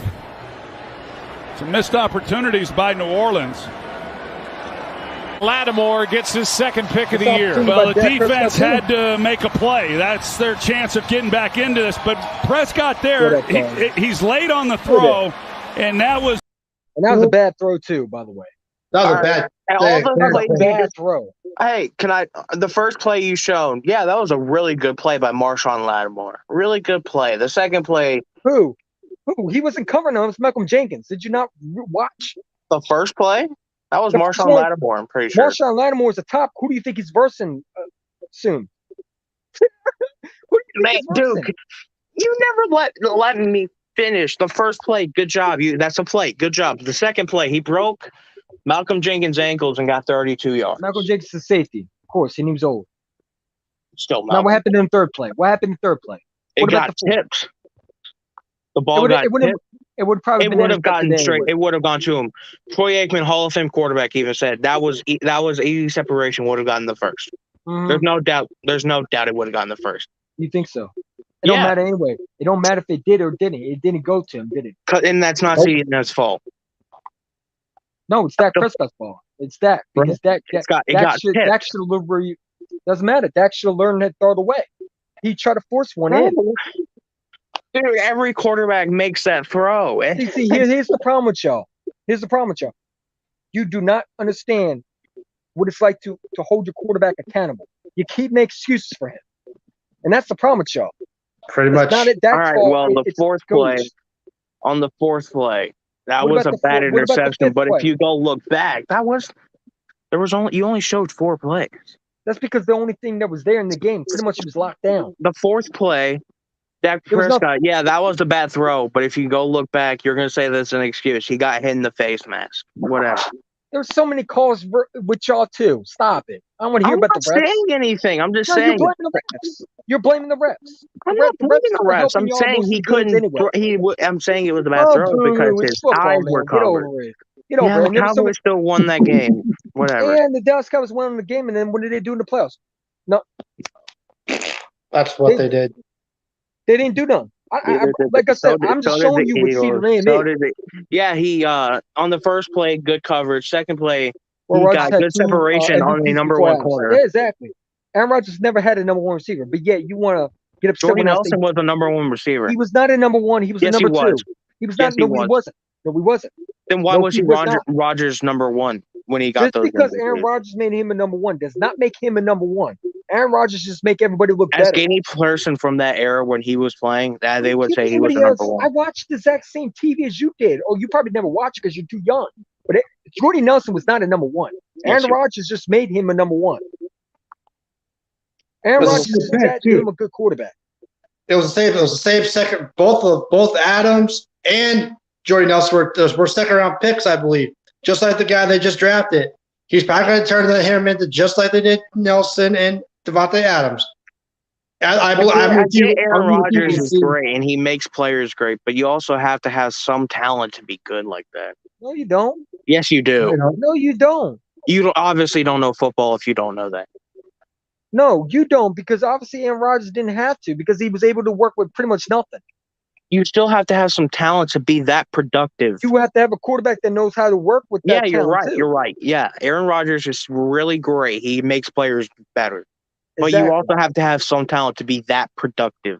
Some missed opportunities by New Orleans. Lattimore gets his 2nd pick of the year. Well, the defense had to make a play. That's their chance of getting back into this. But Prescott there, he's late on the throw, and that was a bad throw too, by the way. That was All a bad. And all thing. the That was plays a you bad just- throw. Hey, the first play you shown, yeah, that was a really good play by Marshawn Lattimore. Really good play. The second play, Who? He wasn't covering him. It was Malcolm Jenkins. Did you not watch? the first play, that was The Marshawn first- Lattimore, I'm pretty sure. Marshawn Lattimore is the top. Who do you think he's versing soon? Who do you think Man, he's versing? dude, you never let me finish. The first play, good job. That's a play. Good job. The second play, he broke Malcolm Jenkins' ankles and got 32 yards. Malcolm Jenkins is safety, of course, and he was old. Still Now, not. what happened in the third play? What happened in the third play? It what about got the fourth? tipped. The ball got tipped. It would probably It been would have gotten intercepted straight. anyway. It would have gone to him. Troy Aikman, Hall of Fame quarterback, even said that was easy separation. Would have gotten the first. Mhm. There's no doubt. There's no doubt it would have gotten the first. You think so? It don't Yeah. matter anyway. It don't matter if it did or didn't. It didn't go to him, did it? And that's not Nope. CN's fault. No, it's Dak Prescott's fault. It's Dak because Dak It got should tipped. Dak should have doesn't matter. Dak should have learned to throw it away. He tried to force one in. Dude, every quarterback makes that throw. See, here's the problem with y'all. Here's the problem with y'all. You do not understand what it's like to hold your quarterback accountable. You keep making excuses for him, and that's the problem with y'all. Pretty It's much. not Dak's All right, fault, well, the it's fourth coach. play, on the fourth play, that What was a about bad what about the interception. fifth But if play? you go look back, you only showed 4 plays. That's because the only thing that was there in the game, pretty much, he was locked down. The fourth play, Dak There was no- Prescott, yeah, that was a bad throw. But if you go look back, you're gonna say that's an excuse. He got hit in the face mask. Whatever. There's so many calls with y'all too. Stop it. I don't want to hear I'm about not the refs. saying anything. I'm just No, saying. you're blaming the refs. You're blaming the refs. I'm The not refs blaming the aren't refs. helping I'm y'all saying lose he the games couldn't. anyway. I'm saying it was a bad Oh, throw boo, because it's his football, eyes man. were Get covered. over it. Get over Yeah, it. the And there was so Cowboys still won that game. Whatever. And the Dallas Cowboys won the game, and then what did they do in the playoffs? That's what they did. They didn't do nothing. Like I said, I'm just showing you what CeeDee Lamb So is. did it. Yeah, he on the first play, good coverage. Second play, Where he Rodgers got had good two, separation on the MVPs number before one Adams. corner. Yeah, exactly. Aaron Rodgers never had a number one receiver, but yet you want to get upset Jordy when I say Nelson was the number one receiver. he was not a number one. He was Yes, a he number was. two. He was Yes, not. he No, he was. wasn't. No, he wasn't. Then why No, was he he was not. Rodgers number one when he got Just those? because numbers? Aaron Rodgers made him a number one does not make him a number one. Aaron Rodgers just make everybody look Ask better. any person from that era when he was playing, that they would You say he think was the anybody number else- I one. watched the exact same TV as you did. Oh, you probably never watched it because you're too young. But Jordy Nelson was not a number one. Yes, Aaron he- Rodgers just made him a number one. Aaron It was Rodgers the just same made too. him a good quarterback. It was the same second. Both Adams and Jordy Nelson were second round picks, I believe. Just like the guy they just drafted. He's probably going to turn him into just like they did Nelson and Devontae Adams. I'm with you. Aaron I'm with you. Rodgers is great and he makes players great, but you also have to have some talent to be good like that. No, you don't. Yes, you do. You know, No, you don't. obviously don't know football if you don't know that. No, you don't, because obviously Aaron Rodgers didn't have to, because he was able to work with pretty much nothing. You still have to have some talent to be that productive. You have to have a quarterback that knows how to work with that Yeah, you're talent, right. too. You're right. Yeah, Aaron Rodgers is really great. He makes players better. But Exactly. you also have to have some talent to be that productive.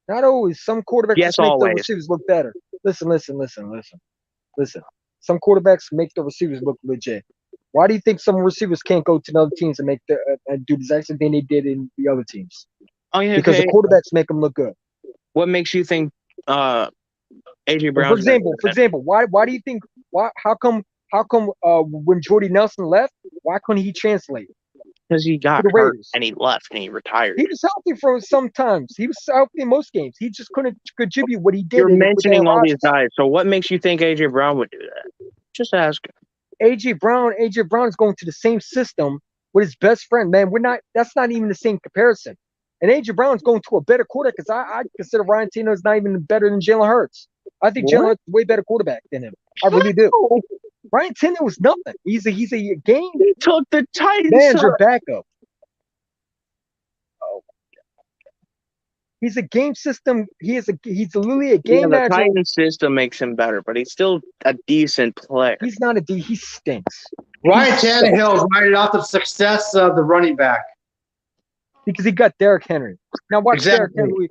Not always. Some quarterbacks Yes, just make the always. receivers look better. Listen. Some quarterbacks make the receivers look legit. Why do you think some receivers can't go to other teams and and do the exact same thing they did in the other teams? Okay, Because the quarterbacks make them look good. what makes you think AJ Brown? For example, why do you think how come when Jordy Nelson left, why couldn't he translate? Because he got the hurt Raiders. and he left and he retired. He was healthy for sometimes. He was healthy in most games. He just couldn't contribute what he did. You're with mentioning Aaron all these Rodgers. guys, so what makes you think AJ Brown would do that? Just ask him. AJ Brown is going to the same system with his best friend. Man, that's not even the same comparison. And AJ Brown's going to a better quarterback, because I consider Ryan Tannehill is not even better than Jalen Hurts. I think Jalen Hurts is a way better quarterback than him. I really do. Ryan Tannehill was nothing. He's a game He took the Titans. manager backup. He's a game system. He's literally a game the manager. Titan system makes him better, but he's still a decent player. He's not a D. He stinks. Ryan Tannehill is riding off the success of the running back. Because he got Derrick Henry. Now watch Exactly. Derrick Henry.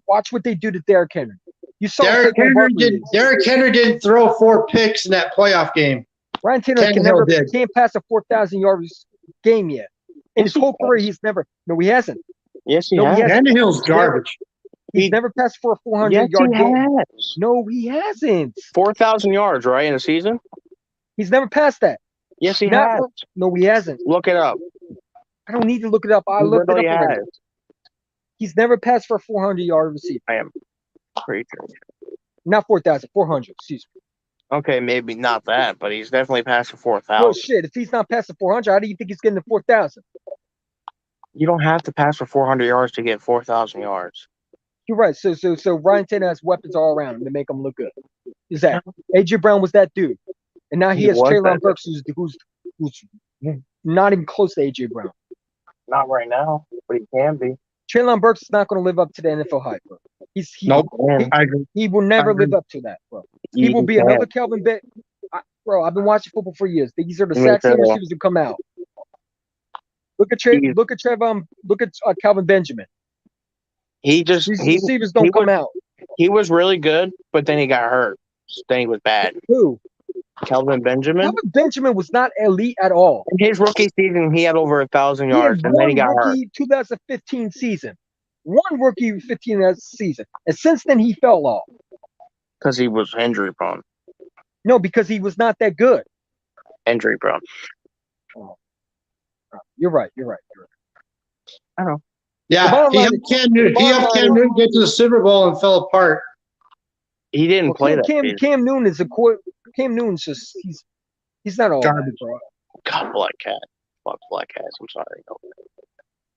Watch what they do to Derrick Henry. You saw Derrick Saquon Henry Barkley. didn't throw 4 picks in that playoff game. Ryan Tannehill Tannehill can't pass a 4,000 yards game yet. In his whole career, he's never. No, he hasn't. Yes, he No, he has. hasn't. Tannehill's garbage. He's never passed for a 400 Yes, yard he game. has. No, he hasn't. 4,000 yards, right, in a season? He's never passed that. Yes, he Not has. for- no, he hasn't. Look it up. I don't need to look it up. I He looked it up literally already. has. He's never passed for a 400 yard receiver. I am pretty sure. Not 4,000, 400. Excuse me. Okay, maybe not that, but he's definitely past the Well, 4,000. shit. If he's not passing 400, how do you think he's getting to 4,000? You don't have to pass for 400 yards to get 4,000 yards. You're right. So Ryan Tannehill has weapons all around him to make him look good. Is that AJ Brown was that dude, and now he has was Traylon that Burks, who's not even close to AJ Brown. Not right now, but he can be. Traylon Burks is not going to live up to the NFL hype, bro. Nope. I agree. He will never I agree. live up to that, bro. He will be another Calvin Bit. Bro, I've been watching football for years. These are the Me exact same too. receivers who come out. Look at Calvin Benjamin. He just These he receivers don't come out. he was really good, but then he got hurt. Then he was bad. Who? Kelvin Benjamin. Calvin Benjamin was not elite at all. In his rookie season, he had over 1,000 He had yards, and then he one got hurt rookie 2015 season. One rookie 15 season. And since then, he fell off. because he was injury prone. No, because he was not that good. Injury prone. You're right. I know. Yeah, The bottom he line helped is- Cam Newton. the He bottom helped line Cam is- Newton get to the Super Bowl and fell apart. He didn't play that Cam, season. Cam Newton is Cam Newton's just he's not all Garbage. that, bro. God, black cat. Fuck black cats. I'm sorry. No.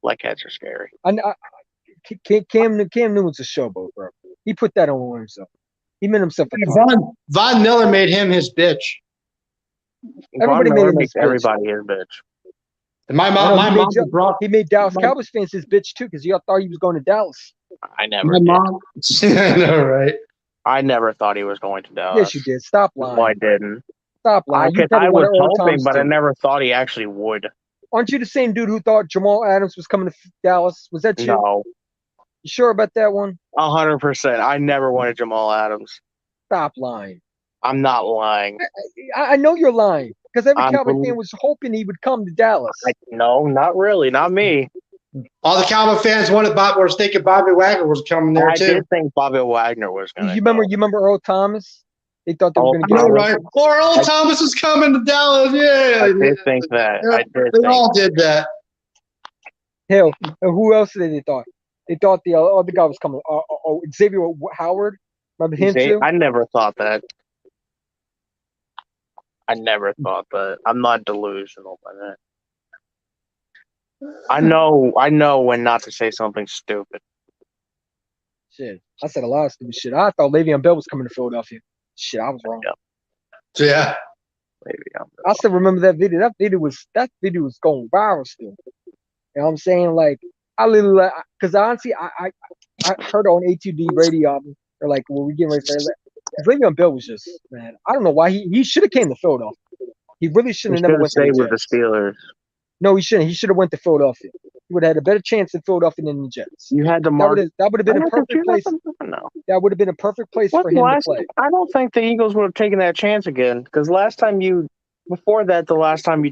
Black cats are scary. Cam Newton's a showboat, bro. He put that on himself. He made himself a target. Von Miller made him his bitch. Everybody Von made Miller him makes his bitch. everybody his bitch. And my I mom, know, my he made mom Joe- brought He made Dallas Cowboys fans his bitch too, because y'all thought he was going to Dallas. I never my did. mom. I know, right? I never thought he was going to Dallas. Yes, you did. Stop lying. No, I didn't. Stop lying. You I probably was wanted Earl hoping, Thomas but I too. never thought he actually would. Aren't you the same dude who thought Jamal Adams was coming to Dallas? Was that you? No, You sure about that one? 100%. I never wanted Jamal Adams. Stop lying. I'm not lying. I know you're lying, because every I'm Cowboy believe- fan was hoping he would come to Dallas. No, not really. Not me. All the Cowboy fans were thinking Bobby Wagner was coming there I too. did think Bobby Wagner was going to. You remember Earl Thomas? They thought they were Earl going I to know, get right? Or Earl Thomas is coming to Dallas. Yeah, I did think that. Yeah, I did they think. all did that. Hell, and who else did they thought? They thought the other guy was coming. Xavier Howard. Remember him too? I never thought that. I never thought that. I'm not delusional by that. I know when not to say something stupid. Shit, I said a lot of stupid shit. I thought Le'Veon Bell was coming to Philadelphia. Shit, I was wrong. Yeah. So, yeah. Maybe I still remember that video. That video was going viral still. You know what I'm saying? Like I literally, because honestly, I heard on A2D radio. They're like, well, we getting ready to say that. Le'Veon Bell was just, man. I don't know why he should have came to Philadelphia. He really should he have never should have went to stayed the with the Jets. Steelers. No, he shouldn't. He should have went to Philadelphia. He would have had a better chance in Philadelphia than the Jets. You had to That mark. would have been a perfect place. No. That would have been a perfect place for him to play. I don't think the Eagles would have taken that chance again because the last time you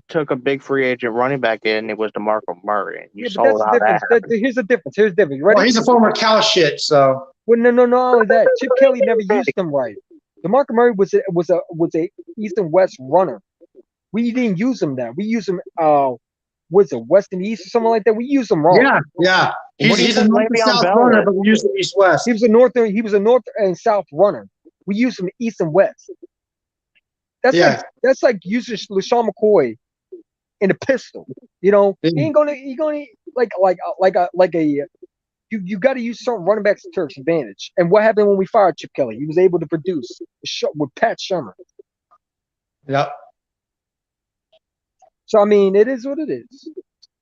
took a big free agent running back in, it was DeMarco Murray. And you Yeah, but sold that's the out difference. Here's the difference. You ready? Well, he's a former cow shit, so. Well, no. Only that Chip Kelly never used them right. DeMarco Murray was a east and west runner. We didn't use him that. We used him. Was it west and east or something like that? We used him wrong. Yeah. He's a north and Le'Veon south Bell runner, is? but we use him east west. He was a north and south runner. We used him east and west. That's like using LaShawn McCoy in a pistol. You know, he ain't gonna you got to use certain running backs to Turk's advantage. And what happened when we fired Chip Kelly? He was able to produce with Pat Shurmur. Yep. So I mean, it is what it is.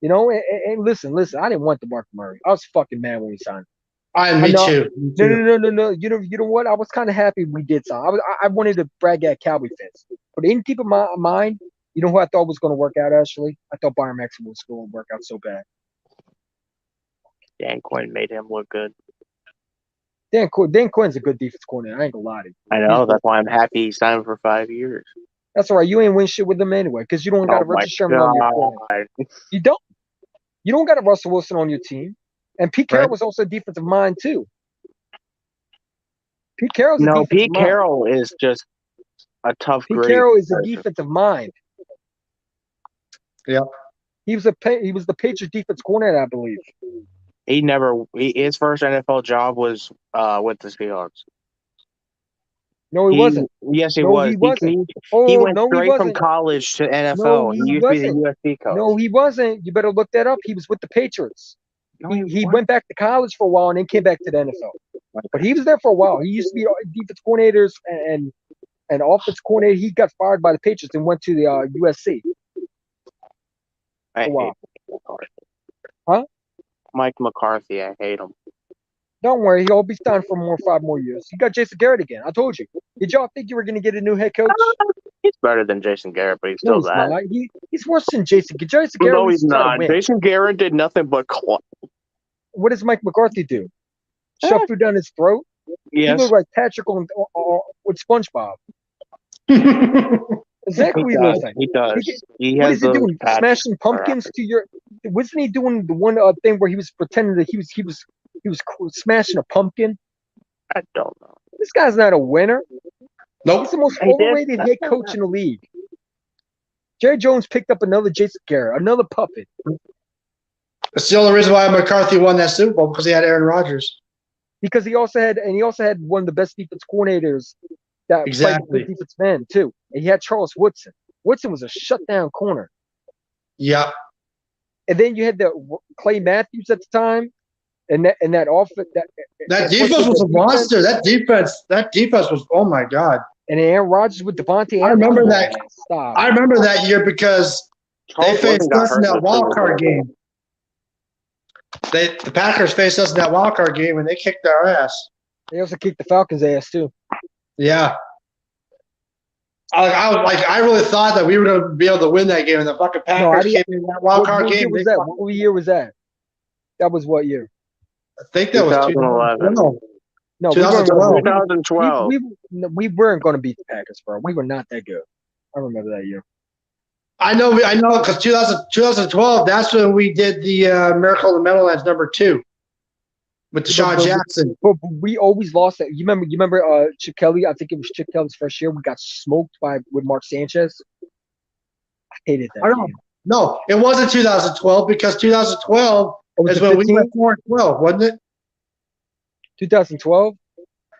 You know, and listen, I didn't want DeMarco Murray. I was fucking mad when we signed him. Me too. No. You know what? I was kind of happy we did sign. I wanted to brag at Cowboy fans, but in keep in mind, you know who I thought was going to work out. Actually, I thought Byron Maxwell was going to work out so bad. Dan Quinn made him look good. Dan Quinn's a good defense coordinator. I ain't gonna lie to you. I know. That's why I'm happy he signed for 5 years. That's all right. You ain't win shit with them anyway because you don't got a Richard Sherman on your quarterback. You don't. You don't got a Russell Wilson on your team. And Pete Carroll was also a defensive mind too. Pete Carroll's a defensive mind. Carroll is just a tough Pete grade. Carroll is a defensive mind. Yeah. He was the Patriots defense coordinator, I believe. His first NFL job was with the Seahawks. No, he wasn't. Yes, he No, was. he wasn't. He went no, he straight from wasn't. college to NFL. No, he he used to be the wasn't. USC coach. No, he wasn't. You better look that up. He was with the Patriots. No, He went back to college for a while and then came back to the NFL. But he was there for a while. He used to be defense coordinators and offense coordinator. He got fired by the Patriots and went to the USC. I hate Wow. McCarthy. Huh? Mike McCarthy, I hate him. Don't worry, he'll be signed for 5 more years. You got Jason Garrett again. I told you. Did y'all think you were going to get a new head coach? He's better than Jason Garrett, but he's still that. Not. He's worse than Jason Garrett. No, he's not. Jason Garrett did nothing but What does Mike McCarthy do? Shove food down his throat? Yes. He looked like Patrick with SpongeBob. Exactly what he looks like. He does. What is he doing? Smashing pumpkins to your? Wasn't he doing the one thing where he was pretending that he was smashing a pumpkin? I don't know. This guy's not a winner. Nope. He's the most overrated head coach in the league. Jerry Jones picked up another Jason Garrett, another puppet. That's the only reason why McCarthy won that Super Bowl, because he had Aaron Rodgers. Because he also had one of the best defense coordinators that played with defense men too. And he had Charles Woodson. Woodson was a shutdown corner. Yeah. And then you had the Clay Matthews at the time, and that offense. That defense was a monster. That defense was, oh my God. And Aaron Rodgers with Devontae. I remember that. Stop. I remember that year because they faced us in that wild card game. The Packers faced us in that wild card game, and they kicked our ass. They also kicked the Falcons' ass too. Yeah. I really thought that we were going to be able to win that game, and the fucking Packers came in that wild card game. What year was that? That was what year? I think that was 2011. No, 2012. We weren't going to beat the Packers, bro. We were not that good. I remember that year. I know, because 2012, that's when we did the Miracle in the Meadowlands #2 with Deshaun Jackson. But we always lost that. You remember Chip Kelly? I think it was Chip Kelly's first year. We got smoked with Mark Sanchez. I hated that game. No, it wasn't 2012 because 2012 is when we went 4-12, wasn't it? 2012.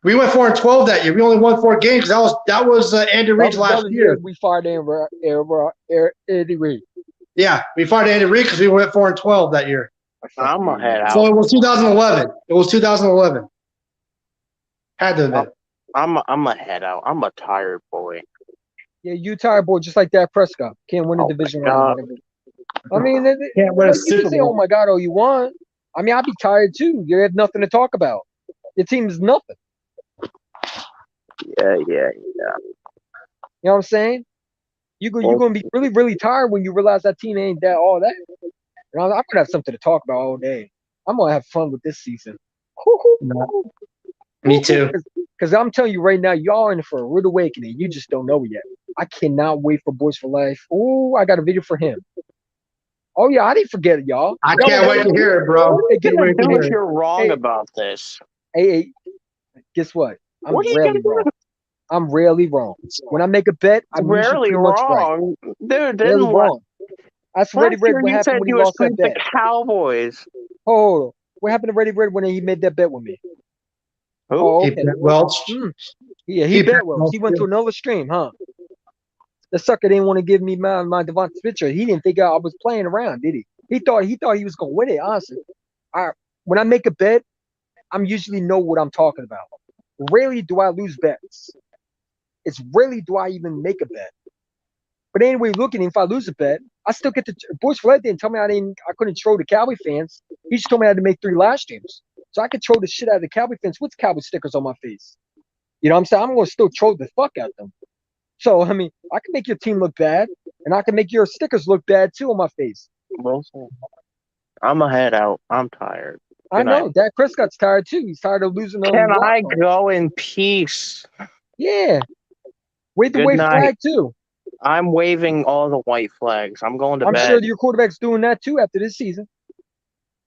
We went 4-12 that year. We only won 4 games. That was Andy Reid's last year. We fired Andy Reid. Yeah, we fired Andy Reid because we went 4-12 that year. I'm gonna head out. So it was 2011. It was 2011. Had to have been. I'm a head out. I'm a tired boy. Yeah, you tired boy, just like Dak Prescott. Can't win a Oh my division God. round. I mean, Can't win a you Super can say, "Oh Bowl. my God," all you want. I mean, I'd be tired too. You have nothing to talk about. Your team is nothing. Yeah. You know what I'm saying? You're Well, gonna be really, really tired when you realize that team ain't that all that. And I'm gonna have something to talk about all day. I'm gonna have fun with this season. Me too. Because I'm telling you right now, y'all are in for a rude awakening. You just don't know it yet. I cannot wait for Boys for Life. Oh, I got a video for him. Oh yeah, I didn't forget it, y'all. I can't wait to hear it, bro. Hey, what are you Can't wait to gonna do hear if it. you're wrong Hey. about this? Hey, guess what? I'm What are you rarely gonna do? wrong. I'm rarely wrong. When I make a bet, I'm usually Rarely pretty much right. wrong, dude. Rarely Didn't wrong. Ask Reddy last Red year what you happened said when he you would lost that sweep the bet. Cowboys? Oh, what happened to Reddy Red when he made that bet with me? Who? Oh, He okay. bet Welch. Yeah, he He bet bet well. Welch, He went too. to another stream, huh? The sucker didn't want to give me my Devontae picture. He didn't think I was playing around, did he? He thought he was gonna win it. Honestly, when I make a bet, I'm usually know what I'm talking about. Rarely do I lose bets. It's rarely do I even make a bet. But anyway, looking, if I lose a bet, I still get the Bush Flood didn't tell me I couldn't troll the Cowboy fans. He just told me I had to make 3 live streams. So I could troll the shit out of the Cowboy fans with Cowboy stickers on my face. You know what I'm saying? I'm gonna still troll the fuck out of them. So I mean, I can make your team look bad, and I can make your stickers look bad too on my face. Wilson. I'm a head out. I'm tired. I Good night. know Dak Prescott's tired too. He's tired of losing on Can I wild. go in peace? Yeah. Wave the Good white night. flag too. I'm waving all the white flags. I'm going to I'm bed. sure your quarterback's doing that too after this season.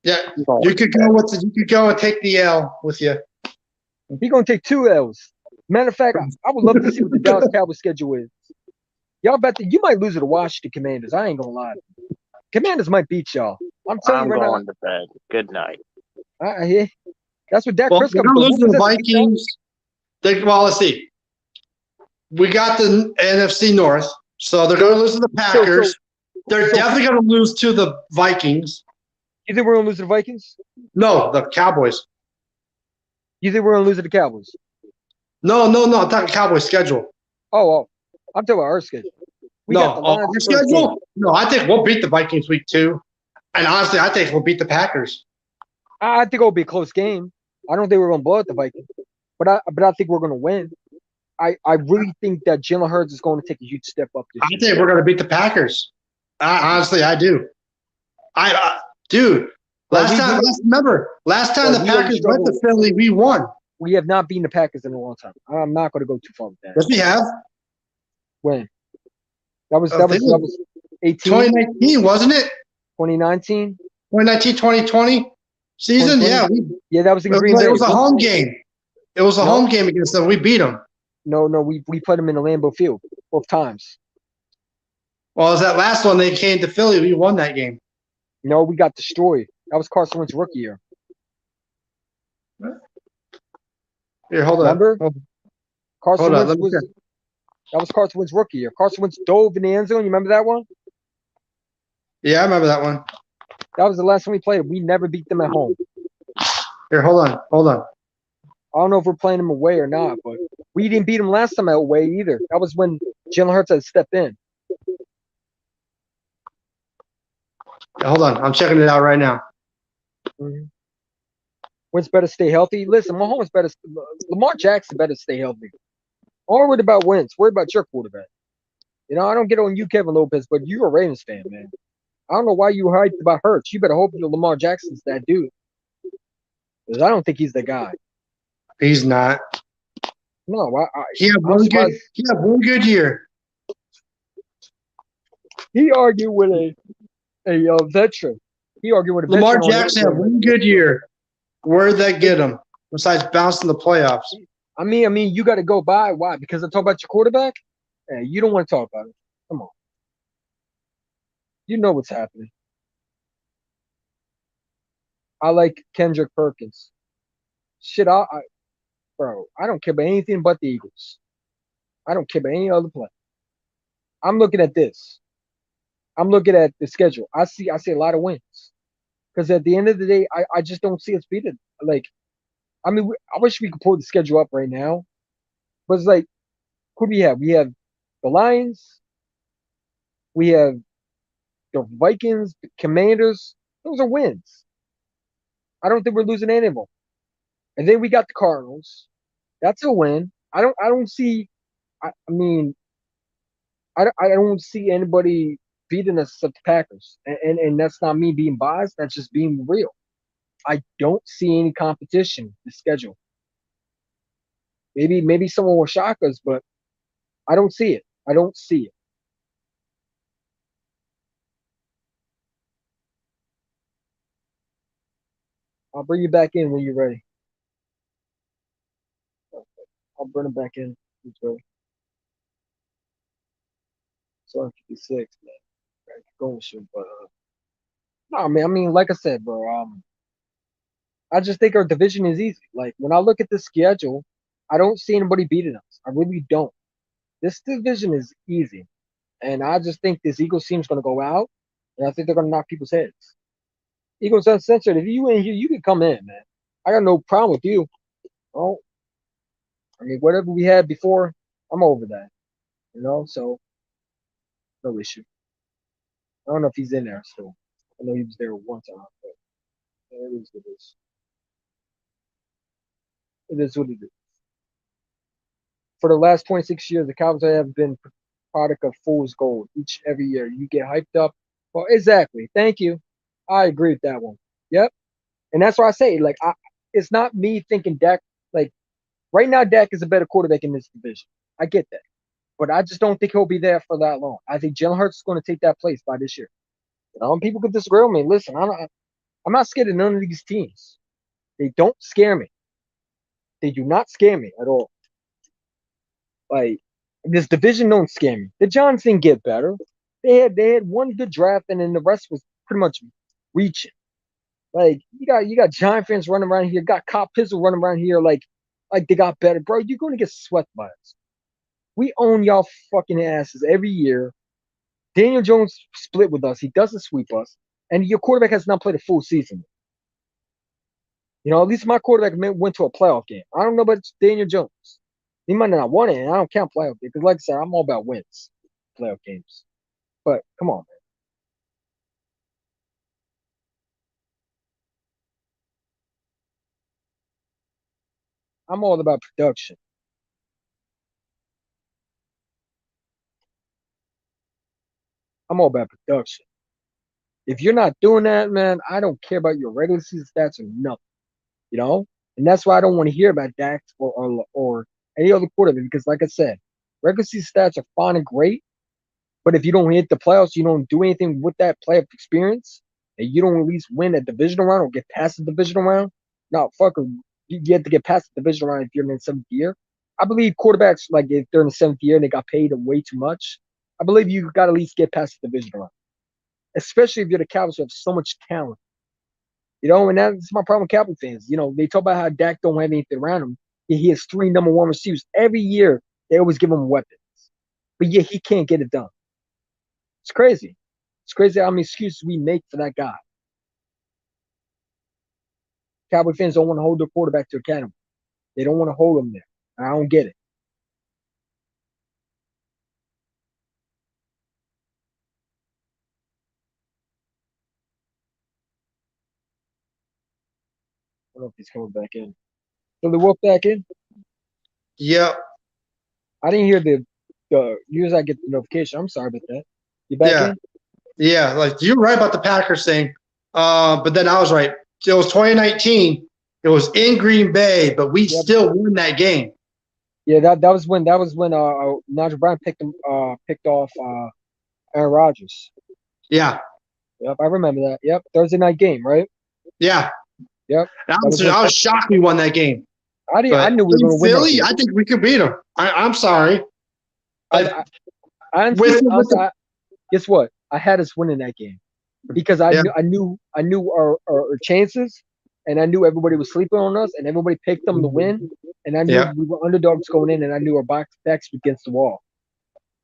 Yeah, I'm going you to could bed. go with you could go and take the L with you. He's gonna take 2 L's. Matter of fact, I would love to see what the Dallas Cowboys schedule is. Y'all you might lose it to Washington Commanders. I ain't gonna lie. Commanders might beat y'all. I'm telling I'm you right going to bed. Good night. now. I hear. That's what Dak Well, they're Prescott gonna was lose doing. to the What was that, Vikings. Well, let's see. We got the NFC North, so they're gonna lose to the Packers. They're definitely gonna lose to the Vikings. You think we're gonna lose to the Vikings? No, the Cowboys. You think we're gonna lose to the Cowboys? No. I'm talking Cowboys schedule. Oh, I'm talking about our schedule. We No, got the Lions our first game. schedule. No, I think we'll beat the Vikings week 2, and honestly, I think we'll beat the Packers. I think it'll be a close game. I don't think we're gonna blow out the Vikings, but I think we're gonna win. I really think that Jalen Hurts is going to take a huge step up this I year. think we're gonna beat the Packers. Honestly, I do. Dude. Last time the we Packers went to struggled. Philly, we won. We have not beaten the Packers in a long time. I'm not going to go too far with that. Yes, we have. When? That was I think 18, 2019, wasn't it? 2019. 2019, 2020 season? 2020? Yeah. Yeah, that was in Green Bay. It was a home game. It was a No. home game against them. We beat them. No, we put them in the Lambeau Field both times. Well, it was that last one they came to Philly. We won that game. No, we got destroyed. That was Carson Wentz's rookie year. Here, hold on. Remember? Carson Hold on, Wentz let me check. that was Carson Wentz's rookie year. Carson Wentz dove in the end zone. You remember that one? Yeah, I remember that one. That was the last time we played. We never beat them at home. Here, hold on. I don't know if we're playing them away or not, but we didn't beat them last time away either. That was when Jalen Hurts had stepped in. Hold on. I'm checking it out right now. Mm-hmm. Wentz better stay healthy. Listen, Mahomes better. Lamar Jackson better stay healthy. I'm not worried about Wentz. Worried about your quarterback. You know, I don't get on you, Kevin Lopez, but you're a Ravens fan, man. I don't know why you hyped about Hurts. You better hope your Lamar Jackson's that dude. Because I don't think he's the guy. He's not. No, He had one good year. he argued with a veteran. He argued with a Lamar veteran. Jackson had one good year. Where'd that get him? Besides bouncing the playoffs. I mean, you got to go by. Why? Because I talk about your quarterback? Hey, you don't want to talk about it. Come on. You know what's happening. I like Kendrick Perkins. Shit, bro, I don't care about anything but the Eagles. I don't care about any other play. I'm looking at this. I'm looking at the schedule. I see a lot of wins. Because at the end of the day, I just don't see us beating. Like, I mean, I wish we could pull the schedule up right now. But it's like, who do we have? We have the Lions. We have the Vikings, the Commanders. Those are wins. I don't think we're losing any of them. And then we got the Cardinals. That's a win. I don't see. I mean, I don't see anybody beating us except the Packers. And that's not me being biased. That's just being real. I don't see any competition in the schedule. Maybe someone will shock us, but I don't see it. I don't see it. I'll bring you back in when you're ready. I'll bring him back in. He's ready. Sorry, 56, man. Gotta keep going with shit, but no, man. I mean, like I said, bro. I just think our division is easy. Like when I look at the schedule, I don't see anybody beating us. I really don't. This division is easy, and I just think this Eagles team's gonna go out, and I think they're gonna knock people's heads. Eagles Uncensored, if you in here, you can come in, man. I got no problem with you. Oh, I mean, whatever we had before, I'm over that. So no issue. I don't know if he's in there still. I know he was there one time, but it is what it is. It is what it is. For the last 26 years, the Cowboys have been product of fool's gold. Every year, you get hyped up. Well, exactly. Thank you. I agree with that one. Yep. And that's why I say, like, it's not me thinking Dak. Like, right now, Dak is a better quarterback in this division. I get that, but I just don't think he'll be there for that long. I think Jalen Hurts is going to take that place by this year. And people could disagree with me. Listen, I'm not scared of none of these teams. They don't scare me. They do not scare me at all. Like, this division don't scare me. The Giants didn't get better. They had one good draft, and then the rest was pretty much reaching. Like, you got Giant fans running around here, got Cop Pizzle running around here like they got better. Bro, you're gonna get swept by us. We own y'all fucking asses every year. Daniel Jones split with us. He doesn't sweep us. And your quarterback has not played a full season. At least my quarterback went to a playoff game. I don't know about Daniel Jones. He might not won it, and I don't count playoff games. Because like I said, I'm all about wins, playoff games. But come on, man. I'm all about production. I'm all about production. If you're not doing that, man, I don't care about your regular season stats or nothing. And that's why I don't want to hear about Dak or any other quarterback because, like I said, regular season stats are fine and great, but if you don't hit the playoffs, you don't do anything with that playoff experience, and you don't at least win a divisional round or get past the divisional round, no, fucker, you have to get past the divisional round if you're in the seventh year. I believe quarterbacks, like if they're in the seventh year and they got paid way too much, I believe you got to at least get past the divisional round, especially if you're the Cowboys who have so much talent. And that's my problem with Cowboys fans. They talk about how Dak don't have anything around him. He has 3 number 1 receivers. Every year, they always give him weapons. But yet, he can't get it done. It's crazy. It's crazy how many excuses we make for that guy. Cowboy fans don't want to hold their quarterback to accountable. They don't want to hold him there. I don't get it. I don't know if he's coming back in. So the Wolf back in? Yep. I didn't hear the usually I get the notification. I'm sorry about that. You back in? Yeah, like you're right about the Packers thing. But then I was right. It was 2019. It was in Green Bay, but we still won that game. Yeah, that was when Nigel Brown picked off Aaron Rodgers. Yeah. Yep, I remember that. Yep, Thursday night game, right? Yeah. Yep. I was shocked we won that game. I knew we were going to win. Philly, I think we could beat them. I'm sorry. Guess what? I had us winning that game because I knew our chances, and I knew everybody was sleeping on us, and everybody picked them to win, and I knew we were underdogs going in, and I knew our backs were against the wall.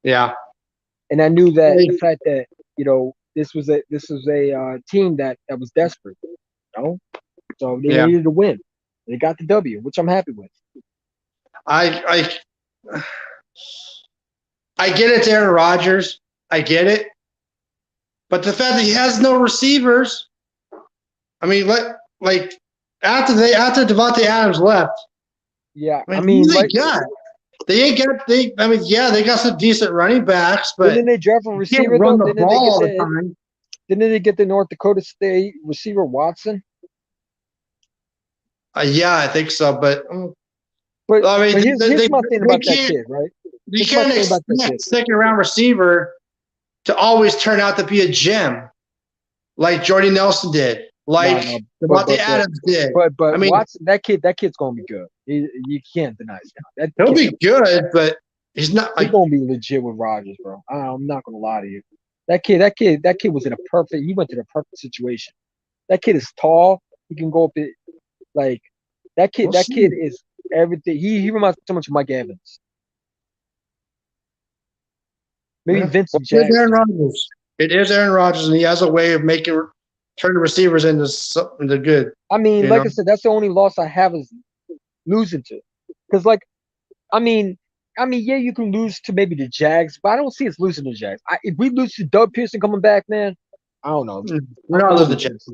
Yeah. And I knew that the fact that this was a team that was desperate, so they needed to win. They got the W, which I'm happy with. I get it's Aaron Rodgers. I get it. But the fact that he has no receivers, I mean, after Devontae Adams left, Yeah, I mean, who like they got? They ain't got they got some decent running backs, but didn't they draft a you receiver can't run though? the ball all the time. Didn't they get the North Dakota State receiver Watson? Yeah, I think so, but But, I mean, but here's my thing they about that can't- kid, right? you Here's my can't thing about that expect kid. second-round receiver to always turn out to be a gem, like Jordy Nelson did, like No, Devontae Adams did. But I mean, Watson, that kid's gonna be good. You can't deny that. he'll be good, but he's not He's like gonna be legit with Rodgers, bro. I'm not gonna lie to you. That kid was in a perfect. He went to the perfect situation. That kid is tall. He can go up it like that kid. We'll That see. kid is everything. He reminds me so much of Mike Evans. Maybe Yeah. Vincent It's Jackson. Aaron Rodgers. It is Aaron Rodgers, and he has a way of turning receivers into something good. I mean, You like know? I said, that's the only loss I have is losing to. Because, I mean, yeah, you can lose to maybe the Jags, but I don't see us losing to the Jags. If we lose to Doug Pearson coming back, man, I don't know. We're not losing the Jags.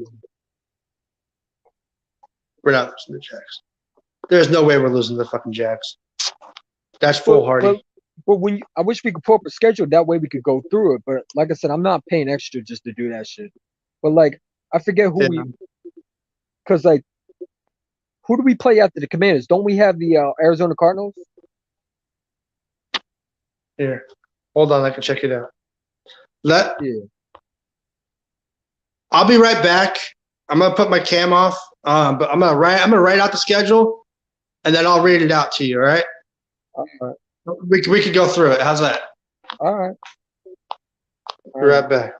We're not losing the Jags. There's no way we're losing the fucking Jags. That's foolhardy. But I wish we could pull up a schedule that way we could go through it. But like I said, I'm not paying extra just to do that shit. But I forget who because who do we play after the Commanders? Don't we have the Arizona Cardinals? Here, hold on, I can check it out. Yeah. I'll be right back. I'm gonna put my cam off, but I'm gonna write out the schedule, and then I'll read it out to you. All right? All right. We could go through it. How's that? All right. Be right back.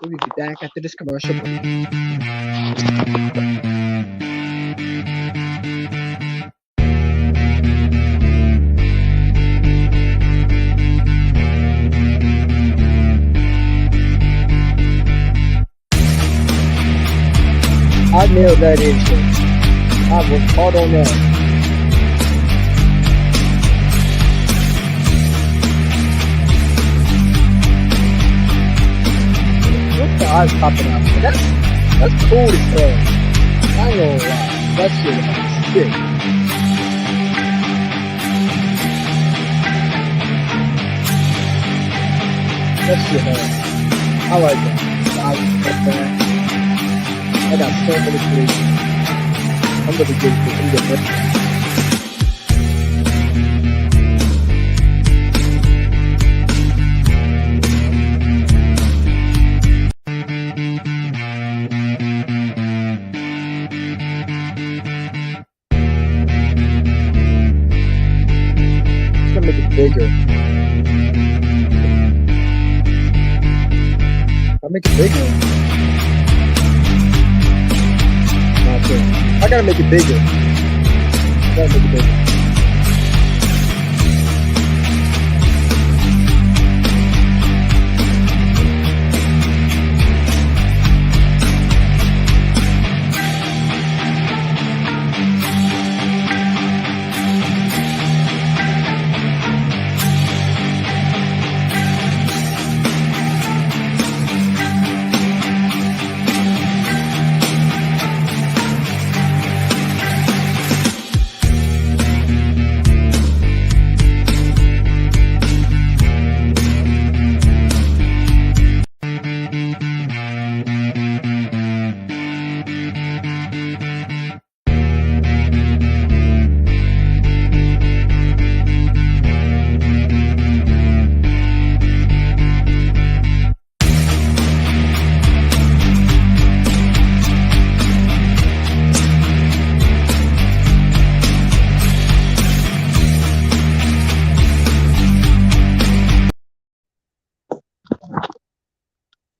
We'll be back after this commercial break. I nailed that intro. I worked hard on that. What's the eyes popping out? That's cool as hell. I ain't gonna lie. That shit is sick. That shit hard. I like that. I respect that. I got so many places. I'm gonna get this. It's gonna make it bigger. I'll make it bigger. I gotta make it bigger. Gotta make it bigger.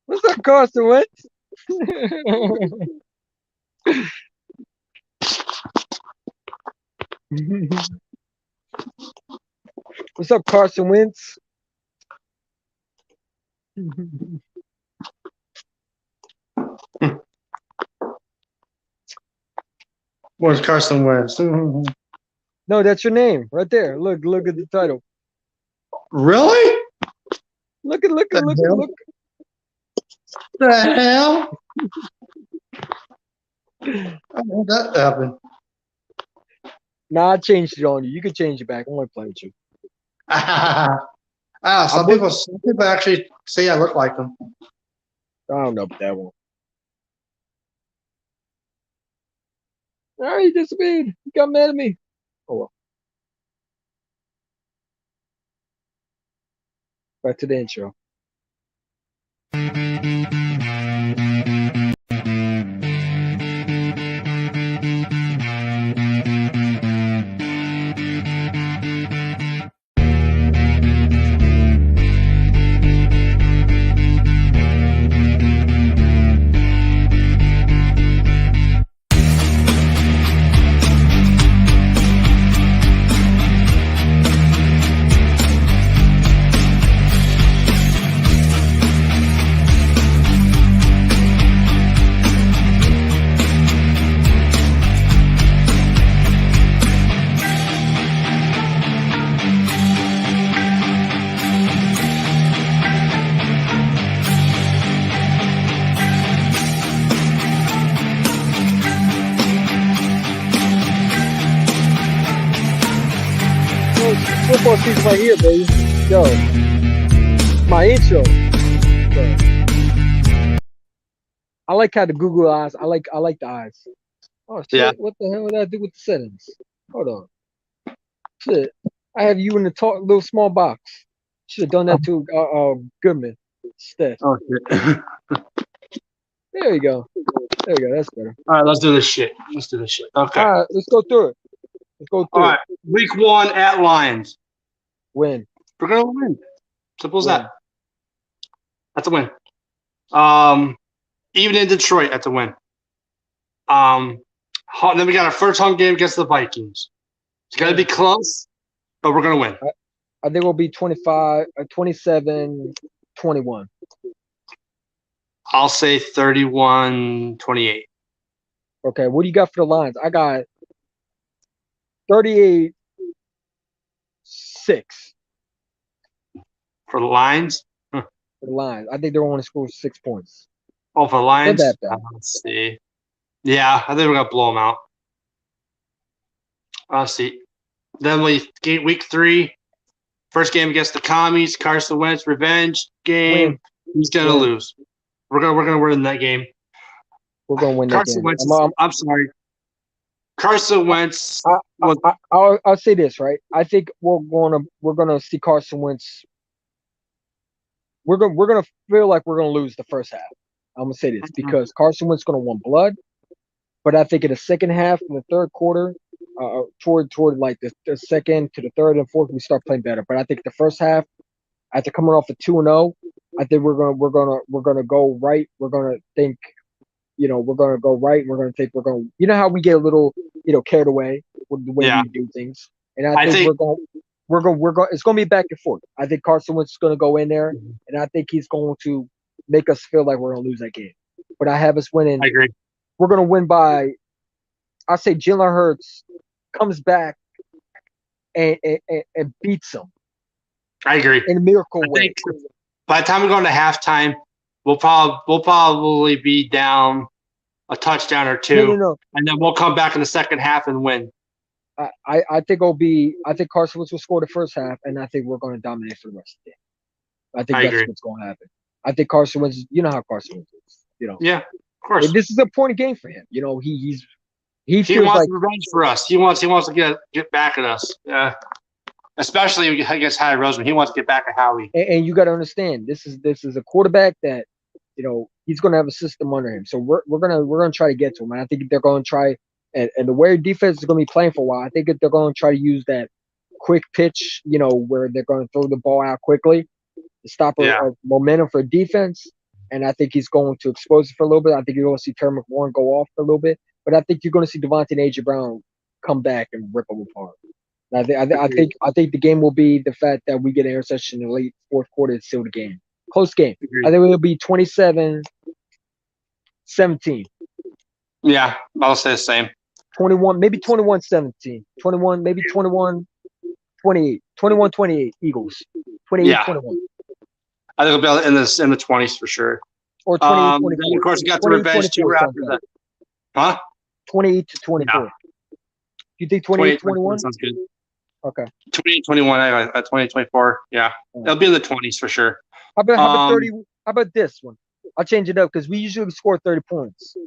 What's up, Carson Wentz? What's up, Carson Wentz? Where's Carson Wentz? No, that's your name right there. Look at the title. Really? Look. The hell? How did that happen? Nah, I changed it on you. You can change it back. I'm only playing with you. Some people actually say I look like them. I don't know about that one. All right, he disappeared. He got mad at me. Oh well. Back to the intro. Football season right here, baby. Yo, my intro. Yo. I like how the Google eyes. I like the eyes. Oh shit! Yeah. What the hell did I do with the settings? Hold on. Shit! I have you in the little small box. Should have done that to Goodman instead. Oh shit! There you go. There you go. That's better. All right, let's do this shit. Okay. All right, let's go through it. All right. Week 1 at Lions. Win. We're gonna win. Simple as Win. that. That's a win. Even in Detroit, that's a win. Then we got our first home game against the Vikings. It's gonna be close, but we're gonna win. I think we'll be 25, 27, 21. I'll say 31-28. Okay, what do you got for the Lions? I got 38-6. For the Lions? For the Lions. I think they're going to score 6 points. Oh, for the Lions? Not that bad. Let's see. Yeah, I think we're going to blow them out. Let's see. Then week 3, first game against the Commies, Carson Wentz, revenge game. Win. He's going to lose. We're gonna win that game. We're going to win that Carson game. Wentz. I'm sorry. Carson Wentz. I'll say this, right? I think we're gonna see Carson Wentz. We're gonna feel like we're gonna lose the first half. I'm gonna say this because Carson Wentz gonna want blood, but I think in the second half, in the third quarter, toward like the second to the third and fourth, we start playing better. But I think the first half, after coming off a 2-0, I think we're gonna go right. We're gonna think, we're gonna go right. We're gonna think you know how we get a little, carried away with the way we do things. And I think we're going. It's gonna be back and forth. I think Carson Wentz is gonna go in there, and I think he's going to make us feel like we're gonna lose that game. But I have us winning. I agree. We're gonna win by. I say Jalen Hurts comes back and beats them. I agree. In a miracle way. By the time we go into halftime, we'll probably be down a touchdown or two, No. And then we'll come back in the second half and win. I think Carson Wentz will score the first half, and I think we're going to dominate for the rest of the game. I think that's what's going to happen. I think Carson Wentz, you know how Carson Wentz is, Yeah, of course. This is a point game for him. He He feels wants like revenge for us. He wants to get back at us. Yeah. Especially against Howie Roseman. He wants to get back at Howie. And you got to understand, this is a quarterback that, he's going to have a system under him. So we're gonna try to get to him. And I think they're going to try, and the way defense is going to be playing for a while, I think they're going to try to use that quick pitch, where they're going to throw the ball out quickly to stop a momentum for defense. And I think he's going to expose it for a little bit. I think you're going to see Terry McLaurin go off for a little bit. But I think you're going to see Devontae and A.J. Brown come back and rip them apart. I think the game will be the fact that we get an interception in the late fourth quarter to seal the game. Close game. I think it'll be 27-17. Yeah, I'll say the same. 21, maybe 21-17. 21, maybe 21-28. 21-28 Eagles. 28-21. Yeah. I think it'll be in the 20s for sure. Or Then 28-24. of course you got the revenge tour after that. Huh? 28-24. No. You think 28-21 28-21? sounds good. Okay. 28-21, 20-24. Yeah. It'll be in the 20s for sure. How about 30? How about this one? I'll change it up because we usually score 30 points.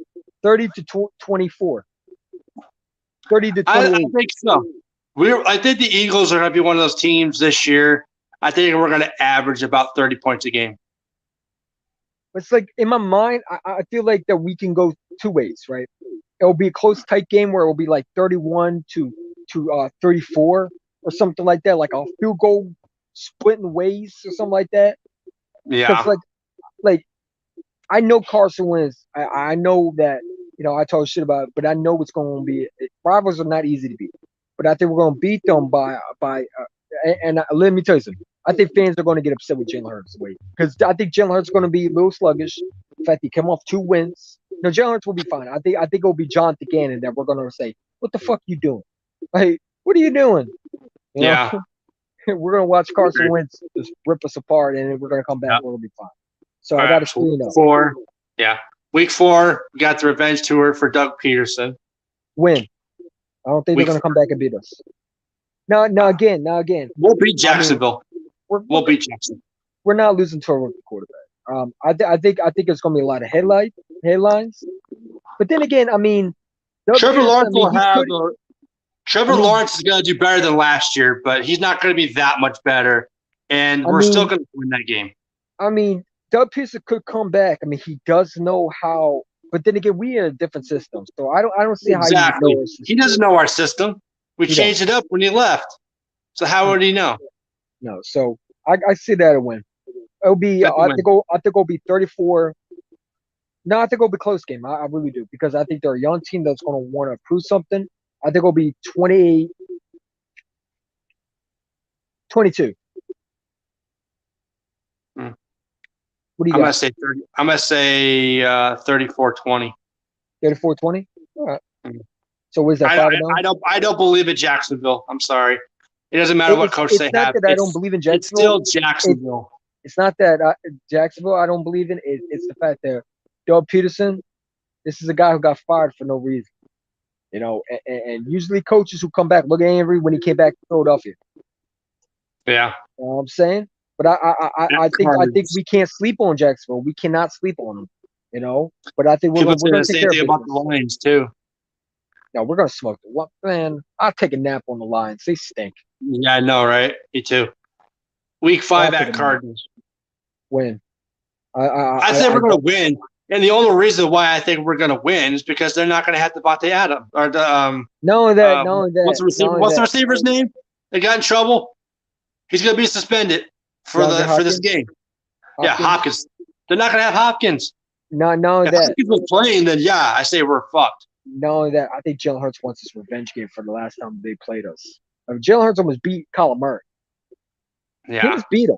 30-24. 30-28. I think so. I think the Eagles are going to be one of those teams this year. I think we're going to average about 30 points a game. It's like in my mind, I feel like that we can go two ways, right? It'll be a close, tight game where it'll be like 31 to 34 or something like that, like a field goal splitting ways or something like that. Yeah. Because like I know Carson Wentz. I know that I talk shit about it, but I know it's going to be. Rivals are not easy to beat, but I think we're going to beat them by. And let me tell you something. I think fans are going to get upset with Jalen Hurts because I think Jalen Hurts is going to be a little sluggish. In fact, he came off 2 wins. No, Jalen Hurts will be fine. I think it'll be Jonathan Gannon that we're going to say, "What the fuck you doing? Like, what are you doing?" Yeah. We're going to watch Carson Wentz just rip us apart, and then we're going to come back. We'll be fine. So I got to screen up. 4. Yeah. Week 4, we got the revenge tour for Doug Peterson. Win. I don't think they're going to come back and beat us. Now again. We'll beat Jacksonville. We'll beat Jacksonville. We're not losing to a rookie quarterback. I think it's going to be a lot of headlines. But then again, I mean, Trevor Lawrence will have. Trevor Lawrence is going to do better than last year, but he's not going to be that much better, and we're still going to win that game. I mean, Doug Peterson could come back. I mean, he does know how. But then again, we in a different system, so I don't see how he doesn't know our system. We changed it up when he left. So how would he know? No. So I see that a win. It'll be I think it'll be 34. No, I think it'll be a close game. I really do because I think they're a young team that's going to want to prove something. I think it'll be 28-22. What do you got? I'm gonna say 34-20. 34-20? All right. So where's that? I don't believe in Jacksonville. I'm sorry. It doesn't matter what coach they have. It's not that I don't believe in Jacksonville. It's still Jacksonville. It's not that Jacksonville I don't believe in. It's the fact that Doug Peterson, this is a guy who got fired for no reason. And usually coaches who come back look at Henry when he came back to Philadelphia. Yeah. You know what I'm saying? But I think we can't sleep on Jacksonville. We cannot sleep on them. But I think we're going to take care of it. About the Lions too. No, we're going to smoke the one. Man, I'll take a nap on the Lions. They stink. Yeah, I know, right? Me too. Week 5 at Cardinals. Win. I said we're going to win. And the only reason why I think we're going to win is because they're not going to have Devontae Adams or the No, that. What's the receiver's name? They got in trouble. He's going to be suspended for this game. Hopkins? Yeah, Hopkins. They're not going to have Hopkins. No, if that. Hopkins was playing, then yeah, I say we're fucked. No, that I think Jalen Hurts wants his revenge game for the last time they played us. Jalen Hurts almost beat Kyler Murray. Yeah, he just beat him.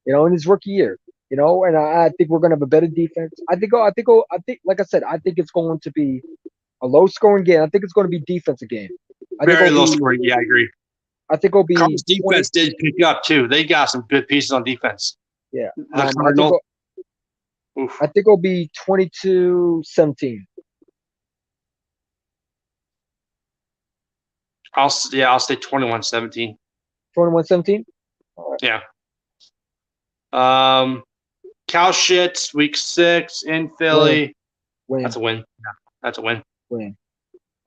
In his rookie year. And I think we're going to have a better defense. I think, like I said, I think it's going to be a low-scoring game. I think it's going to be defensive game. Very low-scoring. Yeah, I agree. I think it'll be. Cardinals defense did pick up too. They got some good pieces on defense. Yeah, the Cardinals. I think it'll be 22-17. I'll say 21-17. 21-17. Right. Yeah. Cow shits week 6 in Philly. Win. That's a win. Yeah, that's a win. Win.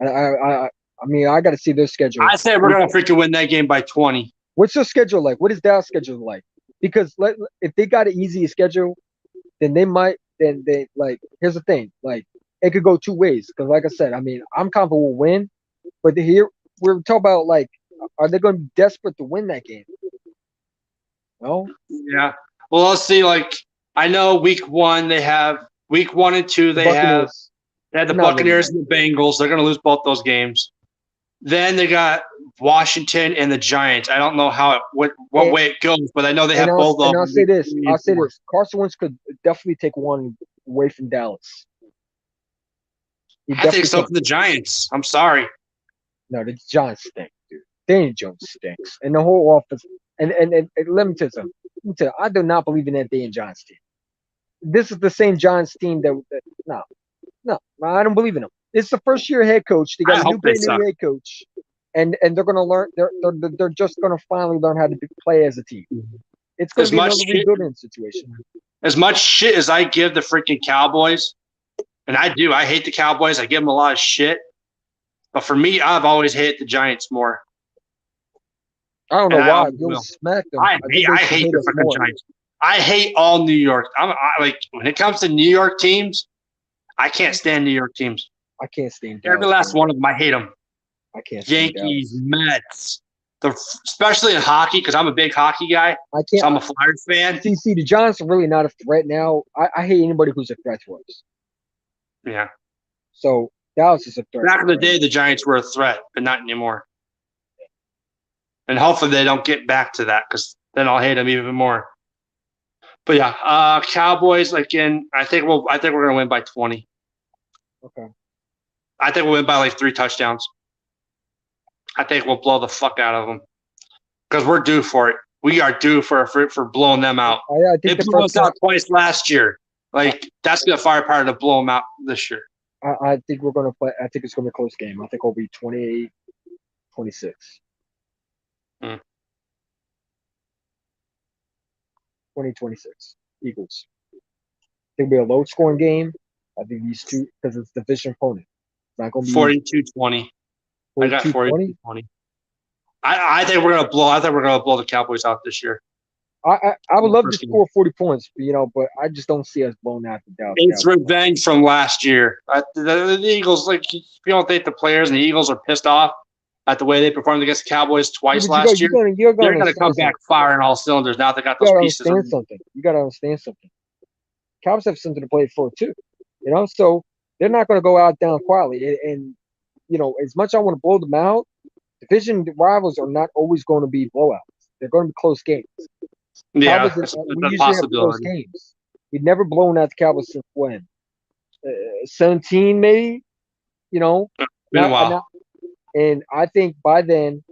I mean, I got to see their schedule. I say we're gonna freaking win that game by 20. What's their schedule like? What is Dallas' schedule like? Because if they got an easy schedule, then they might. Then they Here's the thing. It could go two ways. Because like I said, I mean, I'm confident we'll win. But here we're talking about are they going to be desperate to win that game? No. Yeah. Well, let's see. I know week 1 they have week 1 and 2 they have the Buccaneers and the Bengals. They're going to lose both those games. Then they got Washington and the Giants. I don't know what way it goes, but I know they have both of them. I'll say this. Carson Wentz could definitely take one away from Dallas. He I think definitely so can. for the Giants. I'm sorry. No, the Giants stink, dude. Daniel Jones stinks, and the whole offense. And let me tell you something. Let me tell you, I do not believe in that Daniel Giants team. This is the same Giants team that no, I don't believe in them. It's the first year head coach. They got I a hope new they brand new suck. head coach, and they're gonna learn. They're just gonna finally learn how to play as a team. It's gonna As be much another shit- rebuilding situation. As much shit as I give the freaking Cowboys, and I do, I hate the Cowboys. I give them a lot of shit. But for me, I've always hated the Giants more. I don't know And why. You'll smack them. I think they should hate hate the us freaking more. Giants. I hate all New York. Like when it comes to New York teams, I can't stand New York teams. I can't stand Every Dallas. last one of them, I hate them. I can't stand Yankees, Dallas. Mets, especially in hockey because I'm a big hockey guy. I So I'm can't. a Flyers fan. See, the Giants are really not a threat now. I hate anybody who's a threat to us. Yeah. So Dallas is a threat. Back in the day, the Giants were a threat, but not anymore. And hopefully they don't get back to that because then I'll hate them even more. But yeah, Cowboys again. I think we're gonna win by 20. Okay. I think we'll win by like 3 touchdowns. I think we'll blow the fuck out of them because we're due for it. We are due for blowing them out. I They think the blew us first out twice last year. Like that's gonna firepower to blow them out this year. I think we're gonna play. I think it's gonna be a close game. I think it'll be 28-26. Hmm. 20-26. Eagles. I think it'll be a low scoring game. I think these two because it's division opponent. It's not gonna be 42-20. I got 42-20. 42-20. I think we're gonna blow. I think we're gonna blow the Cowboys out this year. I would love to First game. score 40 points, but I just don't see us blowing out the Dallas. It's Cowboys. revenge from last year. The Eagles, like, if you don't think the players and the Eagles are pissed off at the way they performed against the Cowboys twice But last year, you're they're gonna going to come back firing all cylinders now they got You those gotta pieces. understand something. You gotta understand something. Cowboys have something to play for too. So they're not gonna go out down quietly. And as much as I want to blow them out, division rivals are not always going to be blowouts. They're going to be close games. Yeah, Cowboys, it's we a usually have close possibility. games. We've never blown out the Cowboys since when? 17 maybe. Been a while. And I think by then,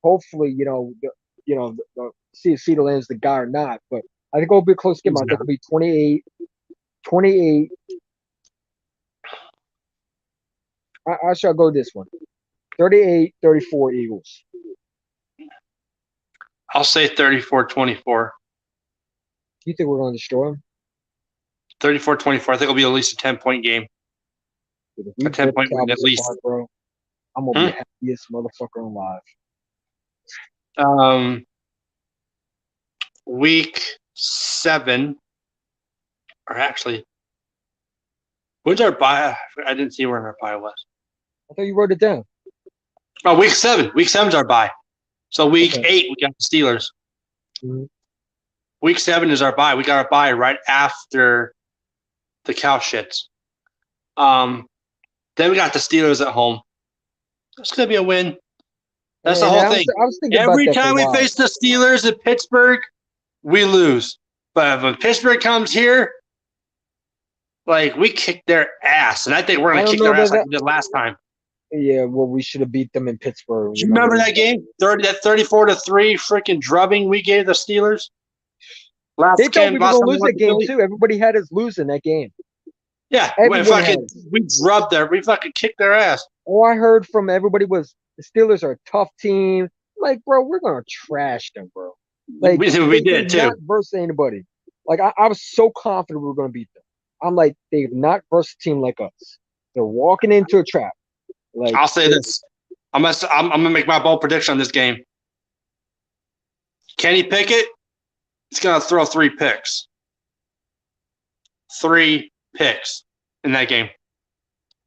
hopefully, see if Cedar Land's the guy or not. But I think it'll be a close game. I think it'll be 28. I shall go this one. 38-34 Eagles. I'll say 34-24. You think we're going to destroy them? 34-24. I think it'll be at least a 10-point game. Dude, if we A 10-point rip win at Cowboys least. apart, bro, I'm going to be the happiest motherfucker alive. Week 7, or actually, when's our bye? I didn't see where our bye was. I thought you wrote it down. Oh, week 7. Week 7's our bye. So week Okay. 8, we got the Steelers. Mhm. Week 7 is our bye. We got our bye right after the cow shits. Then we got the Steelers at home. It's gonna be a win. That's the And whole I thing. was thinking Every about that time for we a while. face the Steelers at Pittsburgh, we lose. But when Pittsburgh comes here, like we kick their ass, and I think we're I gonna don't kick know their ass about like we did last time. Yeah, well, we should have beat them in Pittsburgh. Do you remember that game? That 34-3 freaking drubbing we gave the Steelers. They thought we were going to lose we that game Philly? too. Everybody had us losing that game. Yeah, Everybody we drubbed their, we fucking kicked their ass. All I heard from everybody was the Steelers are a tough team. Like, bro, we're going to trash them, bro. Like, We they did too. not verse anybody. Like, I was so confident we were going to beat them. I'm like, they've not versed a team like us. They're walking into a trap. Like, I'll say this. I'm gonna make my bold prediction on this game. Kenny Pickett is gonna throw 3 picks. 3 picks in that game.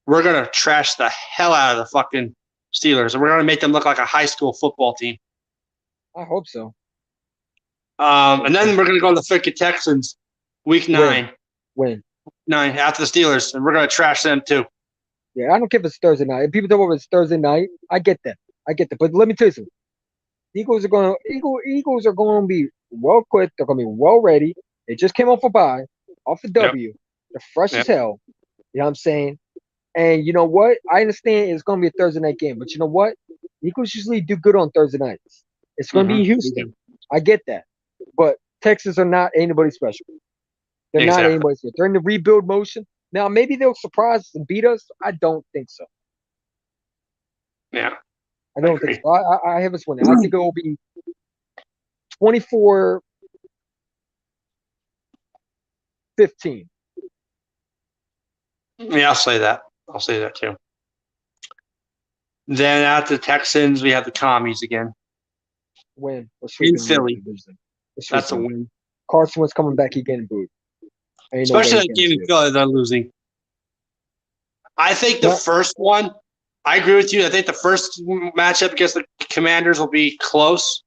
We're gonna trash the hell out of the fucking Steelers, and we're gonna make them look like a high school football team. I hope so. And then we're gonna go to the freaking Texans, week 9. Win. 9 after the Steelers, and we're gonna trash them too. Yeah, I don't care if it's Thursday night. If people talk about it's Thursday night, I get that. But let me tell you something. Eagles are going to be well equipped. They're going to be well ready. They just came off a bye, off the W. They're fresh as hell. You know what I'm saying? And you know what? I understand it's going to be a Thursday night game, but you know what? Eagles usually do good on Thursday nights. It's going to be Houston. I get that, but Texas are not anybody special. They're not anybody special. They're in the rebuild motion now. Maybe they'll surprise us and beat us. I don't think so. Yeah. I don't think so. I have us winning. I think it will be 24-15. Yeah, I'll say that. I'll say that too. Then after the Texans, we have the Commies again. Win. In Philly. That's a win. Carson was coming back again, booed. Especially that game in Philly, they're losing. I think the first one, I agree with you. I think the first matchup against the Commanders will be close.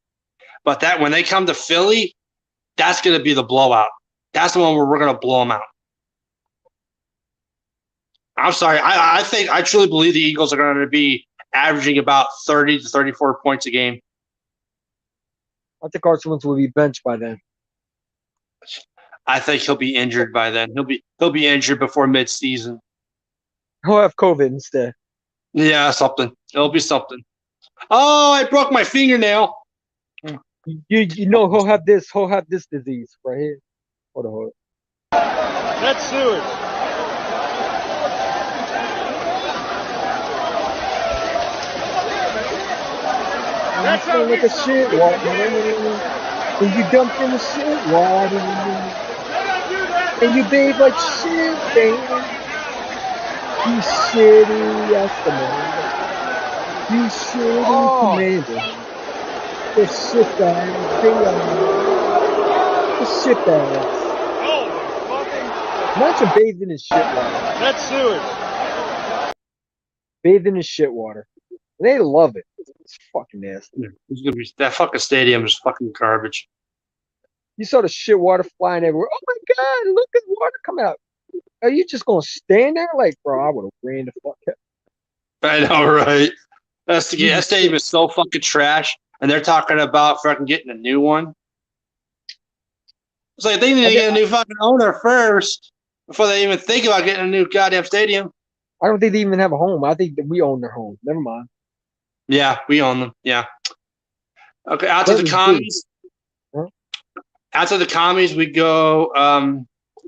But that when they come to Philly, that's going to be the blowout. That's the one where we're going to blow them out. I'm sorry. I truly believe the Eagles are going to be averaging about 30 to 34 points a game. I think Carson Wentz will be benched by then. I think he'll be injured by then. He'll be injured before midseason. He'll have COVID instead. Yeah, something. It'll be something. Oh, I broke my fingernail. You know he'll have this disease right here. Hold on. That's sewage. You smell like a shit water. And you dumped in the shit water. And you bathe like shit, baby. You shitty estimate. You shitty commander. The shit bags, they are. The shit bags. Imagine bathing in shit water. That's sewage. Bathing in shit water. They love it. It's fucking nasty. That fucking stadium is fucking garbage. You saw the shit water flying everywhere. Oh my god, look at water come out. Are you just gonna stand there like, bro? I would have ran the fuck out. I know, right? That stadium is so fucking trash, and they're talking about fucking getting a new one. It's like they need to get a new fucking owner first before they even think about getting a new goddamn stadium. I don't think they even have a home. I think that we own their home. Never mind. Yeah, we own them. Yeah. Okay, out to the Commies. Huh? After the Commies, we go.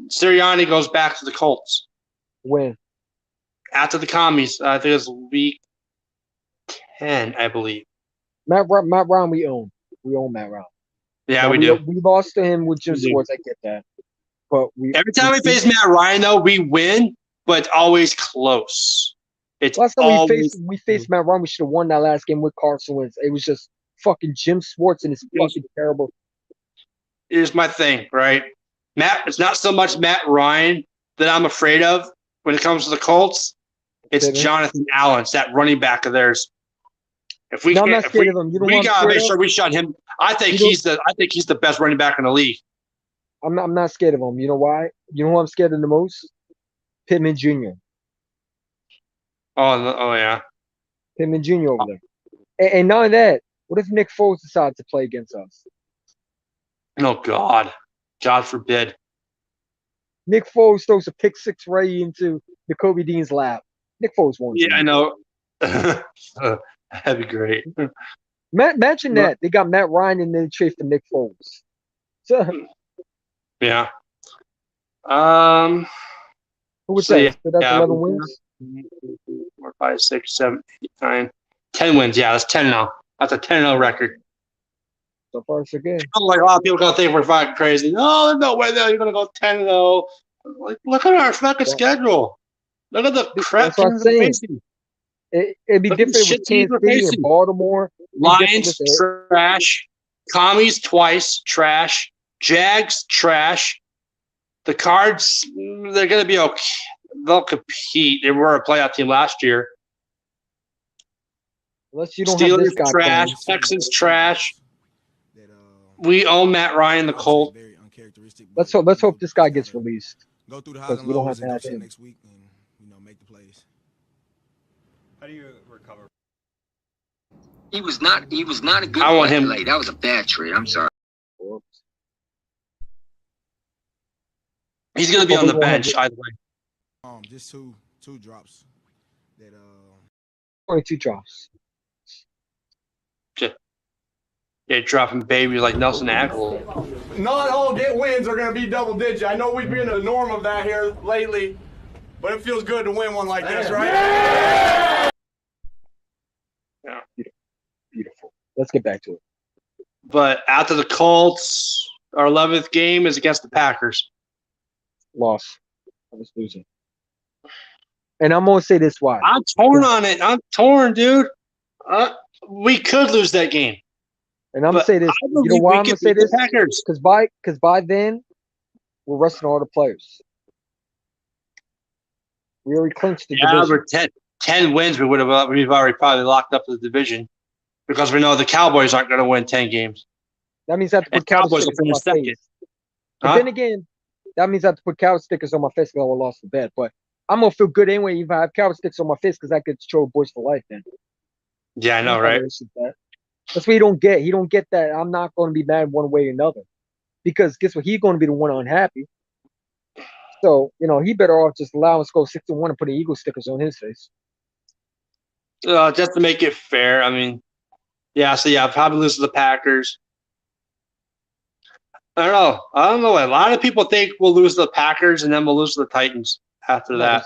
Sirianni goes back to the Colts. When? After the Commies, I think it's week 10, I believe. Matt Brown, we own. We own Matt Brown. Yeah, now, we do. We lost to him with Jim Schwartz. I get that. But every time we face Matt Ryan, though, we win, but it's always close. Last time we faced Matt Ryan, we should have won that last game with Carson Wentz. It was just fucking Jim Schwartz and his fucking terrible. Here's my thing, right? It's not so much Matt Ryan that I'm afraid of when it comes to the Colts. It's Jonathan Allen, it's that running back of theirs. If we I'm not scared of him. You know we gotta make sure we shut him. I think he's the best running back in the league. I'm not scared of him. You know why? You know who I'm scared of the most? Pittman Jr. Oh yeah. Pittman Jr. over there. And not only that, what if Nick Foles decides to play against us? Oh God forbid. Nick Foles throws a pick six right into Jacoby Dean's lap. Nick Foles won't. Yeah, I know. That'd be great. Imagine that. They got Matt Ryan and then trade for Nick Foles. So, yeah. Who was that? So that's 11 wins? 4, 5, 6, 7, 8, 9, 10 wins. Yeah, that's 10 now. That's a 10-0 record. So far, so good. Like a lot of people gonna think we're fucking crazy. No, there's no way that you're gonna go 10-0. Like, look at our fucking schedule. Look at the crap teams we're facing. It'd be different with Kansas City and Baltimore. Lions, trash. Commies, twice, trash. Jags, trash. The Cards, they're going to be okay. They'll compete. They were a playoff team last year. Unless you don't Steelers, have this guy trash. playing. Texans, trash. We own Matt Ryan, the Colt. Let's hope this guy gets released. Go through the highs and We don't lows have and to have him. next week and make the plays. How do you recover? He was not a good I want him. play. That was a bad trade. I'm sorry. He's going to be on the bench either way. Just two drops. that 22 drops. Yeah, dropping babies like Nelson Aguilar. Not all wins are going to be double digit. I know we've been in the norm of that here lately, but it feels good to win one like this, right? Beautiful. Let's get back to it. But after the Colts, our 11th game is against the Packers. Loss. I was losing. And I'm going to say this why. I'm torn on it. I'm torn, dude. We could lose that game. And I'm going to say this. You know why I'm going to say this? Because by then, we're resting all the players. We already clinched the division. We're 10 wins. We've already probably locked up the division because we know the Cowboys aren't going to win 10 games. That means I have to put Cowboys will stickers on my finish second. face. But then again, that means I have to put cow stickers on my face because I would lost the bet. But I'm going to feel good anyway if I have cow stickers on my face because I could show boys for life then. Yeah, I know, right? That's what he don't get. He don't get that I'm not going to be mad one way or another. Because guess what? He's going to be the one unhappy. So, he better off just allow us to go 6-1 and put the Eagle stickers on his face. Just to make it fair, I mean, probably lose to the Packers. I don't know. A lot of people think we'll lose to the Packers and then we'll lose to the Titans after that.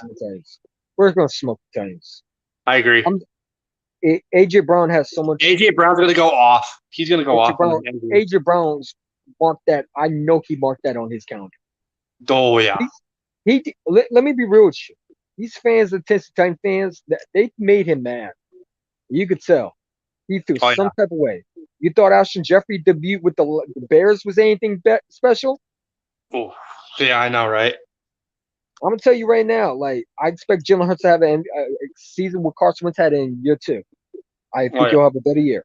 We're going to smoke the Titans. I agree. AJ Brown has so much. AJ Brown's going to go off. He's going to go off. AJ Brown's marked that. I know he marked that on his calendar. Oh, yeah. Let me be real with you. These fans, the Tennessee Titans fans, they made him mad. You could tell. He threw some type of way. You thought Alshon Jeffrey debut with the Bears was anything special? Oh, yeah, I know, right? I'm gonna tell you right now. I expect Jalen Hurts to have a season what Carson Wentz had in year 2. I think he'll have a better year.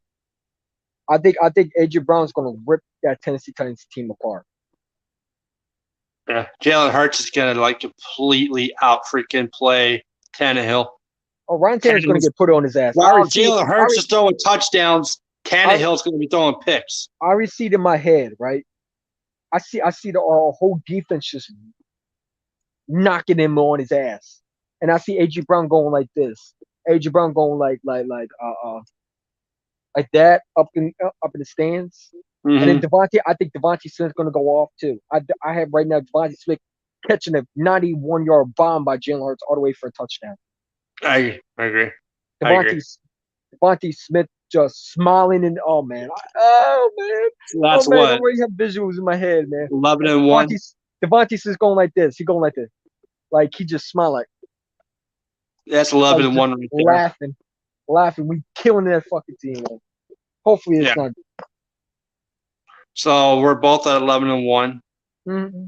I think AJ Brown's gonna rip that Tennessee Titans team apart. Yeah, Jalen Hurts is gonna completely out freaking play Tannehill. Oh, Ryan Tannehill's gonna get put on his ass. While Jalen Hurts is throwing touchdowns, Tannehill's gonna be throwing picks. I already see it in my head, right? I see the whole defense just knocking him on his ass, and I see AJ Brown going like this. AJ Brown going like that up in the stands. Mm-hmm. And then I think Devontae Smith's going to go off too. I have right now Devontae Smith catching a 91-yard bomb by Jalen Hurts all the way for a touchdown. I agree. Devontae Smith just smiling and man. That's man, what. I already have visuals in my head, man. 11-1. Devontae Smith's going like this. He going like this. Like he just smiled like. That's 11-1 right there. Laughing. We killing that fucking team, man. Hopefully it's not. So we're both at 11-1. Mm-hmm.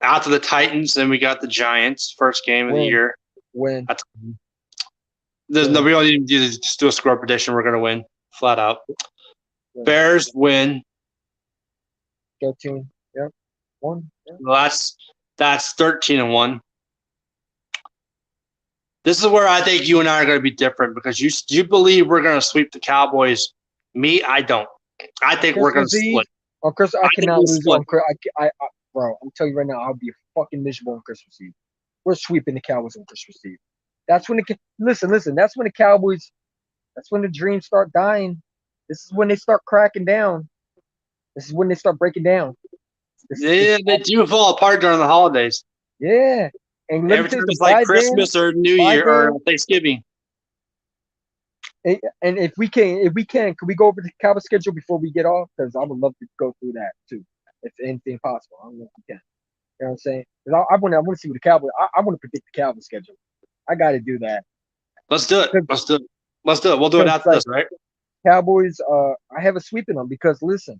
After the Titans, then we got the Giants. First game of the year. Win. We don't even do just do a score prediction. We're gonna win flat out. Bears win. 13. Yep. 1. Yep. Well, that's 13-1. This is where I think you and I are going to be different because you believe we're going to sweep the Cowboys. Me, I don't. I think we're going to split. On Christmas, I cannot lose on Christmas. Bro, I'm telling you right now, I'll be fucking miserable on Christmas Eve. We're sweeping the Cowboys on Christmas Eve. That's when listen. That's when the Cowboys. That's when the dreams start dying. This is when they start cracking down. This is when they start breaking down. They do fall apart during the holidays. Yeah, and everything is like Christmas or New Year or Thanksgiving. And if we can we go over the Cowboys schedule before we get off? Because I would love to go through that too, if anything possible. I don't know if we can. You know what I'm saying? Because I want to see what the Cowboys. I want to predict the Cowboys schedule. I got to do that. Let's do it. We'll do it after this, right? Cowboys. I have a sweep in them because listen,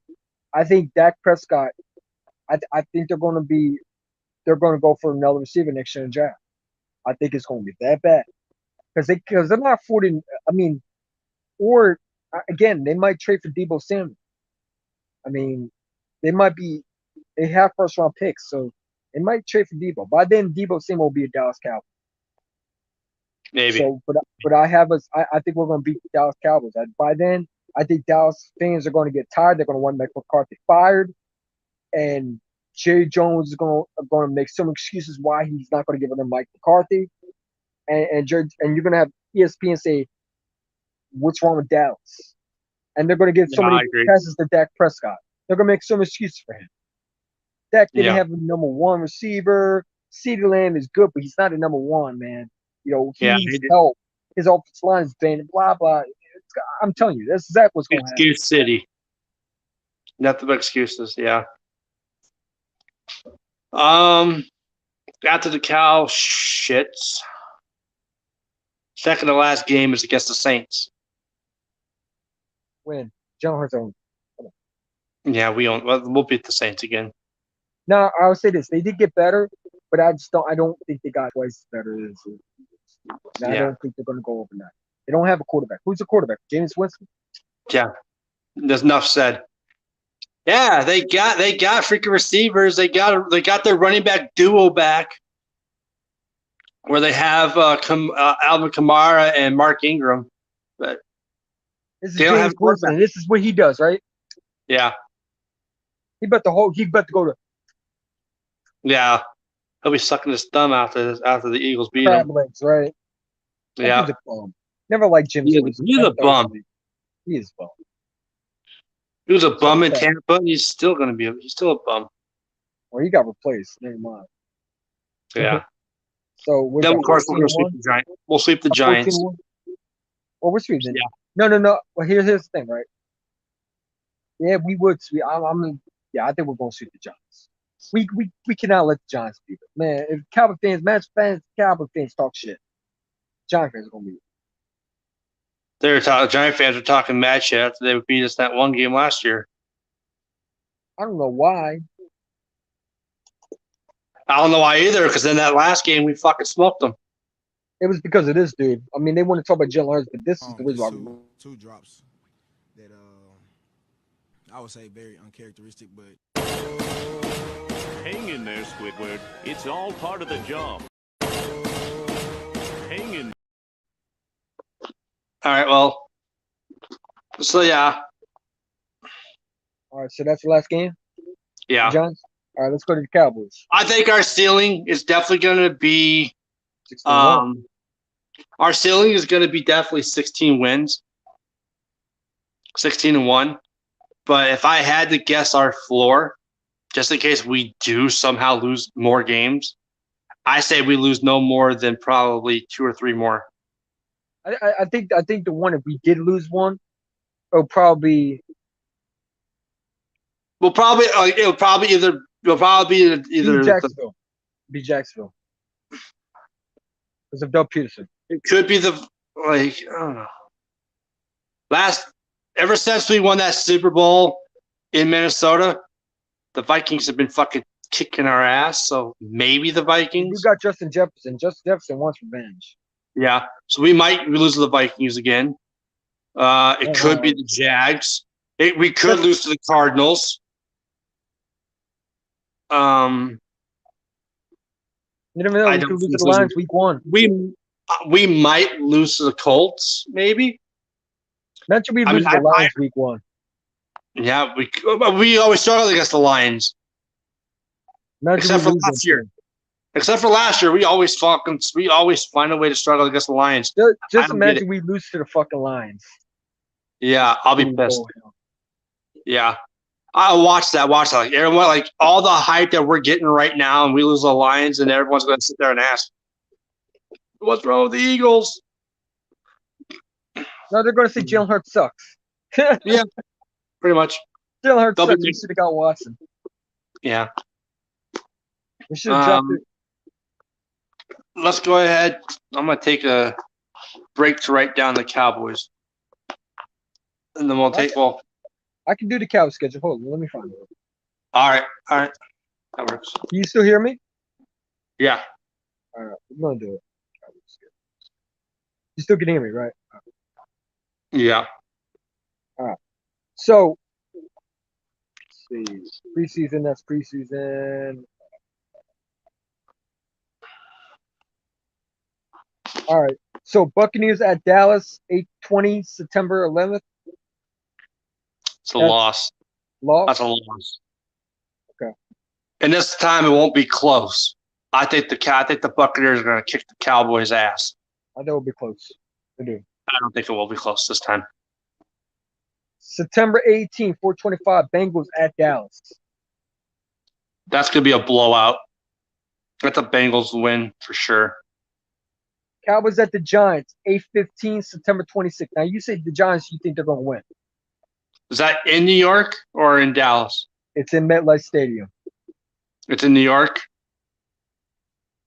I think Dak Prescott. I think they're going to go for another receiver next year in the draft. I think it's going to be that bad because they're not affording. I mean, or again, they might trade for Deebo Samuel. I mean, they have first round picks, so they might trade for Deebo. By then, Deebo Samuel will be a Dallas Cowboy. Maybe. So, but I think we're going to beat the Dallas Cowboys. By then, I think Dallas fans are going to get tired. They're going to want Mike McCarthy fired. And Jerry Jones is going to make some excuses why he's not going to give them Mike McCarthy. and you're gonna have ESPN say, "What's wrong with Dallas?" And they're gonna give so Yeah, I many agree. passes to Dak Prescott. They're gonna make some excuses for him. Dak didn't Yeah. have a number one receiver. CeeDee Lamb is good, but he's not a number one, man. You know, he Yeah, needs he did. help. His offensive line is banned, blah, blah. I'm telling you, that's exactly what's going to happen. Excuse City. Nothing but excuses. Yeah. After the Cow shits. Second to last game is against the Saints. When Jalen Hurts owned. Yeah, we'll beat the Saints again. Now, I would say this: they did get better, but I don't think they got twice better. I don't think they're going to go overnight. They don't have a quarterback. Who's the quarterback? James Winston. Yeah, there's enough said. Yeah, they got freaking receivers. They got their running back duo back, where they have Alvin Kamara and Mark Ingram. But This is they don't have James a quarterback. Winston. This is what he does, right? Yeah, He bet to go to yeah. He'll be sucking his thumb after the Eagles beat crab him. legs, right? Yeah, He's a bum. Never liked James Winston. he's a bum. He is a bum. He was a bum in Okay. Tampa. He's still a bum. Or he got replaced. Never mind. Yeah. So we're Then got of course we're gonna 14-1? sweep the Giants. We'll sweep the Giants. 14-1? Well, we're sweeping. Yeah. No. Well, here's the thing, right? Yeah, we would sweep. I think we're going to sweep the Giants. We cannot let the Giants beat us. Man, if Cowboy fans talk shit, Giant fans are going to beat us. Giant fans were talking mad shit after they beat us that one game last year. I don't know why. I don't know why either, because in that last game we fucking smoked them. It was because of this dude. I mean, they want to talk about Jalen Hurts, but this is the reason why. Two drops that I would say very uncharacteristic, but hang in there, Squidward. It's all part of the job. Hang in. All right, well, so yeah, All right, so that's the last game. yeah. Giants. All right, let's go to the Cowboys. I think our ceiling is definitely going to be 16-1. our ceiling is going to be definitely 16 wins, 16-1. But if I had to guess our floor, just in case we do somehow lose more games, I say we lose no more than probably 2 or 3 more. I think the one, if we did lose one, it'll probably It'll probably be either be Jacksonville. Because of Doug Peterson. it could be I don't know. Ever since we won that Super Bowl in Minnesota, the Vikings have been fucking kicking our ass. So maybe the You Vikings. got Justin Jefferson. Justin Jefferson wants revenge. Yeah. So we might lose to the Vikings again. It could be the Jags. We could lose to the Cardinals. You never know. I We don't could lose see to us the losing. Lions week 1. We might lose to the Colts, maybe. Imagine we lose to the Lions week 1. Yeah, we always struggle against the Lions. Imagine Except we for lose last them. year. Except for last year, we always find a way to struggle against the Lions. Just don't get imagine we lose to the fucking Lions. Yeah, I'll be pissed. Oh, Yeah. I'll watch that. Like everyone, like all the hype that we're getting right now, and we lose the Lions, and everyone's going to sit there and ask, "What's wrong with the Eagles?" No, they're going to say Jalen Hurts sucks. Yeah, pretty much. Jalen Hurts They'll sucks. be- We should have got Watson. Yeah. We should have dropped it. Let's go ahead. I'm going to take a break to write down the Cowboys, and then we'll take. Well, I can do the Cowboys schedule. Hold on, let me find it. all right, that works. Can you still hear me? Yeah. All right, we're going to do it. Cowboys schedule. You still can hear me, right? Yeah. So, let's see. Preseason, that's preseason. All right. So, Buccaneers at Dallas, 8/20, September 11th. It's a loss. Loss. That's a loss. Okay. And this time it won't be close. I think the Buccaneers are going to kick the Cowboys' ass. I think it'll be close. I do. I don't think it will be close this time. September 18th, 425, Bengals at Dallas. That's going to be a blowout. That's a Bengals win for sure. Cowboys at the Giants, 8/15, September 26th. Now, you say the Giants, you think they're going to win. Is that in New York or in Dallas? It's in MetLife Stadium. It's in New York.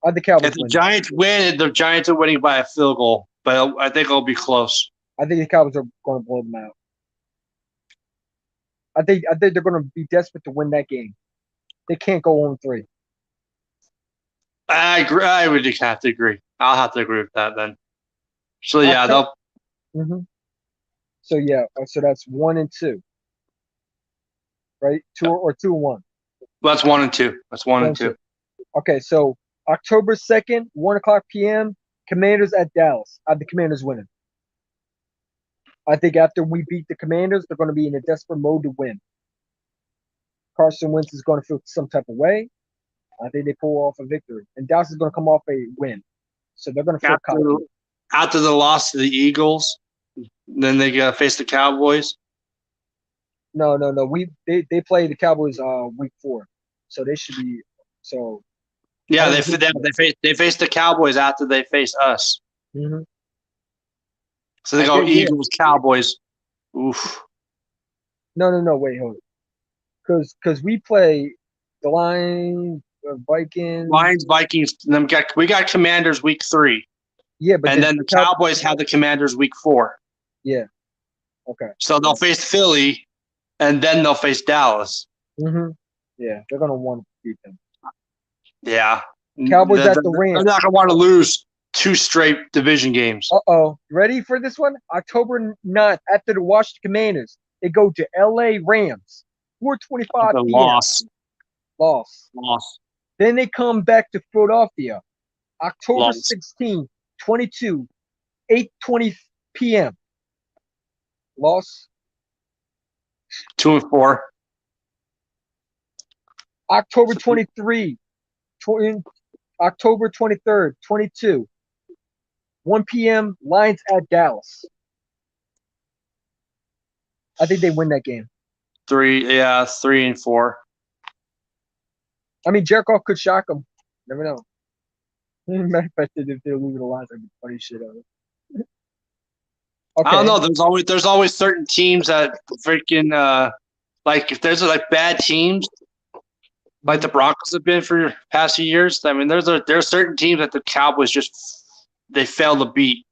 The Cowboys If the win. Giants win, the Giants are winning by a field goal, but I think it'll be close. I think the Cowboys are going to blow them out. I think they're going to be desperate to win that game. They can't go 0-3. I agree. I would have to agree. I'll have to agree with that then. So yeah, they'll. Mm-hmm. So yeah, so that's 1 and 2, right? 2 or 2-1. That's 1 and 2. That's 1 and 2. Okay, so October 2nd, 1:00 p.m. Commanders at Dallas. The Commanders winning. I think after we beat the Commanders, they're going to be in a desperate mode to win. Carson Wentz is going to feel some type of way. I think they pull off a victory, and Dallas is going to come off a win, so they're going to feel confident. After the loss to the Eagles, then they got to face the Cowboys. No. They play the Cowboys week 4, so they should be so. Yeah, they face the Cowboys after they face us. Mm-hmm. So they go Eagles, Cowboys. Oof. No. Wait, hold on. Because we play the Lions, Vikings. Lions, Vikings. And then we got Commanders week 3. Yeah, but then the Cowboys have the Commanders week 4. Yeah. Okay. So they'll face Philly, and then they'll face Dallas. Mm-hmm. Yeah, they're gonna want to beat them. Yeah. Cowboys at the Rams. They're not gonna want to lose 2 straight division games. Ready for this one? October 9th, after the Washington Commanders, they go to LA Rams. 4:25 p.m. Loss. Then they come back to Philadelphia. October 16th, 22, 8:20 p.m. Loss. 2 and 4. October 23rd, 22. 1 p.m. Lions at Dallas. I think they win that game. 3 and 4. I mean, Jared Goff could shock them. Never know. Matter of fact, if they're losing the Lions, I'd be funny shit out of it. Okay. I don't know. There's always certain teams that freaking like if there's like bad teams, like the Broncos have been for the past few years. I mean, there's certain teams that the Cowboys just they fail to beat.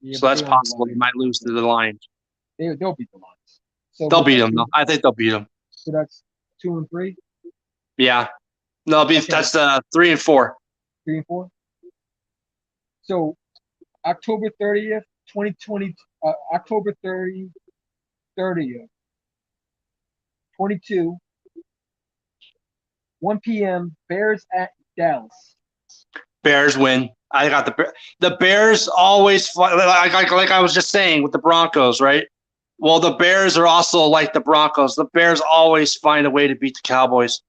Yeah, so that's possible. They might lose to the Lions. They'll beat the Lions. So they'll beat them. No, I think they'll beat them. So that's 2 and 3. Yeah. No, that's 3 and 4. 3 and 4. So October 30th, 2020. October 30th, 22. 1 p.m. Bears at Dallas. Bears win. I got the Bears always like I was just saying with the Broncos, right? Well, the Bears are also like the Broncos. The Bears always find a way to beat the Cowboys.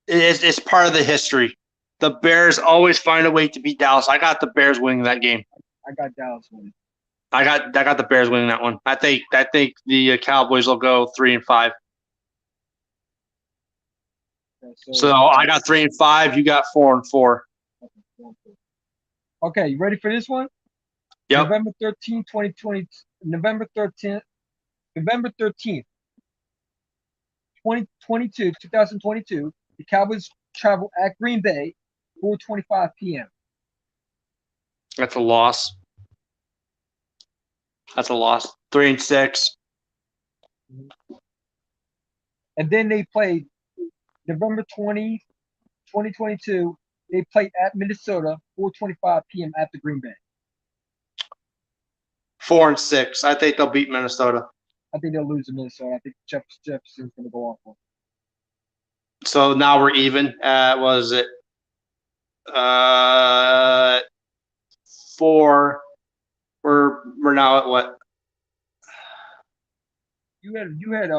It's part of the history. The Bears always find a way to beat Dallas. I got the Bears winning that game. I got Dallas winning. I got the Bears winning that one. I think the Cowboys will go 3 and 5. So I got 3 and 5. You got 4 and 4. Okay, you ready for this one? Yep. November 13th, 2020. November 13th, 2022. The Cowboys travel at Green Bay, 4:25 p.m. That's a loss. 3 and 6. And then they played November 20th, 2022. They played at Minnesota, 4:25 p.m. at the Green Bay. 4 and 6. I think they'll beat Minnesota. I think they'll lose to Minnesota. I think Jefferson's going to go off one. So now we're even. What is it? 4. We're now at what? You had It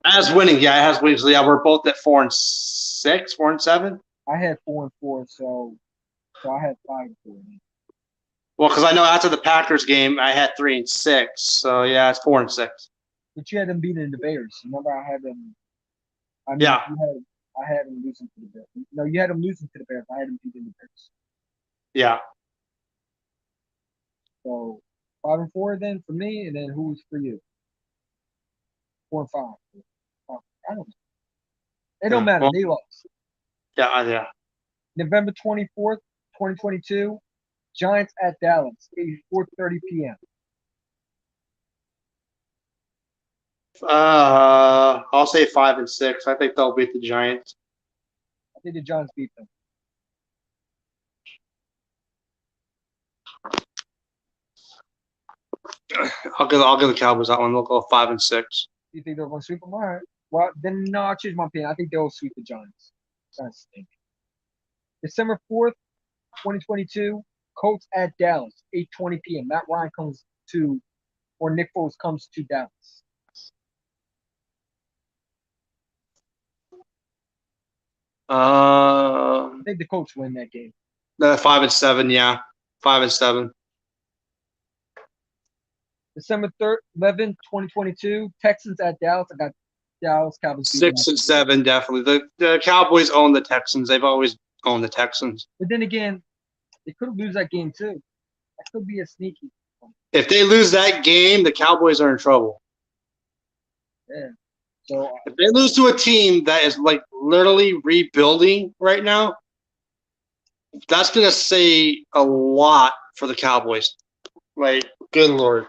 has winning. Yeah, it has winning. So yeah, we're both at 4 and 6, 4 and 7. I had 4-4, so I had 5-4. Well, because I know after the Packers game, I had 3-6. So yeah, it's 4-6. But you had them beating the Bears. Remember, I had them. I mean, Yeah. I had them losing to the Bears. No, you had them losing to the Bears. I had them beating the Bears. Yeah. So 5-4 then for me, and then who's for you? 4-5. I don't know. It don't matter. Well, They lost. yeah. November 24th, 2022. Giants at Dallas, 4:30 p.m. I'll say 5-6. I think they'll beat the Giants. I think the Giants beat them. I'll give the Cowboys that one. They'll go 5-6. You think they're going to sweep them? All right. Well, then no, I'll change my opinion. I think they'll sweep the Giants. Giants stink. December 4th, 2022. Colts at Dallas, 8:20 p.m. Matt Ryan comes to, or Nick Foles comes to Dallas. I think the Colts win that game. 5-7. Yeah, 5-7. December 3rd, 11th, 2022. Texans at Dallas. I got Dallas Cowboys. 6-7, definitely. The Cowboys own the Texans. They've always owned the Texans. But then again, they could lose that game too. That could be a sneaky. If they lose that game, the Cowboys are in trouble. Yeah. So if they lose to a team that is like literally rebuilding right now, that's gonna say a lot for the Cowboys. Like, good Lord.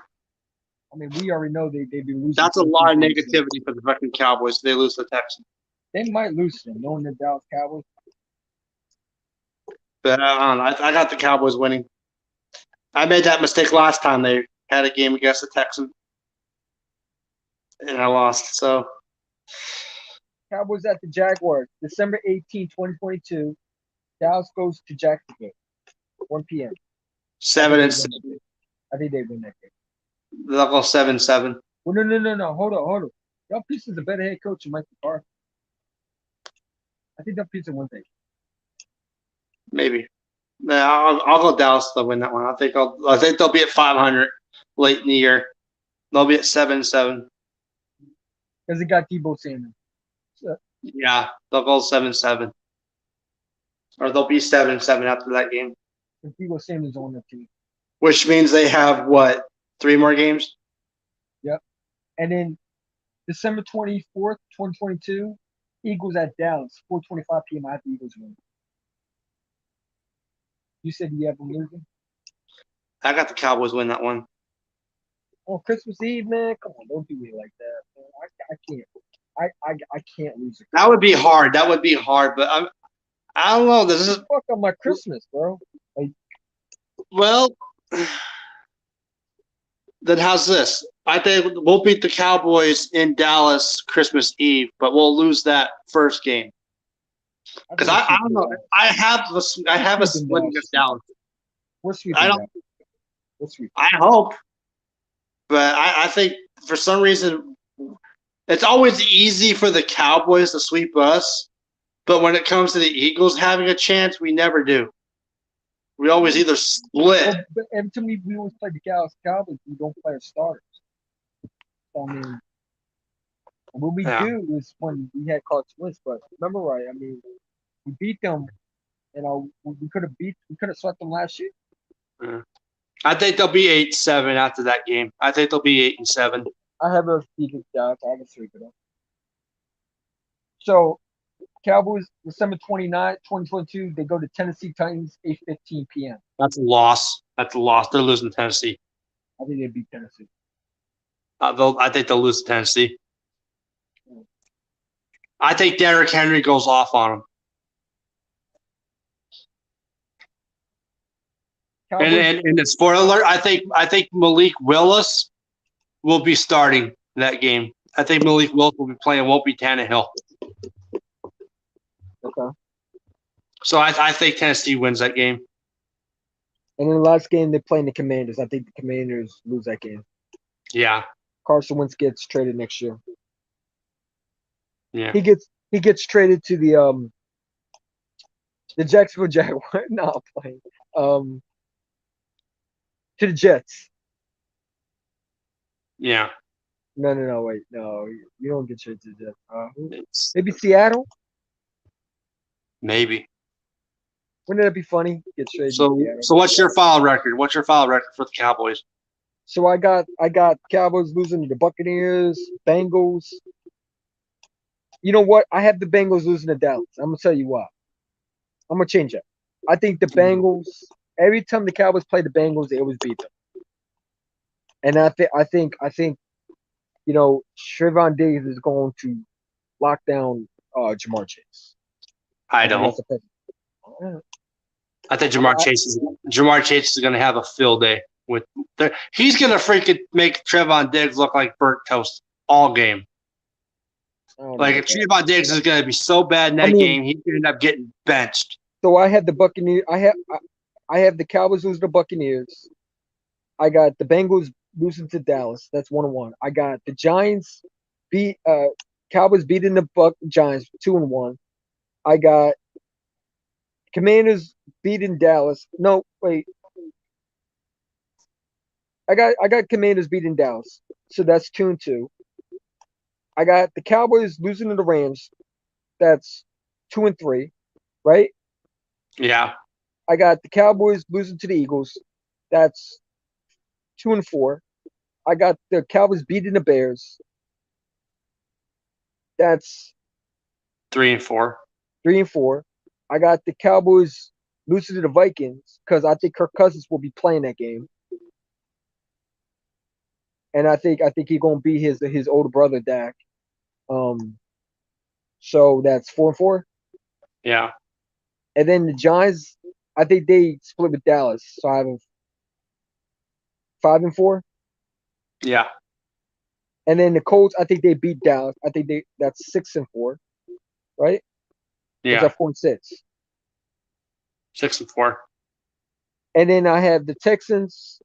I mean, we already know they'd be losing. That's a lot of negativity for the fucking Cowboys if they lose to the Texans. They might lose them, knowing the Dallas Cowboys. But I don't know. I got the Cowboys winning. I made that mistake last time they had a game against the Texans. And I lost, so. Cowboys at the Jaguars, December 18, 2022. Dallas goes to Jacksonville, 1 p.m. 7-7. I think they win that game. They'll go 7-7. Well, no. Hold on. Y'all Peace is a better head coach than Mike McCarthy. I think that Peace will win that game. Maybe. Yeah, I'll go Dallas to win that one. I think they'll be at 500 late in the year. They'll be at 7-7. Because they got Debo Samuel. So, yeah, they'll go 7-7. Or they'll be 7-7 after that game. And Debo Samuel's on the team. Which means they have, 3 more games? Yep. And then December 24th, 2022, Eagles at Dallas, 4:25 p.m. I have the Eagles win. You said you have them losing? I got the Cowboys win that one. On Christmas Eve, man, come on, don't do me like that, man. I can't. I can't lose it. That would be hard. But I don't know. This is fuck on my Christmas, bro. Like, well, then how's this? I think we'll beat the Cowboys in Dallas Christmas Eve, but we'll lose that first game. Because I don't know. I have a split against Dallas. We're sweeping. I hope, but I think for some reason it's always easy for the Cowboys to sweep us, but when it comes to the Eagles having a chance, we never do. We always either split. Well, but every time we always play the Dallas Cowboys, we don't play our starters. So, I mean, what we do is when we had Carson Wentz, but remember right? I mean, we beat them. We could have swept them last year. Yeah. I think they'll be 8-7 after that game. I think they'll be 8-7. I have a Eagles Dallas. I have a sweep of them. So, Cowboys, December 29th, 2022, they go to Tennessee Titans, 8:15 p.m. That's a loss. They're losing to Tennessee. I think they beat Tennessee. I think they'll lose to Tennessee. I think Derrick Henry goes off on them. And the spoiler alert, I think Malik Willis will be starting that game. I think Malik Willis will be playing, won't be Tannehill. Okay. So I think Tennessee wins that game. And in the last game, they're playing the Commanders. I think the Commanders lose that game. Yeah. Carson Wentz gets traded next year. Yeah. He gets traded to the The Jacksonville Jaguars. No, I'm playing. To the Jets. Yeah. No, wait. No, you don't get traded to the Jets. It's Maybe Seattle? maybe. Wouldn't that be funny? Get traded to So Seattle. so what's your foul record? What's your foul record for the Cowboys? So I got Cowboys losing to the Buccaneers, Bengals. You know what? I have the Bengals losing to Dallas. I'm gonna tell you why. I'm gonna change it. I think the Bengals. Every time the Cowboys play the Bengals, they always beat them. And I think you know Trayvon Diggs is going to lock down Jamar Chase. I think don't. that's a pick. I think Jamar Chase is going to have a field day with. He's going to freaking make Trevon Diggs look like burnt toast all game. Like if Trevon Diggs is going to be so bad in that game, he's going to end up getting benched. So I have the Buccaneers. I have the Cowboys losing to Buccaneers. I got the Bengals losing to Dallas. That's 1-1. I got the Giants Cowboys beating the Giants 2-1. I got Commanders beating Dallas. No, wait. I got Commanders beating Dallas. So that's 2-2. I got the Cowboys losing to the Rams. That's 2-3, right? Yeah. I got the Cowboys losing to the Eagles. That's 2-4. I got the Cowboys beating the Bears. That's 3-4. 3-4. I got the Cowboys losing to the Vikings because I think Kirk Cousins will be playing that game. And I think he's gonna be his older brother Dak. So that's 4-4. Yeah. And then the Giants, I think they split with Dallas. So I have 5-4. Yeah. And then the Colts, I think they beat Dallas. I think that's 6-4, right? Yeah. Is that 4-6? 6-4. And then I have the Texans.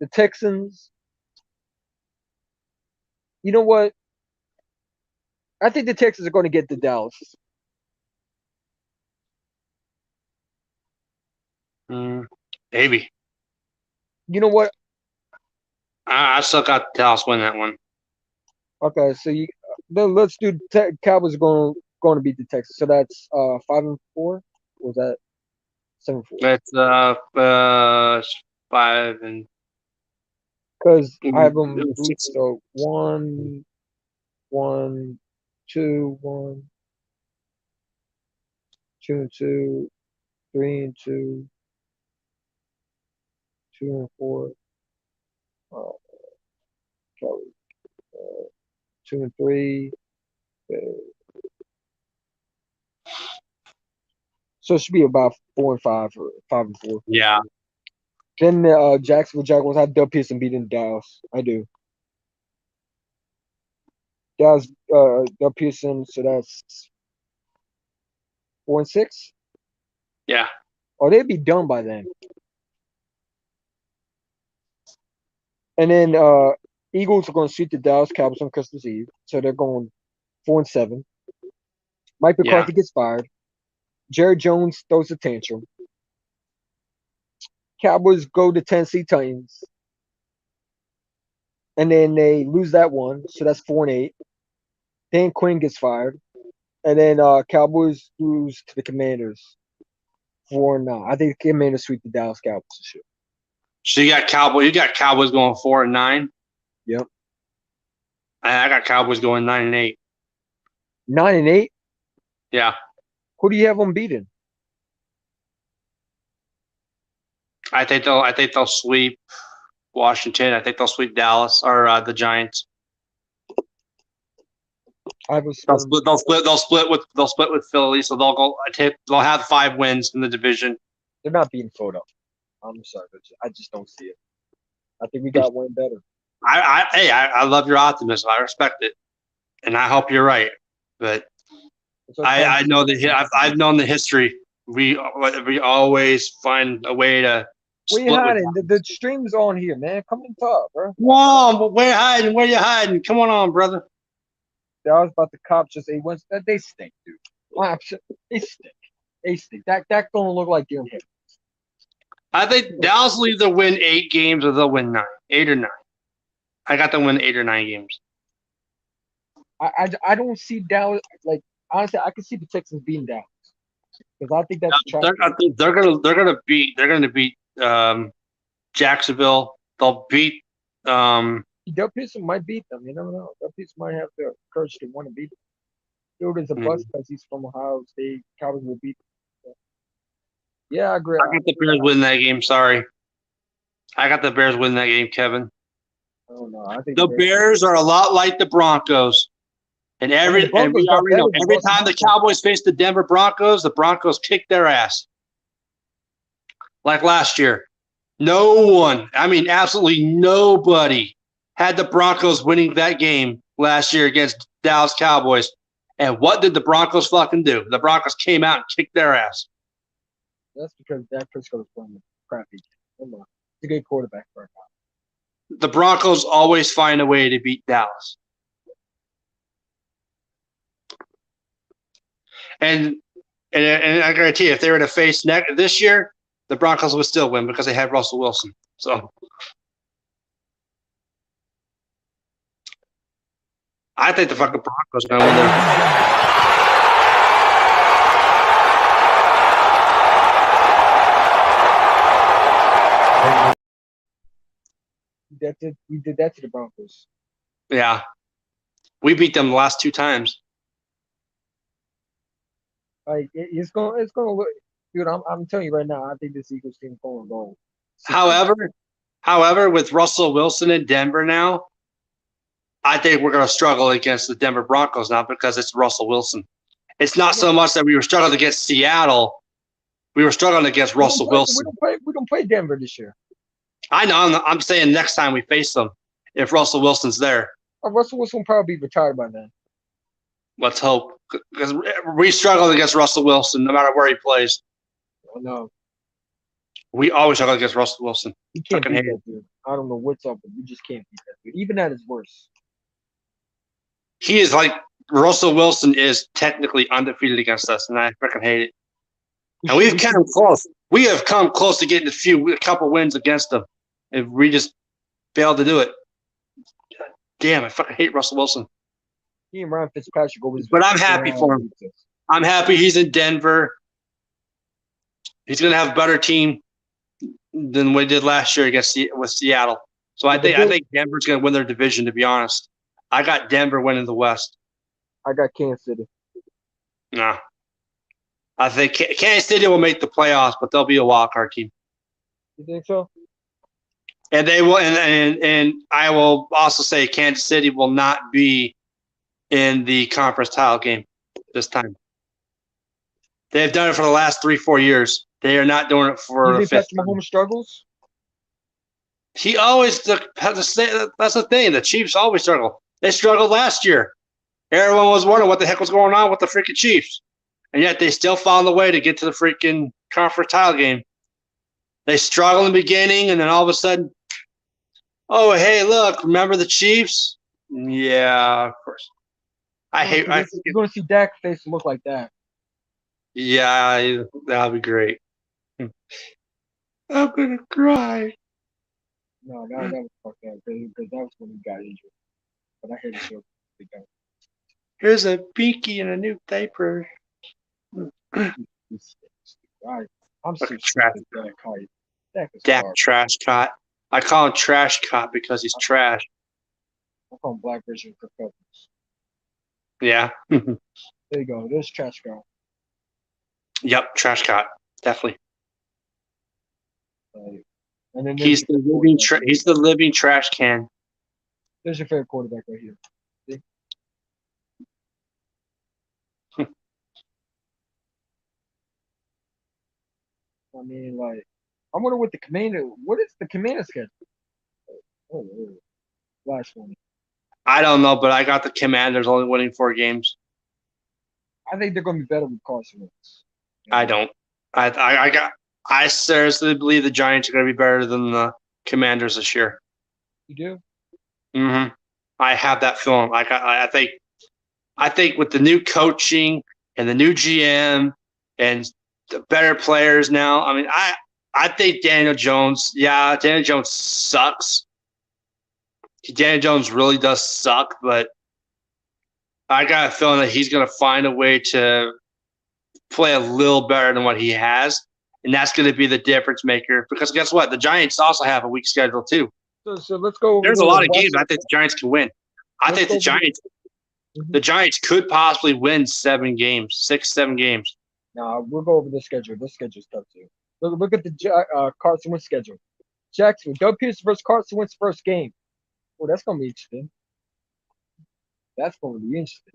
The Texans. You know what? I think the Texans are going to get the Dallas. Maybe. You know what? I still got Dallas win that one. Okay, so then let's do Cowboys are going to beat the Texans. So that's 5-4. Or was that 7-4? That's 5 and. Because I have them. So 1, 2, 1, 2, 3, 2, 2-4. 2-3. So it should be about 4-5 or 5-4. Yeah. Then the Jacksonville Jaguars have Doug Pearson beating Dallas. I do. Dallas Doug Pearson, so that's 4-6. Yeah. Or they'd be done by then. And then Eagles are going to sweep the Dallas Cowboys on Christmas Eve, so they're going 4-7. Mike McCarthy gets fired. Jerry Jones throws a tantrum. Cowboys go to Tennessee Titans. And then they lose that one, so that's 4-8. Dan Quinn gets fired. And then Cowboys lose to the Commanders 4-9. I think the Commanders sweep the Dallas Cowboys this year. So you got Cowboys going 4-9. Yep. I got Cowboys going 9-8. 9-8? Yeah. Who do you have them beating? I think they'll sweep Washington. I think they'll sweep Dallas or the Giants. They'll split with Philly, so they'll go. They'll have 5 wins in the division. They're not beating Philadelphia. I'm sorry, but I just don't see it. I think we got one better. I love your optimism. I respect it, and I hope you're right. But I know that I've known the history. We always find a way to. Where you hiding? The stream's on here, man. Come and talk, bro. Come on, but where hiding? Where you hiding? Come on, brother. I was about the cops just say once that they stink, dude. They stink. They stink. That gonna look like they're hit. I think Dallas will either win 8 games or they'll win 9. 8 or 9. I got them win 8 or 9 games. I don't see Dallas like honestly. I can see the Texans beating Dallas because I think that's I think they're gonna beat Jacksonville. They'll beat Doug Pearson might beat them. You never know. Doug Pearson might have the courage to want to beat them. Field is a bust because he's from Ohio State. Cowboys will beat them. Yeah, I agree. I got the Bears winning that game. Sorry, I got the Bears winning that game, Kevin. Oh no, I think the Bears are a lot like the Broncos. And we already know every time the Cowboys face the Denver Broncos, the Broncos kick their ass. Like last year. No one, I mean absolutely nobody, had the Broncos winning that game last year against Dallas Cowboys. And what did the Broncos fucking do? The Broncos came out and kicked their ass. That's because Dak Prescott was playing crappy. He's a good quarterback right now. The Broncos always find a way to beat Dallas. And I guarantee you, if they were to face this year, the Broncos would still win because they have Russell Wilson. So I think the fucking Broncos are going to win We did that to the Broncos. Yeah. We beat them the last 2 times. Like it's gonna look, dude. I'm telling you right now. I think this Eagles team is going to go. However, with Russell Wilson in Denver now, I think we're going to struggle against the Denver Broncos now because it's Russell Wilson. It's not so much that we were struggling against Seattle; we were struggling against Russell Wilson. We don't play Denver this year. I know. I'm saying next time we face them, if Russell Wilson's there. Russell Wilson will probably be retired by then. Let's hope, because we struggle against Russell Wilson no matter where he plays. Oh, no. We always struggle against Russell Wilson. You can't beat that dude. I don't know what's up, but you just can't beat that dude. Even at his worst. He is like Russell Wilson is technically undefeated against us, and I freaking hate it. And we've come close. We have come close to getting a couple wins against them, and we just failed to do it. Damn, I fucking hate Russell Wilson. He and Ryan Fitzpatrick always. But I'm happy for him. I'm happy he's in Denver. He's going to have a better team than we did last year with Seattle. So I think Denver's going to win their division, to be honest. I got Denver winning the West. I got Kansas City. No. I think Kansas City will make the playoffs, but they'll be a wild card team. You think so? And they will, and I will also say Kansas City will not be in the conference title game this time. They've done it for the last 3-4 years. They are not doing it for the fifth. Mahomes struggles? He always has to say that's the thing. The Chiefs always struggle. They struggled last year. Everyone was wondering what the heck was going on with the freaking Chiefs. And yet they still found a way to get to the freaking conference title game. They struggled in the beginning, and then all of a sudden, oh, hey, look, remember the Chiefs? Yeah, of course. You're going to see Dak's face look like that. Yeah, that'll be great. I'm going to cry. No, that was fucked up because that was when he got injured. But I hate it. Here's a pinky and a new diaper. I'm so trash. Dak trash cot. I call him trash cot because he's trash. I call him black version of Kirk Cousins. Yeah. There you go. There's trash girl. Yep, trash cot. Definitely. And then he's the living trash can. There's your favorite quarterback right here. See? I mean, like, I wonder what is the Commander schedule? Oh, last one. I don't know, but I got the Commanders only winning 4 games. I think they're going to be better with Carson Wentz. I don't. I seriously believe the Giants are going to be better than the Commanders this year. You do? Mm-hmm. I have that feeling. I think with the new coaching and the new GM and the better players now. I mean, I think Daniel Jones. Yeah, Daniel Jones sucks. Daniel Jones really does suck, but I got a feeling that he's going to find a way to play a little better than what he has, and that's going to be the difference maker. Because guess what? The Giants also have a weak schedule too. So let's go. There's a lot of games I think the Giants can win. I think the Giants could possibly win 7 games, 6, 7 games. No, we'll go over the schedule. This schedule's tough too. Look at the Carson Wentz schedule. Jacksonville, Doug Peterson versus Carson Wentz first game. Oh, that's gonna be interesting. That's gonna be interesting.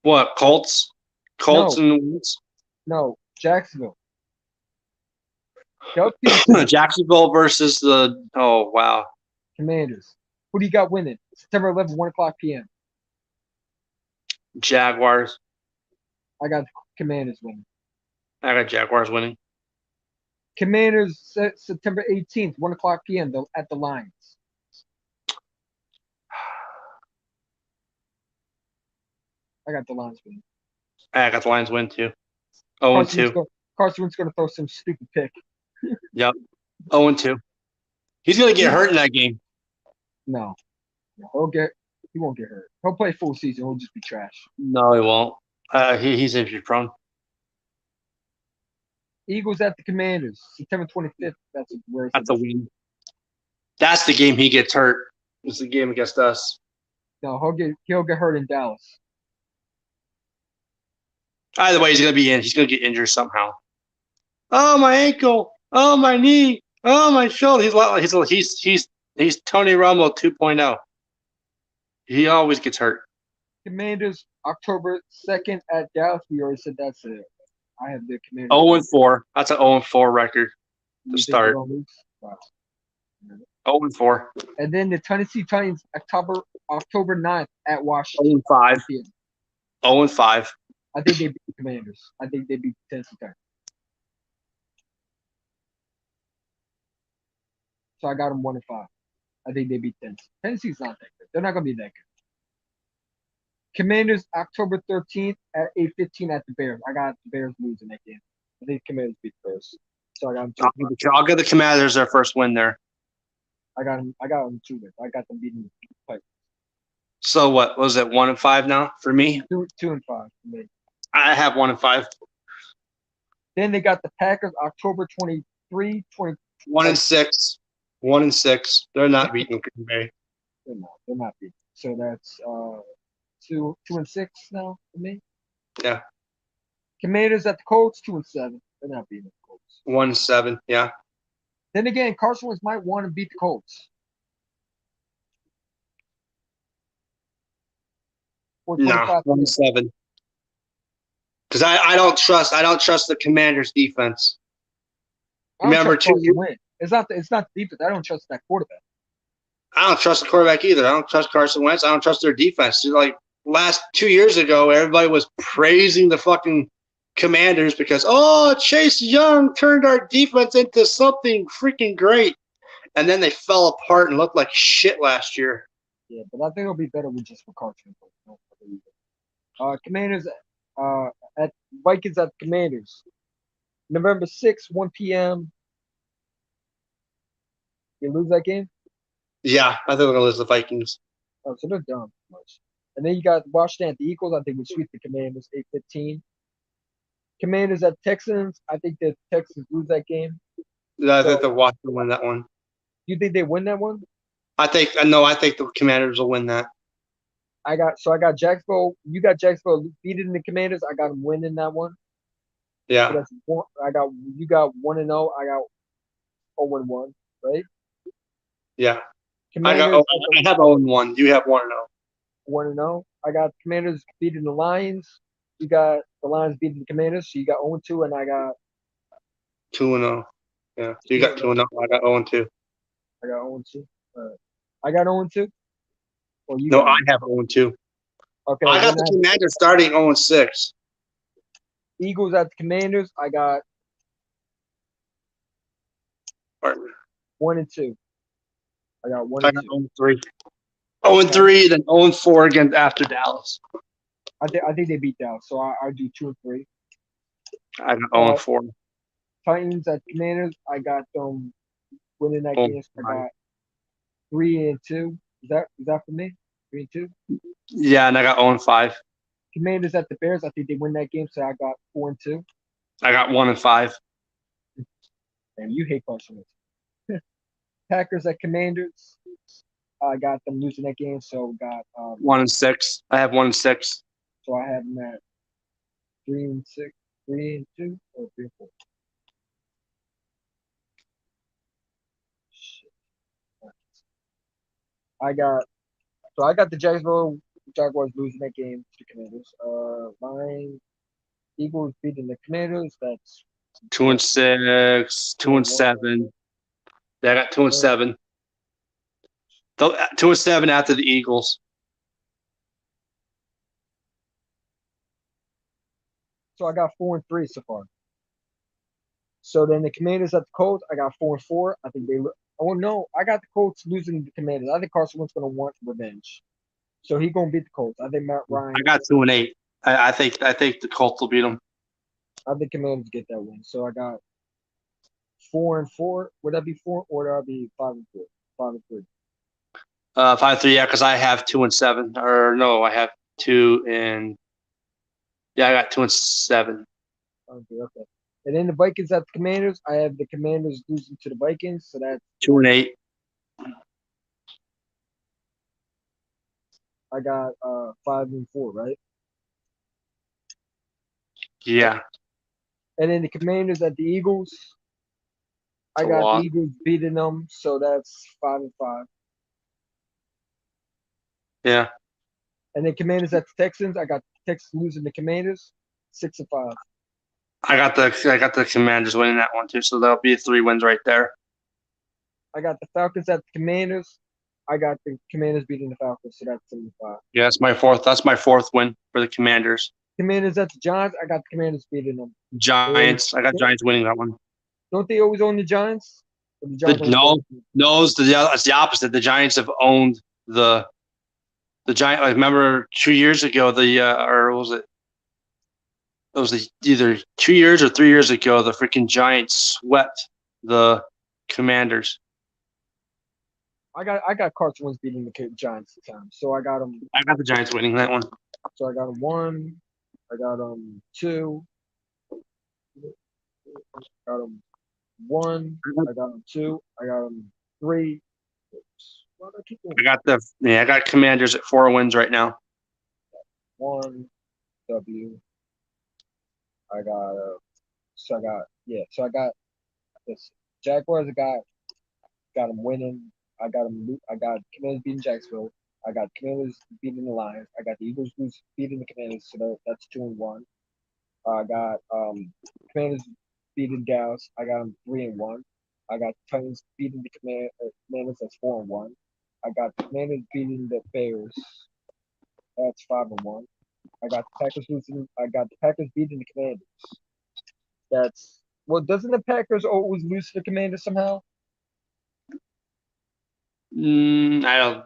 What, Colts? Colts and Wentz? No, Jacksonville. Doug Peterson. Jacksonville versus the Commanders. Who do you got winning? September 11th, 1 o'clock p.m. Jaguars. I got Commanders winning. I got Jaguars winning. Commanders September 18th, 1 o'clock p.m. at the Lions. I got the Lions winning. I got the Lions win too. 0-2. Carson Wentz going to throw some stupid pick. Yep. 0-2. He's going to get hurt in that game. No. He won't get hurt. He'll play full season. He'll just be trash. No, he won't. He's injury prone. Eagles at the Commanders, September 25th. That's a win. That's the game he gets hurt. It's the game against us. No, he'll get hurt in Dallas. Either way, he's going to be in. He's going to get injured somehow. Oh, my ankle. Oh, my knee. Oh, my shoulder. He's Tony Romo 2.0. He always gets hurt. Commanders, October 2nd at Dallas. We already said that's it. I have the Commanders. 0-4. That's an 0-4 record to start. 0-4. And then the Tennessee Titans, October 9th at Washington. 0-5. 0-5. I think they beat the Commanders. I think they beat the Tennessee Titans. So I got them 1-5. I think they beat Tennessee. Tennessee's not that good. They're not going to be that good. Commanders, October 13th at 8:15 at the Bears. I got the Bears losing that game. I think Commanders beat the Bears. So I got them. I'll give the Commanders their first win there. I got them 2 wins. I got them beating the Titans. So what was it? 1-5 now for me? 2-5 for me. I have 1-5. Then they got the Packers, October 23, 1-6. 1-6. They're not beating Green Bay. They're not beating. So that's 2-6 now for me. Yeah. Commanders at the Colts, 2-7. They're not beating the Colts. 1-7. Yeah. Then again, Carson Wentz might want to beat the Colts. No, 1-7. Because I don't trust the Commanders defense. Remember, it's not the defense. I don't trust that quarterback. I don't trust the quarterback either. I don't trust Carson Wentz. I don't trust their defense. Like last 2 years ago, everybody was praising the fucking Commanders because Chase Young turned our defense into something freaking great, and then they fell apart and looked like shit last year. Yeah, but I think it'll be better with just for Carson. Commanders at Vikings at Commanders, November 6th, 1 p.m. You lose that game? Yeah, I think we're gonna lose the Vikings. Oh, so they're down much. And then you got Washington at the Eagles. I think we sweep the Commanders 8-15. Commanders at Texans. I think the Texans lose that game. I think the Washington win that one. You think they win that one? I think the Commanders will win that. I got Jacksonville. You got Jacksonville beating the Commanders. I got them winning that one. Yeah. So you got 1-0. I got 0-1, right? Yeah. Commanders, I have 0-1. You have 1-0. 1-0. I got Commanders beating the Lions. You got the Lions beating the Commanders. So you got 0-2, and I got 2-0. Yeah. You got 2-0. I got 0-2. I got 0-2. I got 0-2. I have 0-2. Okay. I got the Commanders starting 0-6. Eagles at the Commanders. I got 1-2. I got 1-2. I got 0-3. 0-3, then 0-4 again after Dallas. I think they beat Dallas, so I do 2 and 3. I got 0 and 4. Titans at Commanders, I got them winning that Oh, game. So I got 3 and 2. Is that for me? 3 and 2. Yeah, and I got 0 and 5. Commanders at the Bears, I think they win that game, so I got 4 and 2. I got 1 and 5. And you hate Carson Wentz. Packers at Commanders, I got them losing that game, so got 1 and 6. I have 1 and 6. so I have them at 3 and 6, 3 and 2, or 3 and 4. Shit. I got the Jacksonville Jaguars losing that game to the Commanders. Mine Eagles beating the Commanders. That's 2 and 6. 2 and 7. Yeah, I got 2 and 7. 2 and 7 after the Eagles. so I got 4 and 3 so far. So then the Commanders at the Colts, I got 4 and 4. I think they. Oh no, I got the Colts losing to the Commanders. I think Carson Wentz gonna want revenge, so he gonna beat the Colts. I think Matt Ryan. I got 2 and 8. I think the Colts will beat them. I think Commanders get that win. So I got 4 and 4. Would that be 4 or would that be 5 and 4? 5 and 3. 5-3, yeah, because I have 2 and 7. Or no, I have 2 and I got 2 and 7. Okay. And then the Vikings at the Commanders, I have the Commanders losing to the Vikings, so that's 2 and 8. I got 5 and 4, right? Yeah. And then the Commanders at the Eagles, I It's a got lot. the Eagles beating them, so that's 5 and 5. Yeah. And then Commanders at the Texans, I got the Texans losing the Commanders, 6 and 5. I got the Commanders winning that one too, so that'll be 3 wins right there. I got the Falcons at the Commanders. I got the Commanders beating the Falcons, so that's 7 and 5. Yeah, that's my fourth win for the Commanders. Commanders at the Giants, I got the Commanders beating them. Giants. I got Giants winning that one. Don't they always own the Giants? Or the Giants always No, own them? no, it's the opposite. The Giants have owned the Giant. I remember 2 years ago, or was it? It was either 2 years or 3 years ago. The freaking Giants swept the Commanders. I got Carson Wentz beating the Giants this time, so I got them. I got the Giants winning that one. So I got them 1. I got them 2. I got them 1. I got them 2. I got them 3. Why do I keep going? I got Commanders at 4 wins right now. 1 W. I got so I got this Jaguars. I got them winning. I got Commanders beating Jacksonville. I got Commanders beating the Lions. I got the Eagles beating the Commanders, so that's 2 and 1. I got Commanders beating Dallas. I got them 3 and 1. I got Titans beating the Commanders. That's 4 and 1. I got the Commanders beating the Bears. That's 5 and 1. I got the Packers losing. I got the Packers beating the Commanders. That's doesn't the Packers always lose to the Commanders somehow? I don't.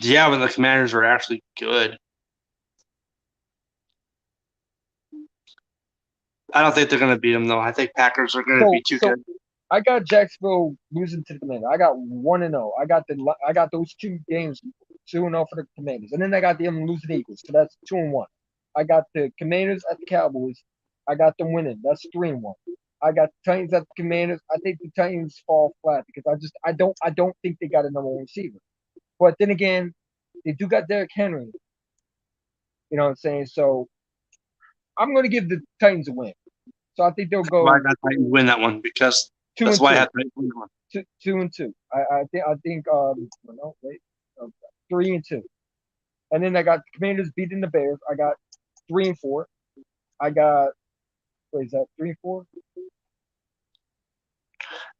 Yeah, when the Commanders were actually good. I don't think they're going to beat them though. I think Packers are going to be too good. I got Jacksonville losing to the Commanders. I got 1 and 0. I got those 2 games 2 and 0 for the Commanders, and then I got them losing the Eagles, so that's 2 and 1. I got the Commanders at the Cowboys. I got them winning. That's 3 and 1. I got the Titans at the Commanders. I think the Titans fall flat because I don't think they got a number 1 receiver. But then again, they do got Derrick Henry. You know what I'm saying? So I'm going to give the Titans a win. So I think they'll go. I got Titans win that one because 2 that's and why 2. I have to win one. 2 and 2. I think 3 and 2. And then I got the Commanders beating the Bears. I got 3 and 4. I got is that 3 and 4?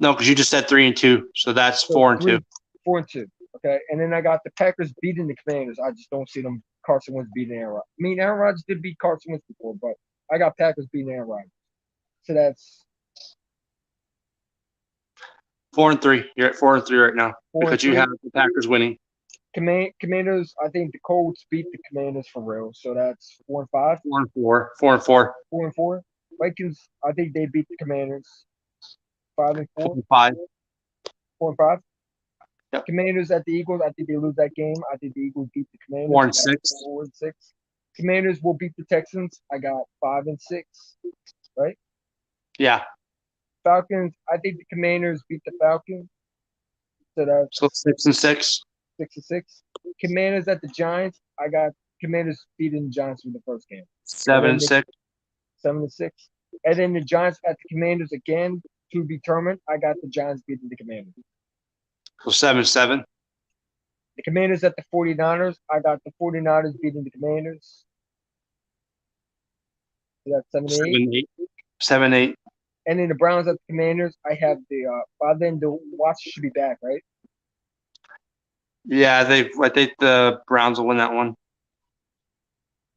No, because you just said 3 and 2, so that's 4 and 2. 4 and 2. Okay, and then I got the Packers beating the Commanders. I just don't see them. Carson Wentz beating Aaron Rodgers. I mean, Aaron Rodgers did beat Carson Wentz before, but I got Packers beating Aaron Rodgers. So that's 4 and 3. You're at 4 and 3 right now because you have the Packers winning. Commanders. I think the Colts beat the Commanders for real. So that's 4-5. 4-4. 4-4. 4-4. Vikings. I think they beat the Commanders. 5-4. 5. 4-5. Yep. Commanders at the Eagles. I think they lose that game. I think the Eagles beat the Commanders. 4-6. 4-6. Commanders will beat the Texans. I got 5-6. Right. Yeah. Falcons. I think the Commanders beat the Falcons. So that's 6-6. 6-6. Commanders at the Giants. I got Commanders beating the Giants in the first game. 7-6. 7-6. And then the Giants at the Commanders again to be determined. I got the Giants beating the Commanders. So 7-7. The Commanders at the 49ers. I got the 49ers beating the Commanders. So that's 7-8. 7-8. And then the Browns at the Commanders. I have the by then the Watch should be back, right? Yeah, I think the Browns will win that one.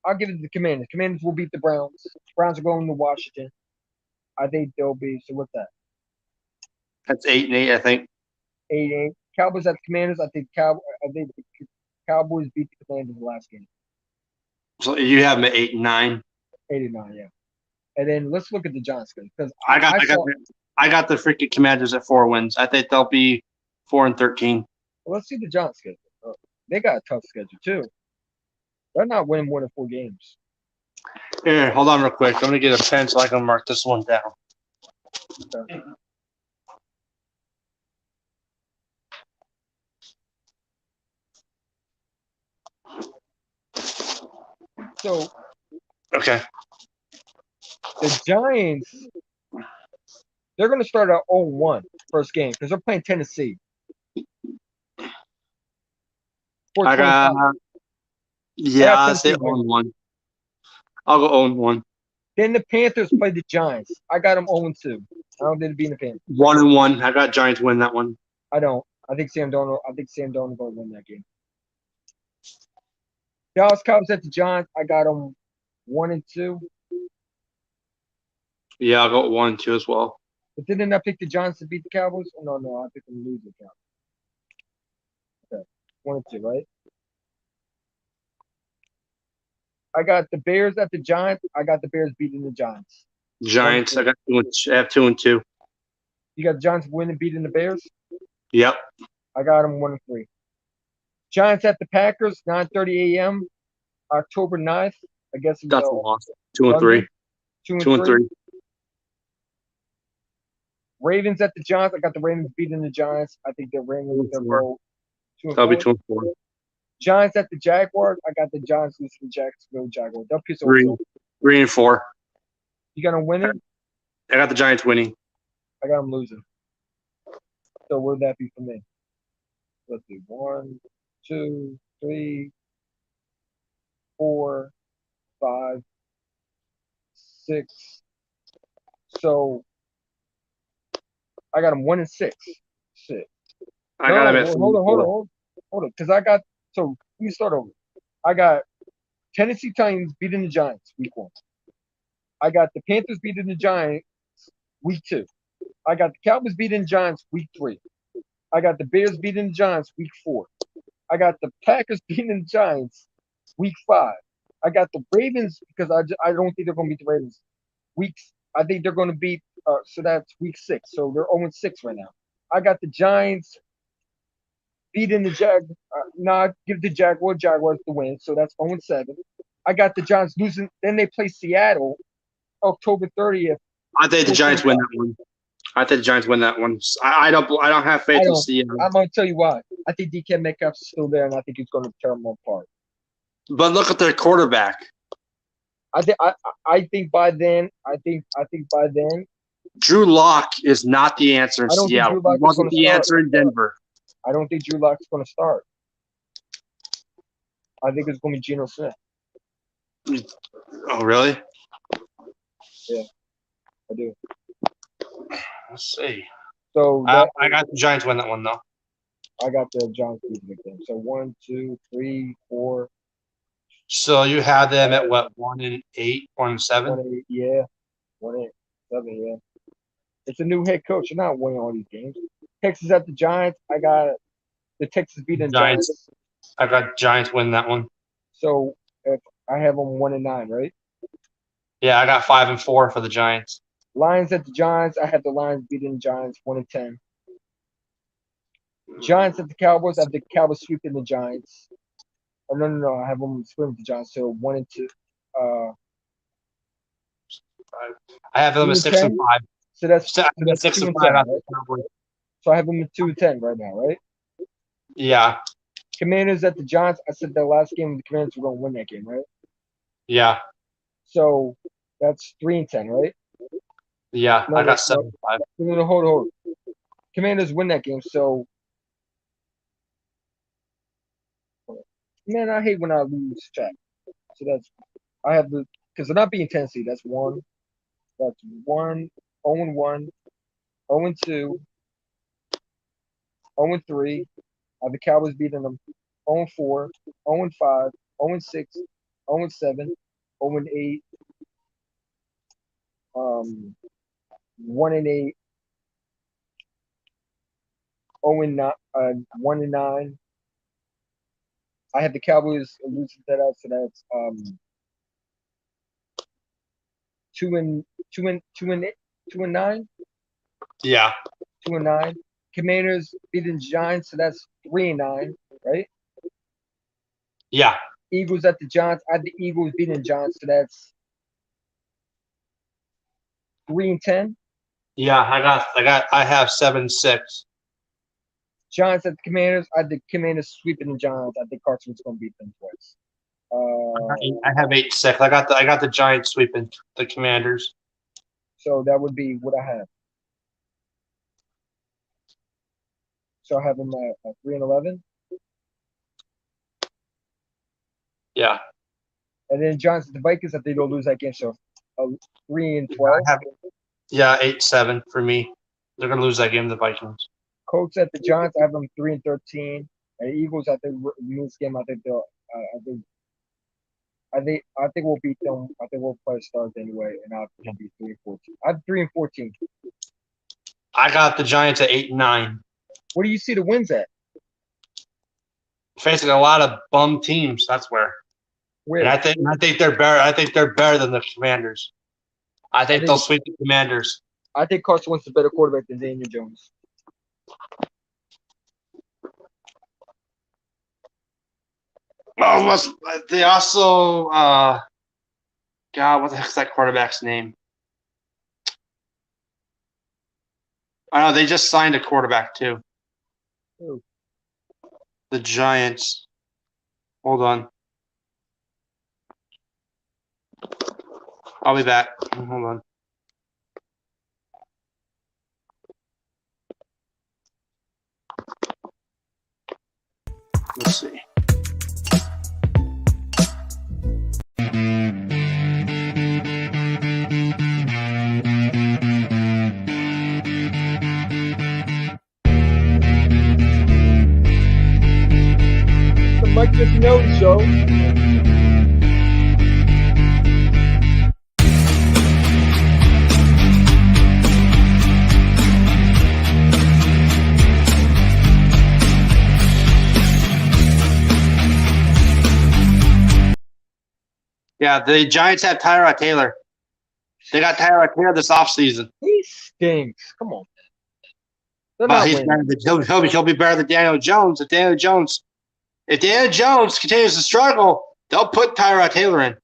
I'll give it to the Commanders. Commanders will beat the Browns. Browns are going to Washington. I think they'll be. So what's that? That's 8-8, I think. 8-8. Cowboys at the Commanders. I think the Cowboys beat the Commanders the last game. So you have them at 8-9. 8-9, yeah. And then let's look at the Giants because I got the freaking Commanders at 4 wins. I think they'll be 4-13. Well, let's see the Giants schedule. They got a tough schedule too. They're not winning more than 4 games. Here, hold on real quick. I'm gonna get a pen so I can mark this one down. Okay. So Okay. the Giants, they're going to start at 0-1 first game because they're playing Tennessee. I got I say 0-1. I'll go 0-1. Then the Panthers play the Giants. I got them 0-2. I don't think they'll be in the Panthers. 1-1. I got Giants win that one. I don't. I think Sam Darnold going to win that game. Dallas Cowboys at the Giants. I got them 1-2. Yeah, I'll go 1-2 as well. But didn't I pick the Giants to beat the Cowboys? Oh, no, I picked them to lose the Cowboys. Okay, 1-2, right? I got the Bears at the Giants. I got the Bears beating the Giants. Giants. I have 2-2. You got the Giants winning, beating the Bears. Yep. I got them 1-3. Giants at the Packers, 9:30 a.m. October 9th. I guess it's that's a loss. 2-3. 2-3. Ravens at the Giants. I got the Ravens beating the Giants. I think they're Ravens. That'll be 2-4. Giants at the Jaguars. I got the Giants losing the Jacksonville Jaguars. They'll piss 3-4. You got them winning? I got the Giants winning. I got them losing. So what would that be for me? Let's see. 1, 2, 3, 4, 5, 6. So I got them 1-6. Shit. I got them at Hold on. Because I got let me start over. I got Tennessee Titans beating the Giants week 1. I got the Panthers beating the Giants week 2. I got the Cowboys beating the Giants week 3. I got the Bears beating the Giants week 4. I got the Packers beating the Giants week 5. I got the Ravens because I don't think they're going to beat the Ravens. I think they're going to beat so that's week 6. So they're 0-6 right now. I got the Giants beating the give the Jaguars the win. So that's 0-7. I got the Giants losing. Then they play Seattle October 30th. I think the Giants win that one. I don't have faith in Seattle. I'm going to tell you why. I think DK Metcalf's still there, and I think he's going to tear them apart. But look at their quarterback. I think by then. Drew Lock is not the answer in Seattle. He wasn't the answer in Denver. I don't think Drew Lock's going to start. I think it's going to be Geno Smith. Oh, really? Yeah, I do. Let's see. So I got the Giants win that one though. I got the Giants losing again. So 1, 2, 3, 4. So you have them at what? 1-8, 1-7. 1-8, yeah. 1-8, 7, yeah. It's a new head coach. You're not winning all these games. Texas at the Giants. I got the Texas beating the Giants. I got Giants win that one. So if I have them 1-9, right? Yeah, I got 5-4 for the Giants. Lions at the Giants. I have the Lions beating the Giants 1-10. Giants at the Cowboys. I have the Cowboys sweeping the Giants. Oh, no. I have them sweeping the Giants. So 1-2. I have them at 6-5. So that's I have 6-5 after the Cowboys. So I have them at 2-10 right now, right? Yeah. Commanders at the Giants. I said the last game the Commanders were going to win that game, right? Yeah. So that's 3-10, right? Yeah. No, I got no, 7-5. No, hold. Commanders win that game, so man, I hate when I lose track. So I have because they're not being Tennessee. That's 1. That's 1, 0-1, 0-2, 0-3. I have the Cowboys beating them 0-4, 0-5, 0-6, 0-7, 0-8, 1-8, 0-9, 1-9. I have the Cowboys losing that out, so that's 2-9. Yeah. 2-9. Commanders beating Giants, so that's 3-9, right? Yeah. Eagles at the Giants. I had the Eagles beating Giants, so that's 3-10. Yeah, I have 7-6. Giants at the Commanders. I had the Commanders sweeping the Giants. I think Carson's going to beat them twice. I have 8-6. I got the Giants sweeping the Commanders. So that would be what I have. So I have them at 3-11. Yeah. And then Giants at the Vikings. I think they'll lose that game. So 3-12. Yeah, 8-7 for me. They're gonna lose that game to the Vikings. Colts at the Giants. I have them 3-13. And Eagles. I think in this game. I think they'll. I think we'll beat them. I think we'll play stars anyway, and I'll be 3-14. I have 3-14. I got the Giants at 8-9. Where do you see the wins at? Facing a lot of bum teams. That's where. Where? And I think they're better. I think they're better than the Commanders. I think they'll sweep the Commanders. I think Carson Wentz is a better quarterback than Daniel Jones. Oh, they also God, what the heck's that quarterback's name? I know they just signed a quarterback too. Who? The Giants. Hold on. I'll be back. Hold on. Let's see. The Mike Missinelli Show. Yeah, the Giants have Tyrod Taylor. They got Tyrod Taylor this offseason. He stinks. Come on. But he'll be better than Daniel Jones. If Daniel Jones continues to struggle, they'll put Tyrod Taylor in.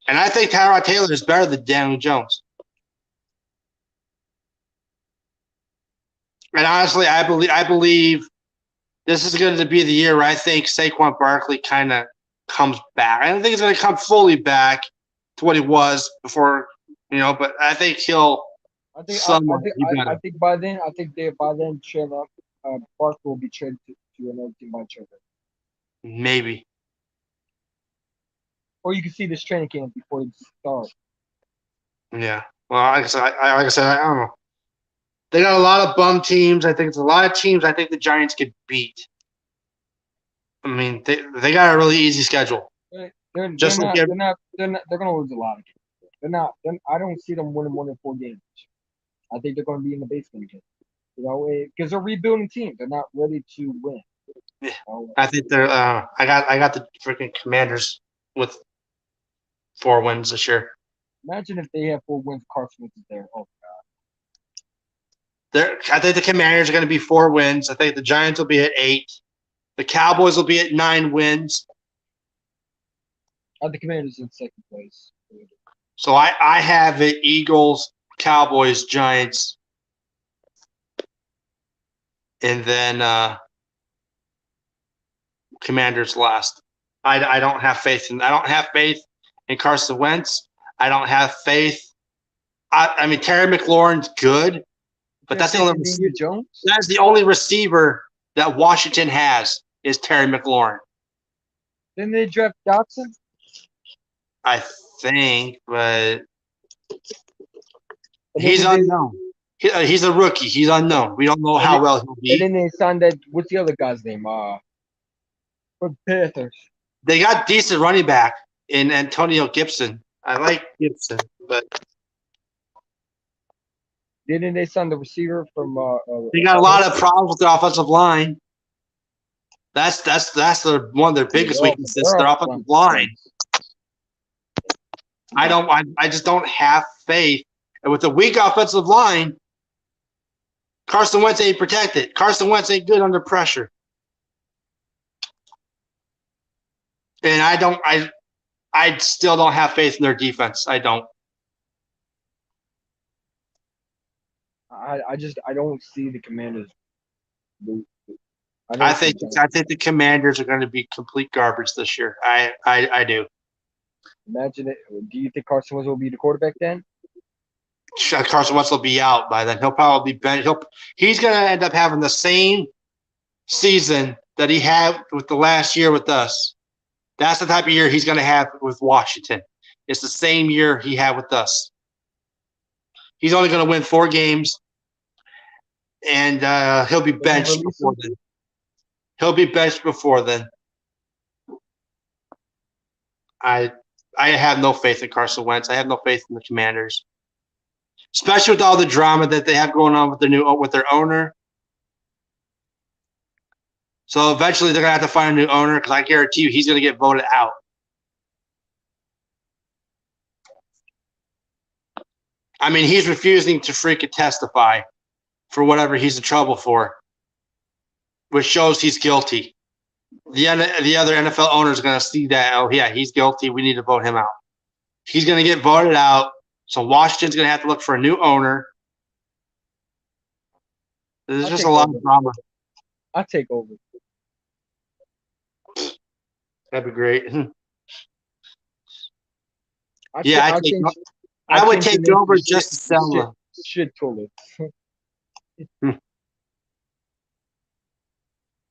And I think Tyrod Taylor is better than Daniel Jones. And honestly, I believe this is going to be the year where I think Saquon Barkley kind of comes back. I don't think he's going to come fully back to what he was before, but I think he'll. I think by then, Barkley will be traded to another team by Trevor. Maybe. Or you can see this training camp before it starts. Yeah. Well, like I said, I don't know. They got a lot of bum teams. I think it's a lot of teams I think the Giants could beat. I mean, they got a really easy schedule. They're going to lose a lot of games. I don't see them winning more than 4 games. I think they're going to be in the basement again. Because they're rebuilding teams. They're not ready to win. I think they're. I got the freaking Commanders with 4 wins this year. Imagine if they have 4 wins, Carson Wentz is there. Oh, I think the Commanders are going to be 4 wins. I think the Giants will be at 8. The Cowboys will be at 9 wins. the Commanders in second place. So I have it Eagles, Cowboys, Giants, and then Commanders last. I don't have faith in Carson Wentz. I don't have faith. I mean Terry McLaurin's good, but that's the only receiver. Jones? That's the only receiver that Washington has is Terry McLaurin. Didn't they draft Dotson? I think, but he's unknown. He's a rookie. He's unknown. We don't know how well he'll be. And then they signed that. What's the other guy's name? For the Panthers. They got decent running back in Antonio Gibson. I like Gibson, but didn't they sign the receiver from? they got a lot of problems with their offensive line. That's one of their biggest weaknesses. Their offensive line. I just don't have faith. And with a weak offensive line, Carson Wentz ain't protected. Carson Wentz ain't good under pressure. And I still don't have faith in their defense. I don't. I don't see the Commanders. I think the Commanders are going to be complete garbage this year. I do. Imagine it. Do you think Carson Wentz will be the quarterback then? Carson Wentz will be out by then. He'll probably be benched. He's going to end up having the same season that he had with the last year with us. That's the type of year he's going to have with Washington. It's the same year he had with us. He's only going to win 4 games, and he'll be benched before then. He'll be benched before then. I have no faith in Carson Wentz. I have no faith in the Commanders, especially with all the drama that they have going on with their owner. So eventually they're gonna have to find a new owner because I guarantee you he's gonna get voted out. I mean, he's refusing to freaking testify for whatever he's in trouble for, which shows he's guilty. The other NFL owners are going to see that, oh, yeah, he's guilty. We need to vote him out. He's going to get voted out. So Washington's going to have to look for a new owner. There's just a lot of drama. I'll take over. That'd be great. I would take over just to sell them. Shit toilet.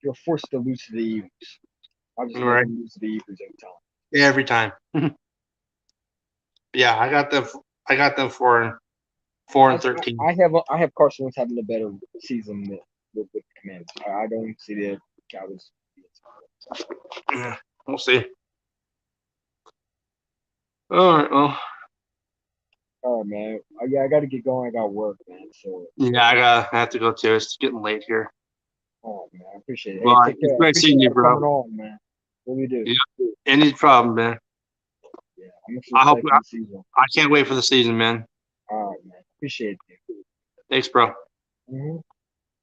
You're forced to lose to the Eagles. I'm just going to lose to the Eagles every time. Yeah, I got them 4-13. I have Carson Wentz having a better season with the Commanders. I don't see the Cowboys. Yeah, we'll see. All right, well. All right, man. I got to get going. I got work, man. So yeah, I have to go too. It's getting late here. Oh man, I appreciate it. Well, hey, it's great seeing you, bro. On, man. What do we do? Yeah, any problem, man. Yeah, I can't wait for the season, man. All right, man. Appreciate it. Thanks, bro. Mm-hmm.